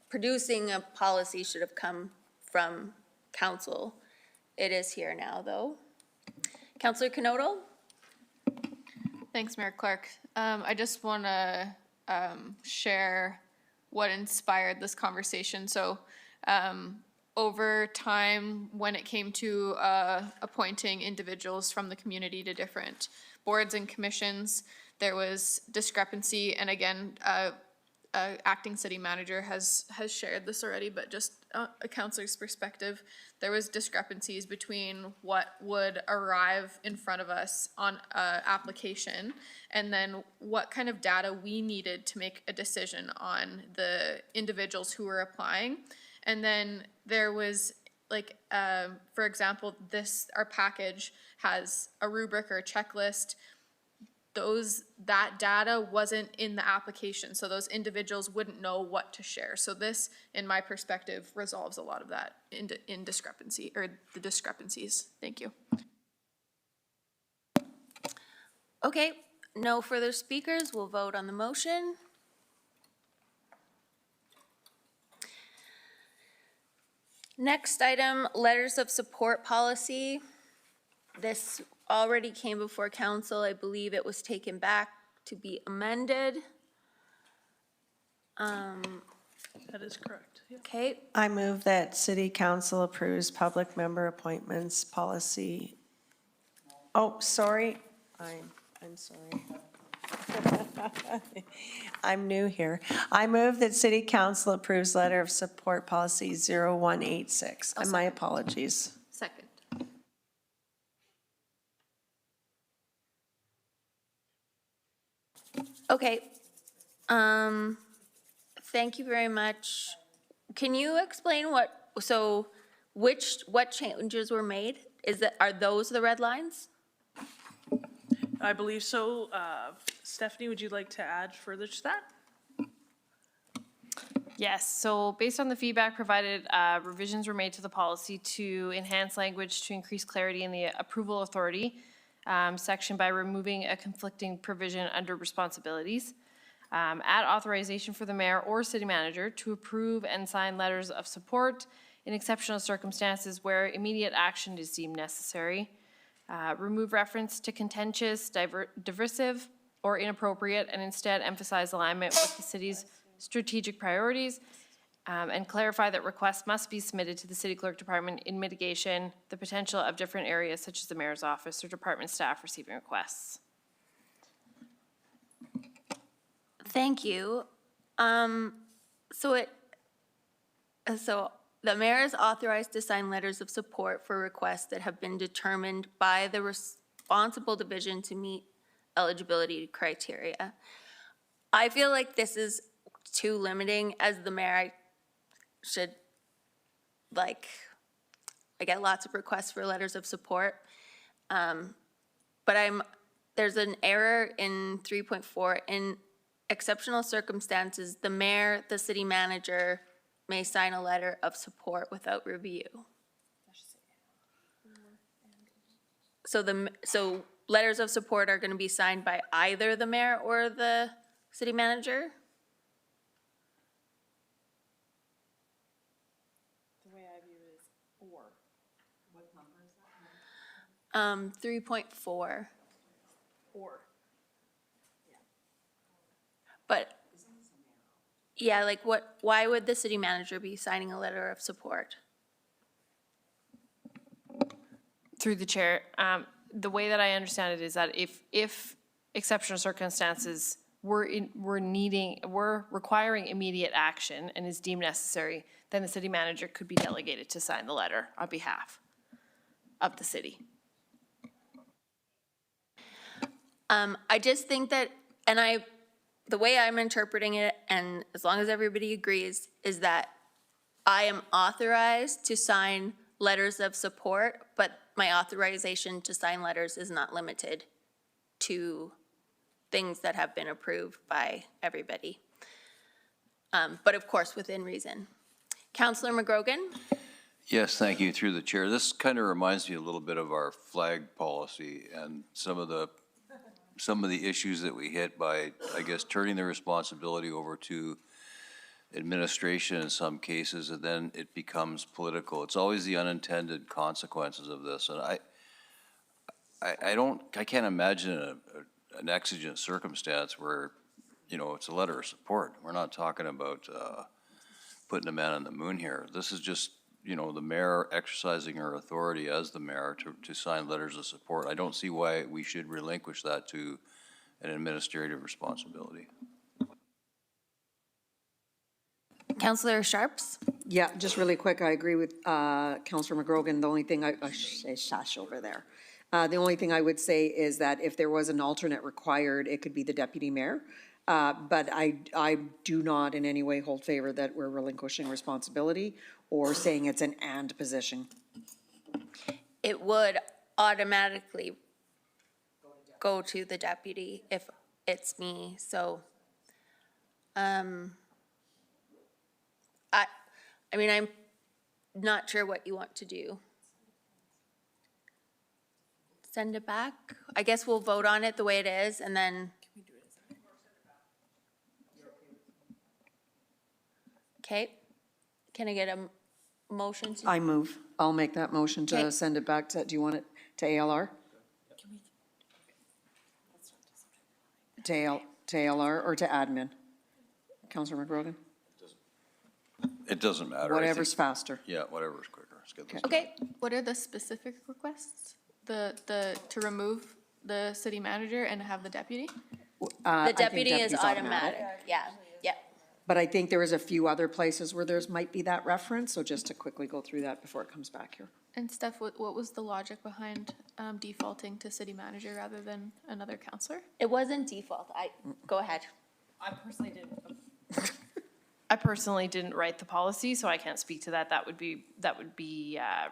producing a policy should have come from council. It is here now, though. Councillor Knodel? Thanks, Mayor Clark. I just want to share what inspired this conversation. So over time, when it came to appointing individuals from the community to different boards and commissions, there was discrepancy. And again, acting city manager has shared this already, but just a councilor's perspective, there was discrepancies between what would arrive in front of us on application and then what kind of data we needed to make a decision on the individuals who were applying. And then there was like, for example, our package has a rubric or a checklist. That data wasn't in the application, so those individuals wouldn't know what to share. So this, in my perspective, resolves a lot of that in discrepancy, or the discrepancies. Thank you. Okay, no further speakers. We'll vote on the motion. Next item, letters of support policy. This already came before council. I believe it was taken back to be amended. That is correct. Yeah. Okay, I move that city council approves public member appointments policy. Oh, sorry, I'm sorry. I'm new here. I move that city council approves letter of support policy 0186. My apologies. Second. okay. Thank you very much. Can you explain what changes were made? Are those the red lines? I believe so. Stephanie, would you like to add further to that? Yes, so based on the feedback provided, revisions were made to the policy to enhance language to increase clarity in the approval authority section by removing a conflicting provision under responsibilities. Add authorization for the mayor or city manager to approve and sign letters of support in exceptional circumstances where immediate action is deemed necessary. Remove reference to contentious, divisive, or inappropriate, and instead emphasize alignment with the city's strategic priorities, and clarify that requests must be submitted to the city clerk department in mitigation the potential of different areas such as the mayor's office or department staff receiving requests. Thank you. So the mayor is authorized to sign letters of support for requests that have been determined by the responsible division to meet eligibility criteria. I feel like this is too limiting. As the mayor, I get lots of requests for letters of support. But there's an error in 3.4. In exceptional circumstances, the mayor, the city manager may sign a letter of support without review. So letters of support are going to be signed by either the mayor or the city manager? The way I view it is or. What number is that? 3.4. Or. But, yeah, like why would the city manager be signing a letter of support? Through the chair, the way that I understand it is that if exceptional circumstances were requiring immediate action and is deemed necessary, then the city manager could be delegated to sign the letter on behalf of the city. I just think that, the way I'm interpreting it, and as long as everybody agrees, is that I am authorized to sign letters of support, but my authorization to sign letters is not limited to things that have been approved by everybody. But of course, within reason. Councillor McGrogan? Yes, thank you, through the chair. This kind of reminds me a little bit of our flag policy and some of the issues that we hit by, I guess, turning the responsibility over to administration in some cases, and then it becomes political. It's always the unintended consequences of this, and I can't imagine an exigent circumstance where, it's a letter of support. We're not talking about putting a man on the moon here. This is just, the mayor exercising her authority as the mayor to sign letters of support. I don't see why we should relinquish that to an administrative responsibility. Councillor Sharps? Yeah, just really quick, I agree with Councillor McGrogan. The only thing I say shush over there. The only thing I would say is that if there was an alternate required, it could be the deputy mayor. But I do not in any way hold favor that we're relinquishing responsibility or saying it's an and position. It would automatically go to the deputy if it's me, so. I'm not sure what you want to do. Send it back? I guess we'll vote on it the way it is, and then. Okay, can I get motion to? I move. I'll make that motion Okay. to send it back to, do you want it to ALR? To ALR or to admin? Councillor McGrogan? It doesn't matter. I think- Whatever's faster. Yeah, whatever's quicker. Let's get this. Okay, What are the specific requests? To remove the city manager and have the deputy? the deputy is automatic. Yeah, yeah. But I think there was a few other places where there's might be that reference, so just to quickly go through that before it comes back here. And Steph, what was the logic behind defaulting to city manager rather than another counselor? It wasn't default. Go ahead. I personally didn't write the policy, so I can't speak to that. That would be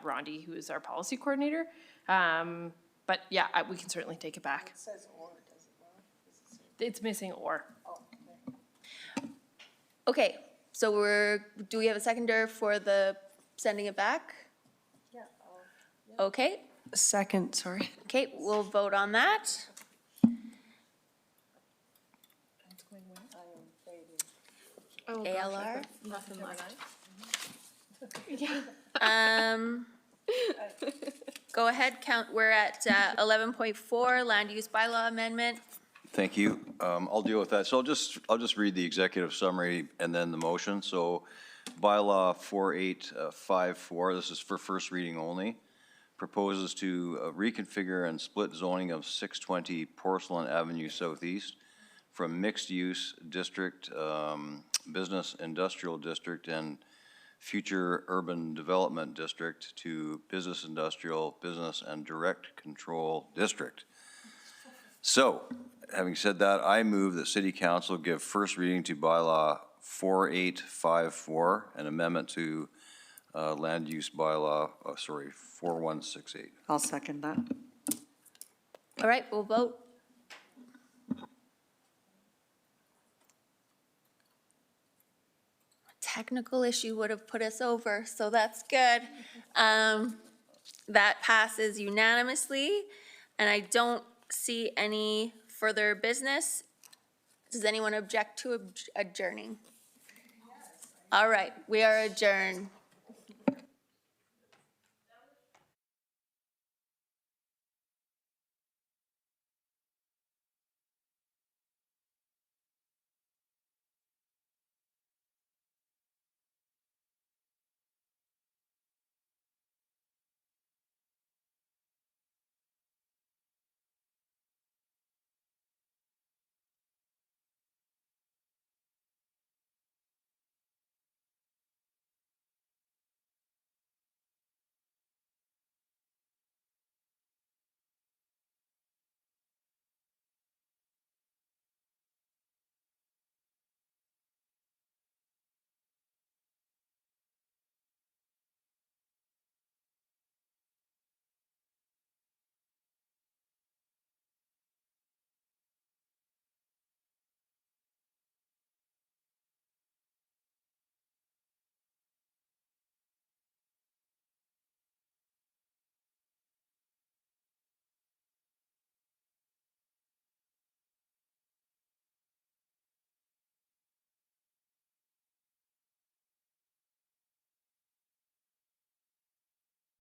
Rondi, who is our policy coordinator. But yeah, we can certainly take it back. It says or, does it not? It's missing or. Okay, so do we have a seconder for the sending it back? Yeah. Okay, Second, sorry. okay, we'll vote on that. ALR? Nothing left. Go ahead, we're at 11.4, land use bylaw amendment. Thank you. I'll deal with that. So I'll just read the executive summary and then the motion. So bylaw 4854, this is for first reading only, proposes to reconfigure and split zoning of 620 Porcelain Avenue Southeast from mixed-use district, business industrial district, and future urban development district to business industrial, business and direct control district. So, having said that, I move that City Council give first reading to bylaw 4854, an amendment to land use bylaw, 4168. I'll second that. All right, we'll vote. Technical issue would have put us over, so that's good. That passes unanimously, and I don't see any further business. Does anyone object to adjourning? All right, we are adjourned.